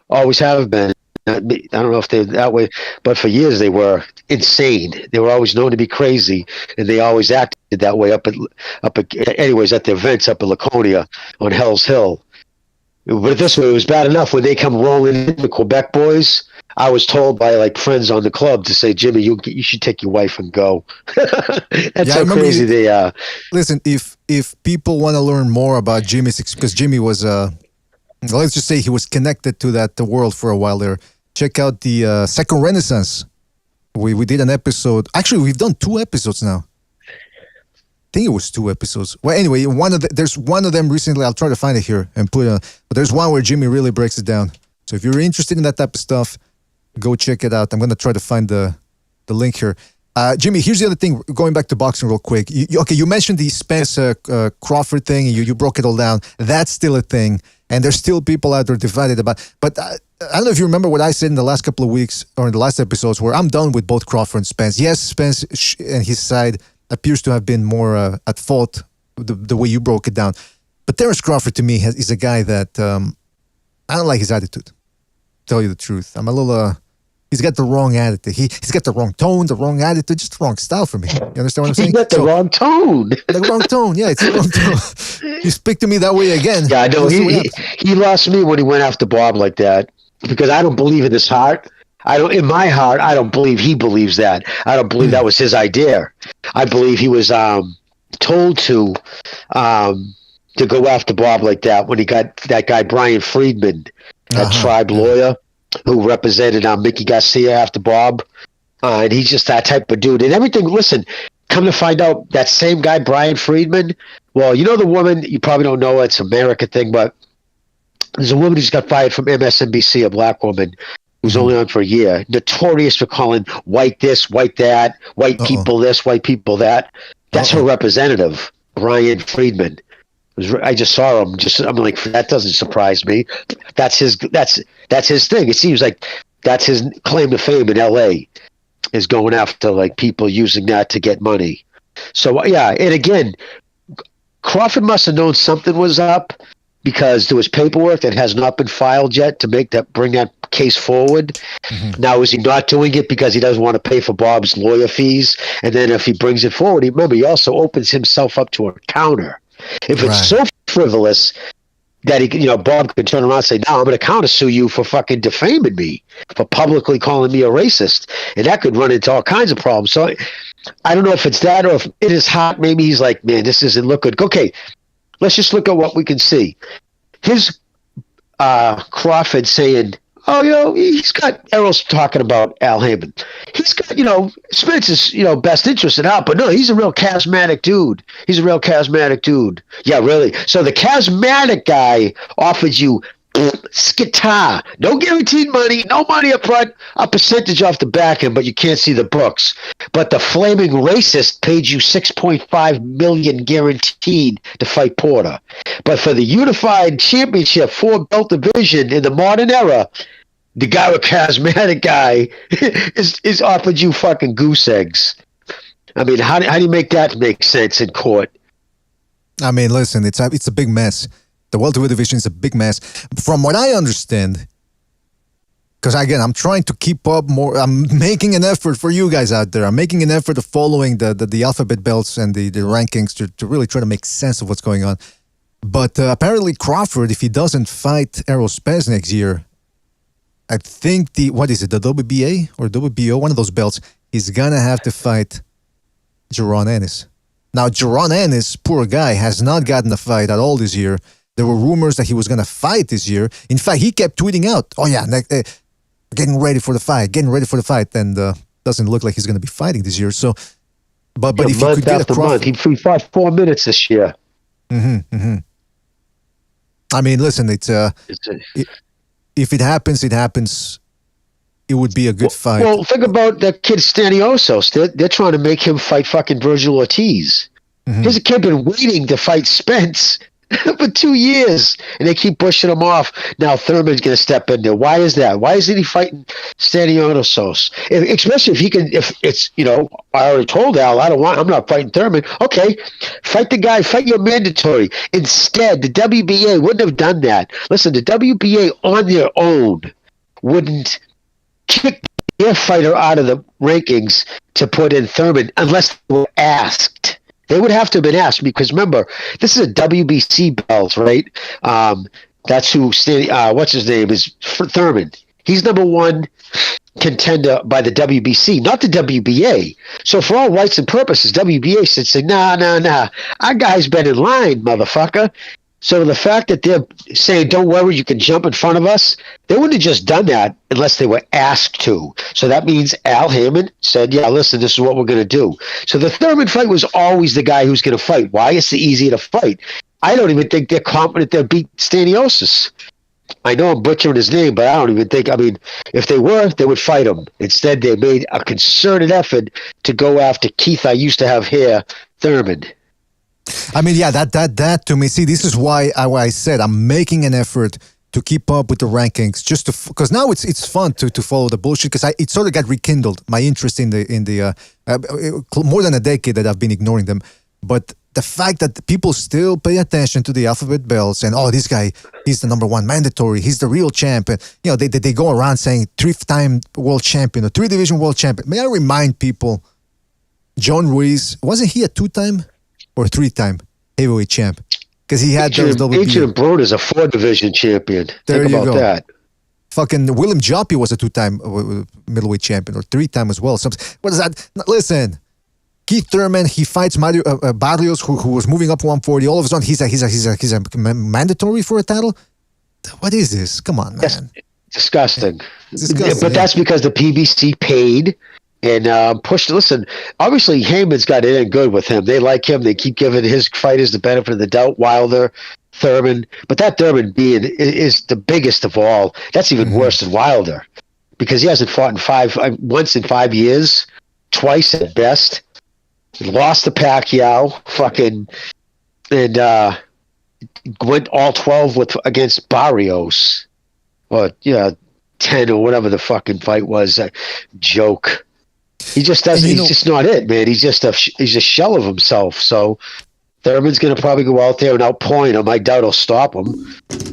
Always have been. I don't know if they're that way, but for years they were insane. They were always known to be crazy, and they always acted that way at the events up in Laconia on Hell's Hill. But this way, it was bad enough when they come rolling in, the Quebec boys. I was told by friends on the club to say, "Jimmy, you should take your wife and go." That's how crazy they are. Listen, if people want to learn more about Jimmy's, because Jimmy was, let's just say he was connected to that world for a while there. Check out the Second Renaissance. We did an episode. Actually, we've done 2 episodes now. I think it was 2 episodes. Well, anyway, there's one of them recently. I'll try to find it here and put it. But there's one where Jimmy really breaks it down. So if you're interested in that type of stuff, go check it out. I'm going to try to find the link here. Jimmy, here's the other thing. Going back to boxing real quick. You mentioned the Spence Crawford thing. You broke it all down. That's still a thing, and there's still people out there divided about. But I don't know if you remember what I said in the last couple of weeks or in the last episodes, where I'm done with both Crawford and Spence. Yes, Spence and his side appears to have been more at fault the way you broke it down. But Terence Crawford to me is a guy that I don't like his attitude. To tell you the truth, I'm a little. He's got the wrong attitude. He's got the wrong tone, the wrong attitude, just the wrong style for me. You understand what I'm saying? He's got the wrong tone. The wrong tone, yeah, it's the wrong tone. You speak to me that way again. Yeah, I know. He lost me when he went after Bob like that because I don't believe in his heart. In my heart, I don't believe he believes that. I don't believe that was his idea. I believe he was told to go after Bob like that when he got that guy Brian Friedman, that tribe lawyer, who represented Mickey Garcia after Bob. And he's just that type of dude. And everything, listen, come to find out, that same guy, Brian Friedman, well, you know the woman, you probably don't know, it's an American thing, but there's a woman who's got fired from MSNBC, a black woman, who's only on for a year, notorious for calling white this, white that, white people this, white people that. That's her representative, Brian Friedman. I just saw him. I'm like, that doesn't surprise me. That's his thing. It seems like that's his claim to fame in L.A. is going after like people using that to get money. So yeah, and again, Crawford must have known something was up because there was paperwork that has not been filed yet to bring that case forward. Now, is he not doing it because he doesn't want to pay for Bob's lawyer fees? And then if he brings it forward, remember, he also opens himself up to a counter. If it's so frivolous that Bob could turn around and say, "No, I'm going to countersue you for fucking defaming me, for publicly calling me a racist," and that could run into all kinds of problems. So I don't know if it's that or if it is hot. Maybe he's like, "Man, this doesn't look good." Okay, let's just look at what we can see. His Crawford saying, "Oh, he's got Errol's talking about Al Heyman. He's got, Spence's, best interest in Al, but no, he's a real charismatic dude. He's a real charismatic dude." Yeah, really. So the charismatic guy offers you skitar, no guaranteed money, no money up front, a percentage off the back end, but you can't see the books. But the flaming racist paid you $6.5 million guaranteed to fight Porter. But for the unified championship 4-belt division in the modern era, the guy with charismatic guy is offered you fucking goose eggs. I mean, how do you make that make sense in court? I mean, listen, it's a big mess. The welterweight division is a big mess. From what I understand, because again, I'm trying to keep up more. I'm making an effort for you guys out there. I'm making an effort of following the alphabet belts and the rankings to really try to make sense of what's going on. But apparently Crawford, if he doesn't fight Errol Spence next year, I think the WBA or WBO, one of those belts, he's going to have to fight Jaron Ennis. Now, Jaron Ennis, poor guy, has not gotten a fight at all this year. There were rumors that he was going to fight this year. In fact, he kept tweeting out, "Oh yeah, getting ready for the fight, and doesn't look like he's going to be fighting this year." So, but if he could get a Crawford, he fought 4 minutes this year. I mean, listen, if it happens, it happens. It would be a good fight. Well, think about that kid Staniosos. They're trying to make him fight fucking Virgil Ortiz. He's a kid been waiting to fight Spence for 2 years, and they keep pushing him off. Now Thurman's going to step in there. Why is that? Why isn't he fighting Staniosos? Especially if he can. If it's I already told Al I'm not fighting Thurman. Okay, fight the guy. Fight your mandatory. Instead, the WBA wouldn't have done that. Listen, the WBA on their own wouldn't kick their fighter out of the rankings to put in Thurman unless they were asked. They would have to have been asked because remember, this is a WBC belt, right? That's who. What's his name is Thurman. He's number one contender by the WBC, not the WBA. So for all rights and purposes, WBA should say, nah. Our guy's been in line, motherfucker. So the fact that they're saying, "Don't worry, you can jump in front of us," they wouldn't have just done that unless they were asked to. So that means Al Heyman said, "Yeah, listen, this is what we're going to do." So the Thurman fight was always the guy who's going to fight. Why? It's easier to fight. I don't even think they're confident they'll beat Staniosis. I know I'm butchering his name, but I don't even think. I mean, if they were, they would fight him. Instead, they made a concerted effort to go after Keith. I used to have here, Thurman. I mean, yeah, that to me. See, this is why I said I'm making an effort to keep up with the rankings, just to because now it's fun to follow the bullshit because it sort of got rekindled my interest in the more than a decade that I've been ignoring them, but the fact that people still pay attention to the alphabet bells and this guy, he's the number one mandatory, he's the real champion. You know, they go around saying 3-time world champion or 3-division world champion. May I remind people, John Ruiz, wasn't he a 2-time or 3-time heavyweight champ? Because he had those WBA. Adrian Broad is a 4-division champion. Think about that. Fucking William Joppy was a 2-time middleweight champion or 3-time as well. What is that? Listen. Keith Thurman, he fights Barrios, who was moving up 140. All of a sudden, he's a mandatory for a title. What is this? Come on, man. That's disgusting. But that's because the PBC paid and pushed. Listen, obviously, Heyman's got it in good with him. They like him. They keep giving his fighters the benefit of the doubt. Wilder, Thurman, but that Thurman being is the biggest of all. That's even worse than Wilder because he hasn't fought once in 5 years, twice at best. He lost to Pacquiao, and went all 12 against Barrios, or 10 or whatever the fucking fight was. Joke. He just doesn't. He's just not it, man. He's just a shell of himself. So Thurman's going to probably go out there and outpoint him. I doubt he'll stop him.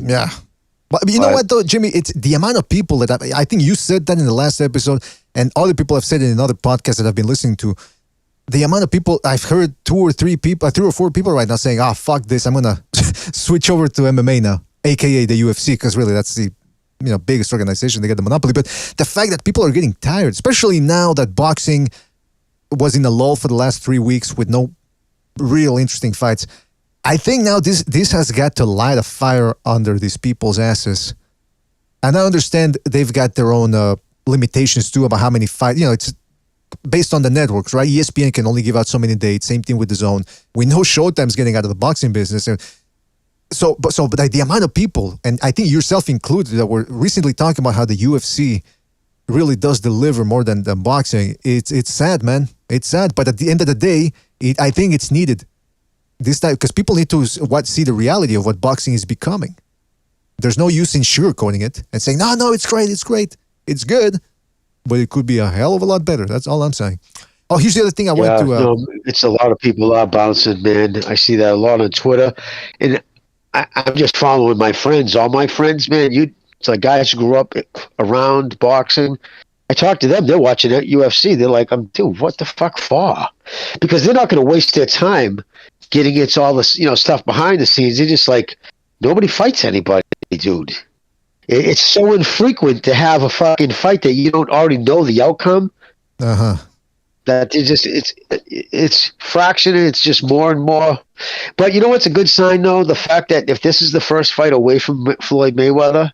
Yeah, but you know what though, Jimmy? It's the amount of people that I think you said that in the last episode, and other people have said it in other podcasts that I've been listening to. The amount of people I've heard, 3 or 4 people right now saying, fuck this, I'm gonna switch over to MMA now, aka the UFC, because really that's the biggest organization, they get the monopoly. But the fact that people are getting tired, especially now that boxing was in a lull for the last 3 weeks with no real interesting fights, I think now this has got to light a fire under these people's asses. And I understand they've got their own limitations too about how many fights. It's based on the networks, right? ESPN can only give out so many dates. Same thing with the Zone. We know Showtime's getting out of the boxing business, and but the amount of people, and I think yourself included, that were recently talking about how the UFC really does deliver more than boxing. It's sad, man. It's sad, but at the end of the day, I think it's needed this time because people need to see the reality of what boxing is becoming. There's no use in sugarcoating it and saying, no, it's great, it's good. But it could be a hell of a lot better. That's all I'm saying. Oh, here's the other thing I wanted to... it's a lot of people are bouncing, man. I see that a lot on Twitter. And I'm just following my friends. All my friends, man, it's like guys who grew up around boxing. I talk to them. They're watching that UFC. They're like, dude, what the fuck for? Because they're not going to waste their time getting into all this stuff behind the scenes. They're just like, nobody fights anybody, dude. It's so infrequent to have a fucking fight that you don't already know the outcome. That it's fractioned. It's just more and more. But you know what's a good sign though? The fact that if this is the first fight away from Floyd Mayweather,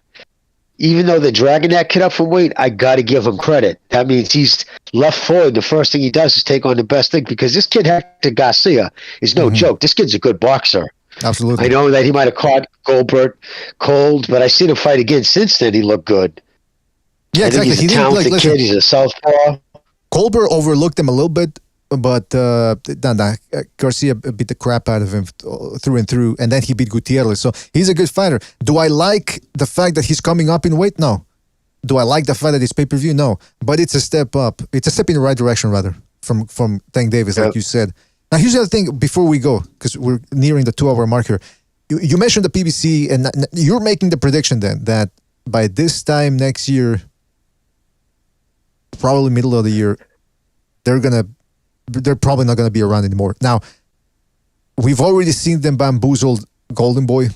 even though they're dragging that kid up from weight, I got to give him credit. That means he's left Floyd. The first thing he does is take on the best thing because this kid Hector Garcia is no joke. This kid's a good boxer. Absolutely. I know that he might have caught Goldberg cold, but I seen him fight again since then. He looked good. Yeah, exactly. He's a talented kid. He's a southpaw. Goldberg overlooked him a little bit, but Garcia beat the crap out of him through and through, and then he beat Gutierrez. So he's a good fighter. Do I like the fact that he's coming up in weight? No. Do I like the fact that it's pay-per-view? No. But it's a step up. It's a step in the right direction, rather, from Tank Davis, like you said. Now, here's the other thing before we go, because we're nearing the 2-hour mark here. You mentioned the PBC, and you're making the prediction then that by this time next year, probably middle of the year, they're probably not going to be around anymore. Now, we've already seen them bamboozle Golden Boy.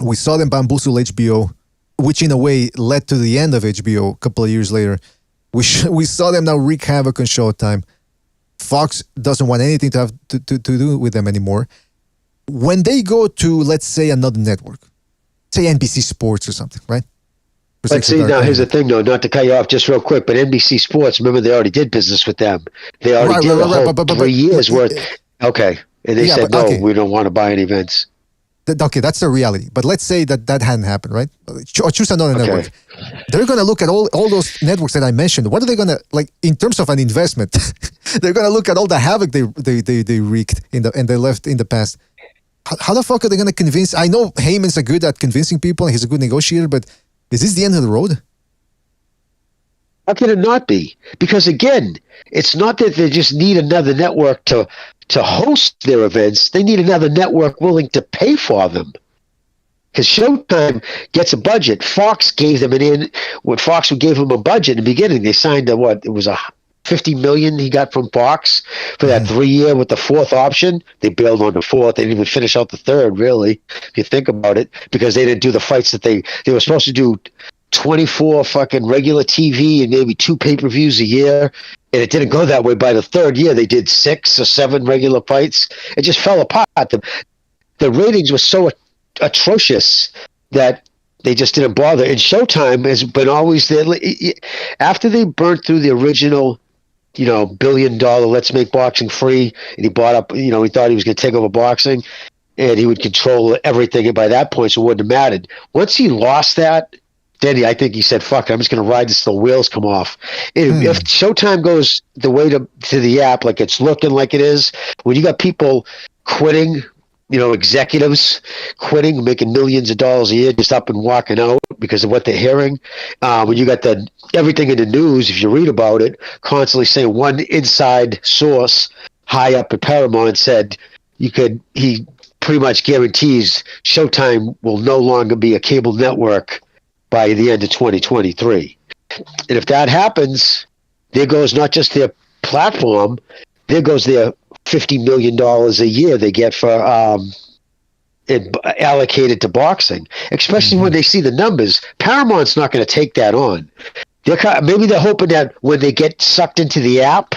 We saw them bamboozle HBO, which in a way led to the end of HBO a couple of years later. We saw them now wreak havoc on Showtime. Fox doesn't want anything to have to do with them anymore. When they go to, let's say, another network, say NBC Sports or something, right? But see, now here's the thing, though, not to cut you off just real quick, but NBC Sports, remember, they already did business with them. They already did a whole 3 years worth. Okay. And they said, no, we don't want to buy any events. Okay, that's the reality. But let's say that hadn't happened, right? Or choose another network. They're going to look at all those networks that I mentioned. What are they going to, like, in terms of an investment? They're going to look at all the havoc they wreaked and they left in the past. How the fuck are they going to convince? I know Heyman's good at convincing people and he's a good negotiator, but is this the end of the road? How can it not be? Because again, it's not that they just need another network to host their events. They need another network willing to pay for them. Because Showtime gets a budget. Fox gave them Fox gave them a budget in the beginning. They signed it was a $50 million he got from Fox for that 3 year with the fourth option. They bailed on the fourth. They didn't even finish out the third, really, if you think about it, because they didn't do the fights that they were supposed to do. 24 fucking regular TV and maybe 2 pay-per-views a year, and it didn't go that way. By the third year, they did 6 or 7 regular fights. It just fell apart. The ratings were so atrocious that they just didn't bother. And Showtime has been always there. After they burnt through the original, $1 billion let's make boxing free, and he bought up, he thought he was going to take over boxing, and he would control everything. And by that point, so it wouldn't have mattered. Once he lost that, then I think he said, fuck, I'm just going to ride this till the wheels come off. If Showtime goes the way to the app, like it's looking like it is, when you got people quitting, executives quitting, making millions of dollars a year, just up and walking out because of what they're hearing. When you got everything in the news, if you read about it, constantly saying one inside source high up at Paramount said he pretty much guarantees Showtime will no longer be a cable network by the end of 2023. And if that happens, there goes not just their platform, there goes their $50 million a year they get for allocated to boxing, especially when they see the numbers. Paramount's not going to take that on. Maybe they're hoping that when they get sucked into the app,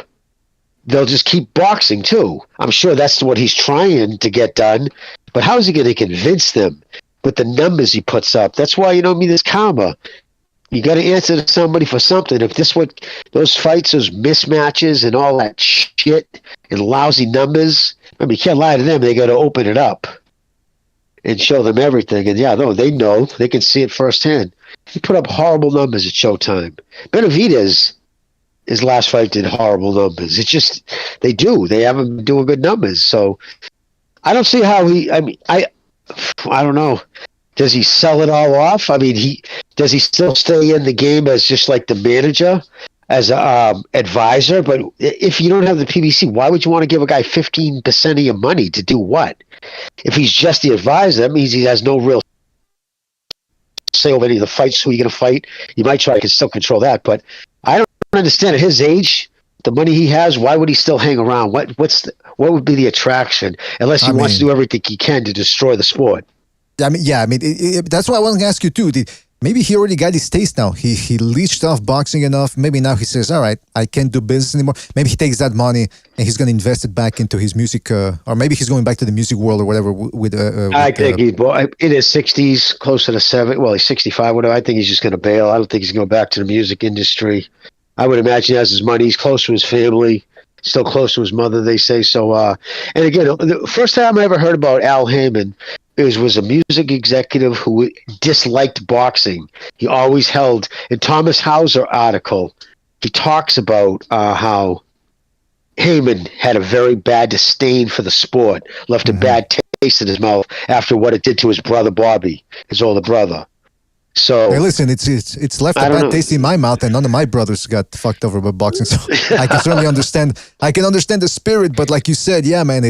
they'll just keep boxing too. I'm sure that's what he's trying to get done. But how is he going to convince them with the numbers he puts up? That's why, there's karma. You got to answer to somebody for something. If those fights, those mismatches and all that shit and lousy numbers, you can't lie to them. They got to open it up and show them everything. And they know. They can see it firsthand. He put up horrible numbers at Showtime. Benavidez, his last fight, did horrible numbers. It's just, they do. They haven't been doing good numbers. So I don't see how I don't know. Does he sell it all off? Does he still stay in the game as just like the manager, as a advisor? But if you don't have the PBC, why would you want to give a guy 15% of your money to do what? If he's just the advisor, that means he has no real say over any of the fights. Who are you going to fight? You might try to still control that, but I don't understand at his age, the money he has. Why would he still hang around? What would be the attraction? Unless he wants to do everything he can to destroy the sport. That's why I want to ask you too. Maybe he already got his taste now. He leached off boxing enough. Maybe now he says, all right, I can't do business anymore. Maybe he takes that money and he's going to invest it back into his music, or maybe he's going back to the music world or whatever. I think he's in his 60s, closer to 70. Well, he's 65. Whatever. I think he's just going to bail. I don't think he's going to go back to the music industry. I would imagine he has his money. He's close to his family, still close to his mother, they say. So, and again, the first time I ever heard about Al Heyman was a music executive who disliked boxing. He always held, in Thomas Hauser article, he talks about how Heyman had a very bad disdain for the sport, left a bad taste in his mouth after what it did to his brother Bobby, his older brother. So hey, listen, it's left a bad taste in my mouth, and none of my brothers got fucked over by boxing. So I can certainly understand. I can understand the spirit, but like you said, yeah, man,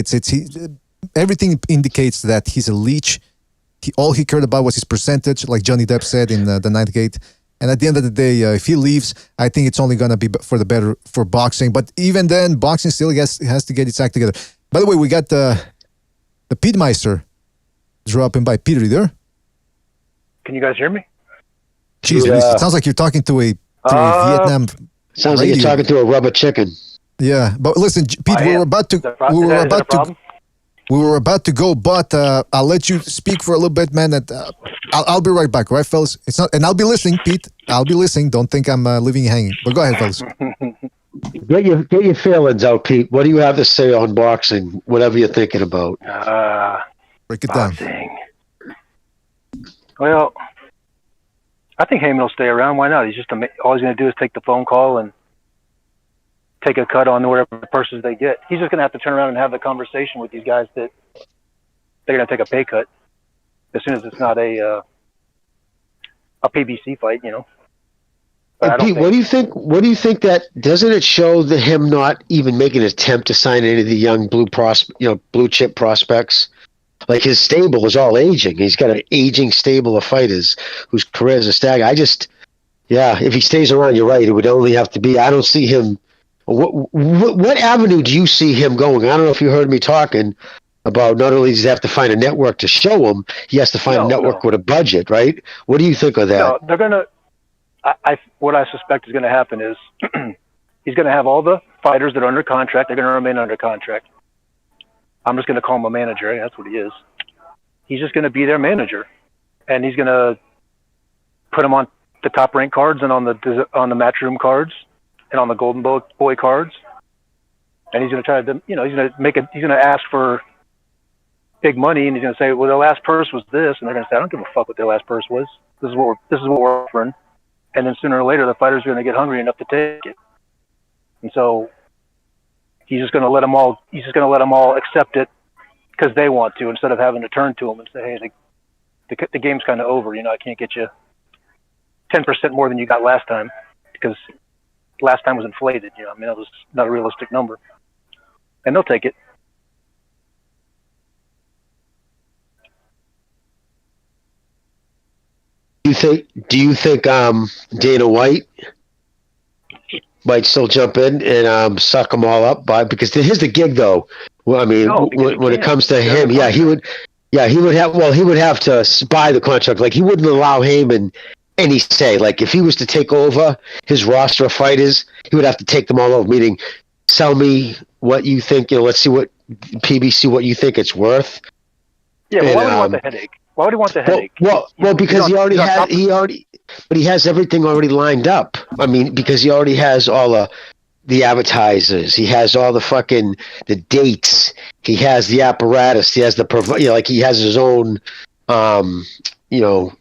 everything indicates that he's a leech. All he cared about was his percentage, like Johnny Depp said in the Ninth Gate. And at the end of the day, if he leaves, I think it's only going to be for the better for boxing. But even then, boxing still has to get its act together. By the way, we got the Pete Meister dropping by. Peter, you there? Can you guys hear me? Jeez, it sounds like you're talking to a Vietnam. Sounds like you're talking to a rubber chicken. Yeah, but listen, Pete, we were about to go, but I'll let you speak for a little bit, man. I'll be right back, right, fellas? And I'll be listening, Pete. I'll be listening. Don't think I'm leaving you hanging. But go ahead, fellas. Get your feelings out, Pete. What do you have to say on boxing? Whatever you're thinking about. Break it down. Well, I think Heyman will stay around. Why not? He's just all he's going to do is take the phone call and take a cut on whatever purses they get. He's just going to have to turn around and have the conversation with these guys that they're going to take a pay cut as soon as it's not a PBC fight, you know. And Pete, what do you think? What do you think that doesn't it show that him not even making an attempt to sign any of the young blue chip prospects? Like his stable is all aging. He's got an aging stable of fighters whose careers are staggering. If he stays around, you're right. It would only have to be. I don't see him. What avenue do you see him going? I don't know if you heard me talking about. Not only does he have to find a network to show him, he has to find a network with a budget, right? What do you think of that? No, they're gonna. What I suspect is going to happen is he's going to have all the fighters that are under contract. They're going to remain under contract. I'm just going to call him a manager. That's what he is. He's just going to be their manager, and he's going to put them on the top rank cards and on the matchroom cards and on the golden boy cards. And he's going to try to, he's going to he's going to ask for big money, and he's going to say, well, their last purse was this, and they're going to say, I don't give a fuck what their last purse was. This is what we're offering. And then sooner or later, the fighters are going to get hungry enough to take it. And so he's just going to let them all. He's just going to let them all accept it because they want to, instead of having to turn to them and say, "Hey, the game's kind of over. I can't get you 10% more than you got last time because last time was inflated. That was not a realistic number." And they'll take it. Do you think Dana White might still jump in and suck them all up? Because here's the gig, though. Well, I mean, when it comes to him, he would have to buy the contract. Like, he wouldn't allow Heyman any say. Like, if he was to take over his roster of fighters, he would have to take them all over. Meaning, sell me what you think. Let's see what PBC what you think it's worth. Yeah, but why would he want the headache? Why would he want the headache? Well, because he has everything already lined up. I mean, because he already has all the advertisers. He has all the dates. He has the apparatus. He has he has his own, the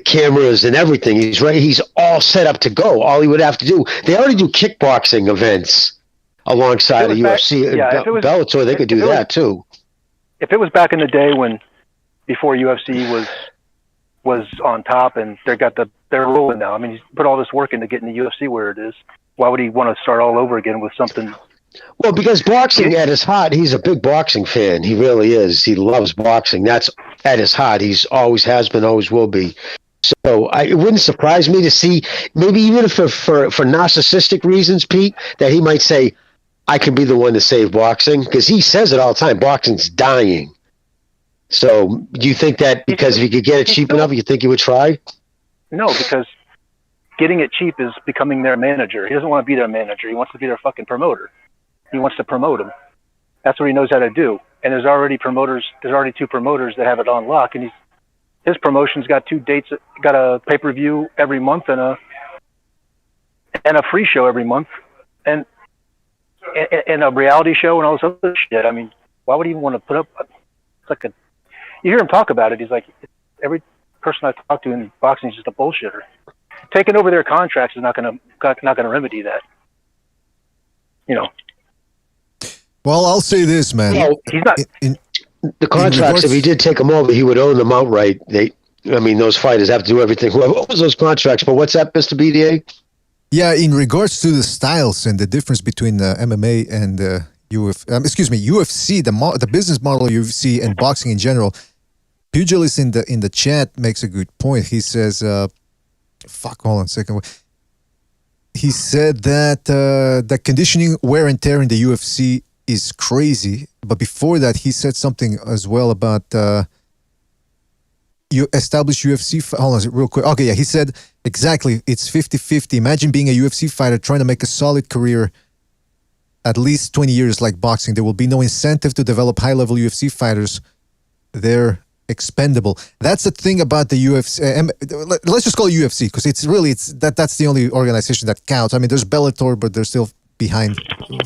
cameras and everything. He's ready. He's all set up to go. All he would have to do. They already do kickboxing events alongside of UFC and Bellator. They could do that too. If it was back in the day before UFC was on top and they're rolling now. I mean, he's put all this work into getting the UFC where it is. Why would he want to start all over again with something? Well, because boxing at his heart, he's a big boxing fan. He really is. He loves boxing. That's at his heart. He's always has been, always will be. So it wouldn't surprise me to see, maybe even for narcissistic reasons, Pete, that he might say, I can be the one to save boxing. Because he says it all the time. Boxing's dying. So do you think that because if he could get it cheap enough, you think he would try? No, because getting it cheap is becoming their manager. He doesn't want to be their manager. He wants to be their fucking promoter. He wants to promote them. That's what he knows how to do. And there's already two promoters that have it on lock. And his promotion's got 2 dates, got a pay-per-view every month and a free show every month. And a reality show and all this other shit. I mean, why would he even want to put up? It's like you hear him talk about it. He's like, every person I talk to in boxing is just a bullshitter. Taking over their contracts is not going to remedy that. Well, I'll say this, man. No, he's not. The contracts, if he did take them over, he would own them outright. Those fighters have to do everything. Whoever owns those contracts. But what's that, Mr. BDA? Yeah, in regards to the styles and the difference between MMA and UFC, the business model of UFC and boxing in general, Pugilist in the chat makes a good point. He says, hold on a second. He said that the conditioning wear and tear in the UFC is crazy. But before that, he said something as well about you established UFC. Hold on, real quick. Okay, yeah, he said exactly. It's 50-50. Imagine being a UFC fighter trying to make a solid career. At least 20 years like boxing. There will be no incentive to develop high-level UFC fighters. They're expendable. That's the thing about the UFC. Let's just call it UFC because that's the only organization that counts. I mean, there's Bellator, but they're still behind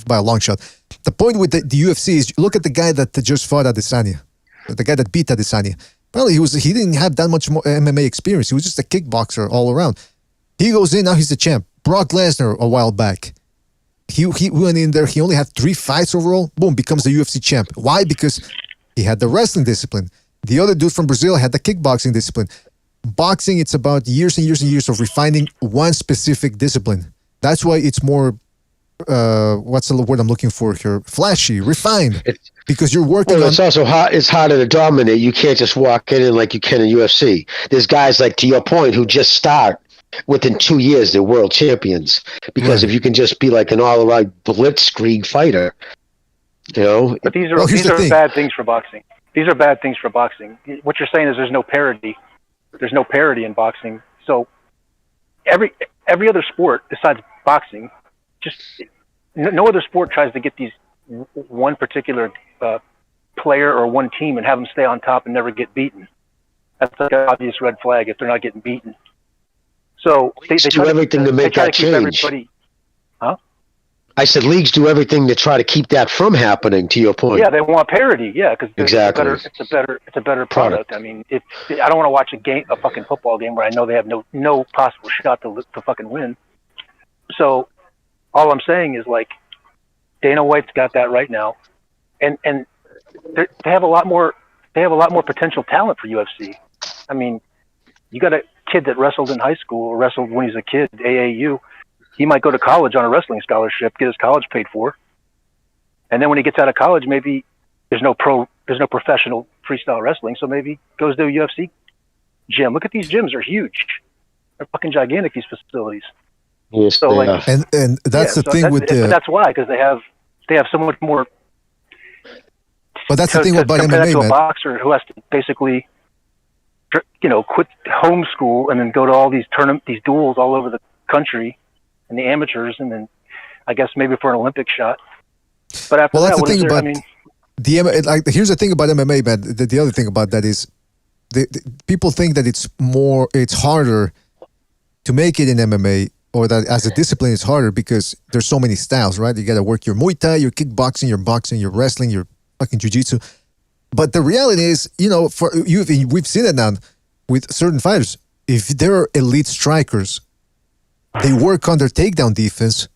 by a long shot. The point with the UFC is look at the guy that just fought Adesanya, the guy that beat Adesanya. Well, he didn't have that much more MMA experience. He was just a kickboxer all around. He goes in, now he's the champ. Brock Lesnar a while back. He went in there, he only had 3 fights overall. Boom, becomes the UFC champ. Why? Because he had the wrestling discipline. The other dude from Brazil had the kickboxing discipline. Boxing, it's about years and years and years of refining one specific discipline. That's why it's more, what's the word I'm looking for here? Flashy, refined. Because you're working it's also hard. It's harder to dominate. You can't just walk in like you can in UFC. There's guys like, to your point, who just start. Within 2 years, they're world champions. Because if you can just be like an all-around blitzkrieg fighter, you know. But these are bad things for boxing. These are bad things for boxing. What you're saying is there's no parity. There's no parity in boxing. So every other sport besides boxing, just no other sport tries to get these one particular player or one team and have them stay on top and never get beaten. That's like an obvious red flag if they're not getting beaten. So they do everything to make that change. Huh? I said leagues do everything to try to keep that from happening. To your point, yeah, they want parity. Yeah, because exactly. It's a better product. I mean, I don't want to watch a fucking football game where I know they have no possible shot to fucking win. So all I'm saying is like Dana White's got that right now, and they have a lot more potential talent for UFC. I mean, you got a kid that wrestled in high school, or wrestled when he's a kid, AAU. He might go to college on a wrestling scholarship, get his college paid for, and then when he gets out of college, maybe there's no professional freestyle wrestling, so maybe goes to a UFC gym. Look at these gyms; they're huge. They're fucking gigantic. These facilities. Yes, so like, and that's the thing with the. But that's why, because they have so much more. But that's the thing about MMA, to a man. boxer who has to basically, quit homeschool and then go to all these these duels all over the country, and the amateurs, and then I guess maybe for an Olympic shot. But after that's that, the thing about here's the thing about MMA, man. The other thing about that is, the people think that it's harder to make it in MMA, or that as a discipline it's harder because there's so many styles, right? You got to work your Muay Thai, your kickboxing, your boxing, your wrestling, your fucking jiu-jitsu. But the reality is, we've seen it now with certain fighters. If they're elite strikers, they work on their takedown defense.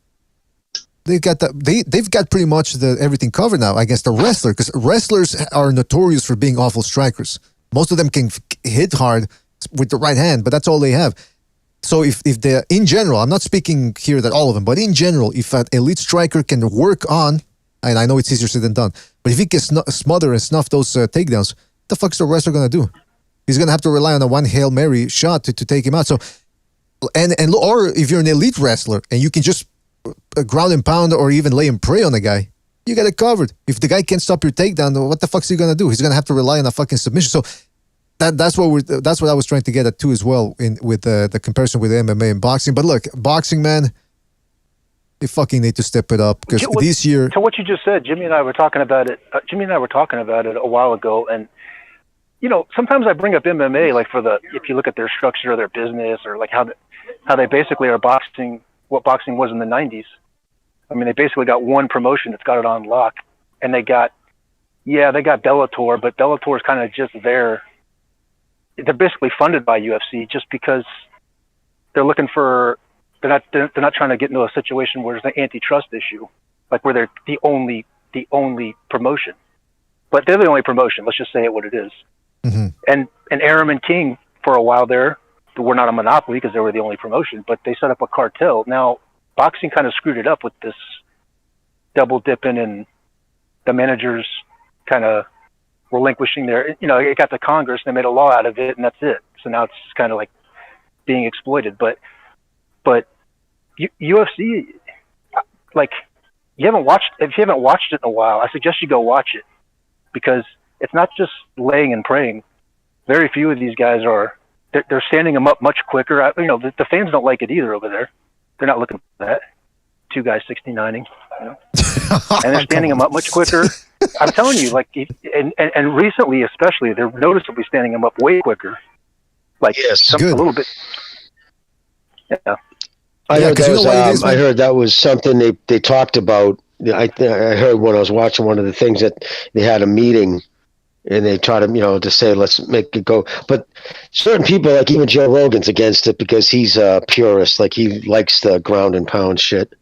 They've got pretty much everything covered now against a wrestler, because wrestlers are notorious for being awful strikers. Most of them can hit hard with the right hand, but that's all they have. So if they're, in general, I'm not speaking here that all of them, but in general, if an elite striker can work on, and I know it's easier said than done, but if he can smother and snuff those takedowns, what the fuck's the wrestler going to do? He's going to have to rely on a one Hail Mary shot to take him out. So, or if you're an elite wrestler and you can just ground and pound or even lay and pray on the guy, you got it covered. If the guy can't stop your takedown, what the fuck's he going to do? He's going to have to rely on a fucking submission. So that's what I was trying to get at too as well with the comparison with MMA and boxing. But look, boxing, man, they fucking need to step it up, because this year. To what you just said, Jimmy and I were talking about it. A while ago, and sometimes I bring up MMA like if you look at their structure of their business, or like how they basically are boxing, what boxing was in the 90s. I mean, they basically got one promotion that's got it on lock, and they got Bellator, but Bellator is kind of just there. They're basically funded by UFC just because they're looking for. They're not trying to get into a situation where there's an antitrust issue, like where they're the only promotion. But they're the only promotion. Let's just say it what it is. Mm-hmm. And Arum and King for a while there were not a monopoly because they were the only promotion, but they set up a cartel. Now boxing kind of screwed it up with this double dipping, and the managers kind of relinquishing their. It got to Congress, and they made a law out of it, and that's it. So now it's kind of like being exploited. But UFC, like, if you haven't watched it in a while, I suggest you go watch it, because it's not just laying and praying. Very few of these guys they're standing them up much quicker. The fans don't like it either over there. They're not looking for that. Two guys 69ing, and they're standing them up much quicker. I'm telling you, like, and recently especially, they're noticeably standing them up way quicker. Like, a little bit. Yeah. I heard that was something they talked about. I heard when I was watching one of the things that they had a meeting and they try to, to say, let's make it go. But certain people, like even Joe Rogan's against it because he's a purist. Like he likes the ground and pound shit.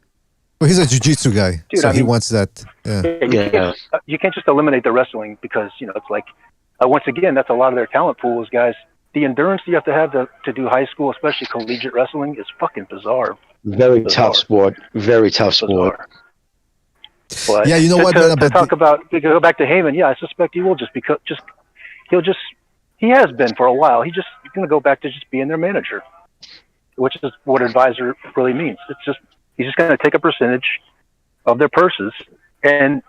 Well, he's a jiu-jitsu guy, Dude, so he wants that. Yeah. You can't just eliminate the wrestling because, it's like, once again, that's a lot of their talent pool is guys. The endurance you have to do high school, especially collegiate wrestling, is fucking bizarre. Very tough sport. Very tough sport. But yeah, you know what? To go back to Heyman, yeah, I suspect he will he has been for a while. He's going to go back to just being their manager, which is what advisor really means. He's just going to take a percentage of their purses, and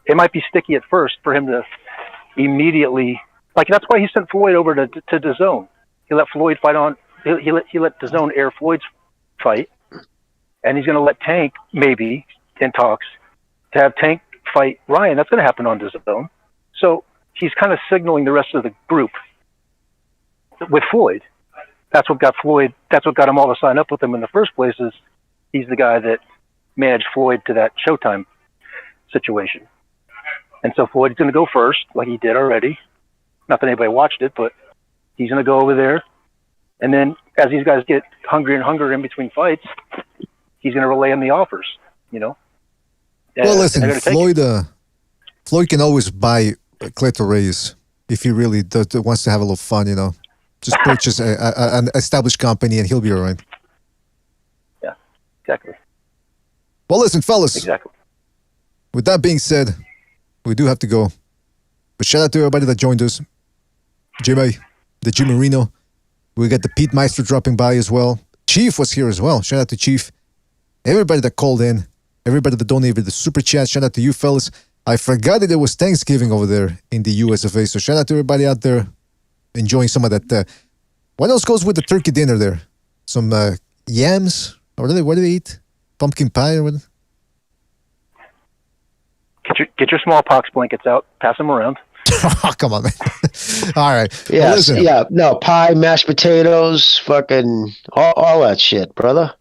it might be sticky at first for him to immediately, like that's why he sent Floyd over to DAZN. He let Floyd fight on. He let DAZN air Floyd's fight, and he's going to let Tank maybe in talks to have Tank fight Ryan. That's going to happen on DAZN. So he's kind of signaling the rest of the group with Floyd. That's what got Floyd. That's what got him all to sign up with him in the first place. Is he's the guy that managed Floyd to that Showtime situation. And so Floyd's going to go first, like he did already. Not that anybody watched it, but he's going to go over there. And then as these guys get hungrier and hungrier in between fights, he's going to relay them the offers, Well, listen, Floyd can always buy Cleto Reyes if he really wants to have a little fun, Just purchase an established company and he'll be all right. Yeah, exactly. Well, listen, fellas. Exactly. With that being said, we do have to go. But shout out to everybody that joined us. Jimmy, the Jim Marino. We got the Pete Meister dropping by as well. Chief was here as well. Shout out to Chief. Everybody that called in. Everybody that donated the super chat. Shout out to you fellas. I forgot that it was Thanksgiving over there in the US of A. So shout out to everybody out there enjoying some of that. What else goes with the turkey dinner there? Some yams? Or what do they eat? Pumpkin pie or what? Get your smallpox blankets out. Pass them around. Oh, come on, man. All right. Yes, well, no, pie, mashed potatoes, fucking all that shit, brother.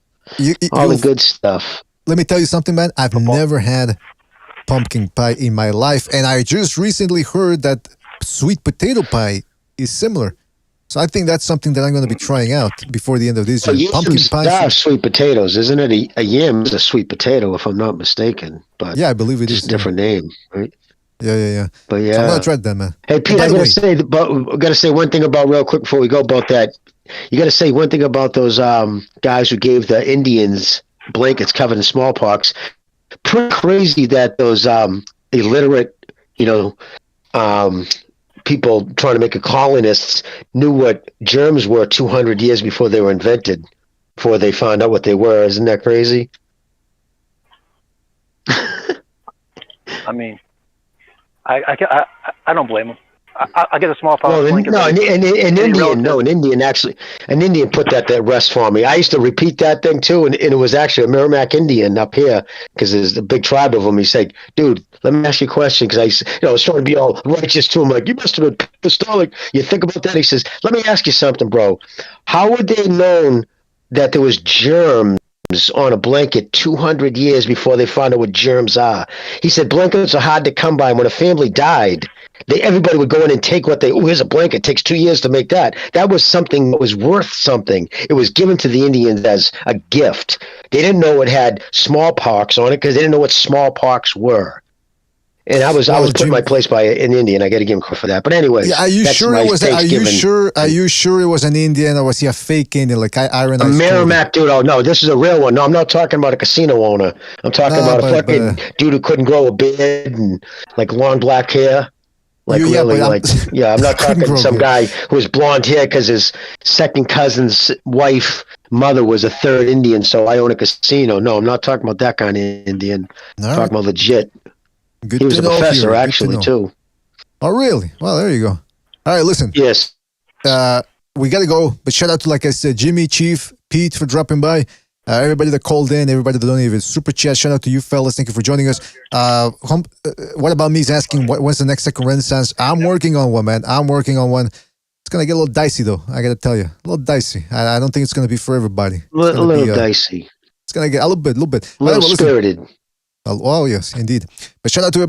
All the good stuff. Let me tell you something, man. I've never had pumpkin pie in my life, and I just recently heard that sweet potato pie is similar. So I think that's something that I'm going to be trying out before the end of this year. Pumpkin pie. Sweet potatoes, isn't it? A yam is a sweet potato, if I'm not mistaken. But yeah, I believe it is. Just a different name, right? Yeah. But yeah, I'm gonna try that, man. Hey, Pete, I gotta say one thing about real quick before we go about that. You gotta say one thing about those guys who gave the Indians blankets covered in smallpox. Pretty crazy that those illiterate, people trying to make it colonists knew what germs were 200 years before they were invented, before they found out what they were. Isn't that crazy? I mean, I don't blame them. I get a smallpox blanket. An Indian put that rest for me. I used to repeat that thing too, and it was actually a Merrimack Indian up here because there's a big tribe of them. He said, "Dude, let me ask you a question," because I was trying to be all righteous to him, like you must have been apostolic. You think about that? He says, "Let me ask you something, bro. How would they known that there was germs on a blanket 200 years before they found out what germs are?" He said blankets are hard to come by. When a family died, everybody would go in and take here's a blanket. It takes 2 years to make that. That was something that was worth something. It was given to the Indians as a gift. They didn't know it had smallpox on it because they didn't know what smallpox were. And I was put in my place by an Indian. I got to give him credit for that. But anyway, are you sure it was? Are you sure it was an Indian, or was he a fake Indian? Like Iron a Merrimack dude. Oh no, this is a real one. No, I'm not talking about a casino owner. I'm talking about a fucking dude who couldn't grow a beard and like long black hair. I'm not talking some guy who was blonde hair because his second cousin's mother was a third Indian. So I own a casino. No, I'm not talking about that kind of Indian. I'm talking about legit. Good he was a professor, actually, too. Oh, really? Well, there you go. All right, listen. Yes. We got to go. But shout out to, like I said, Jimmy, Chief, Pete for dropping by. Everybody that called in, everybody that donated super chat. Shout out to you fellas. Thank you for joining us. What about me? He's asking, when's the next second Renaissance? I'm working on one, man. It's going to get a little dicey, though. I got to tell you. A little dicey. I don't think it's going to be for everybody. A little dicey. It's going to get a little bit. A little spirited. Oh, yes, indeed. But shout out to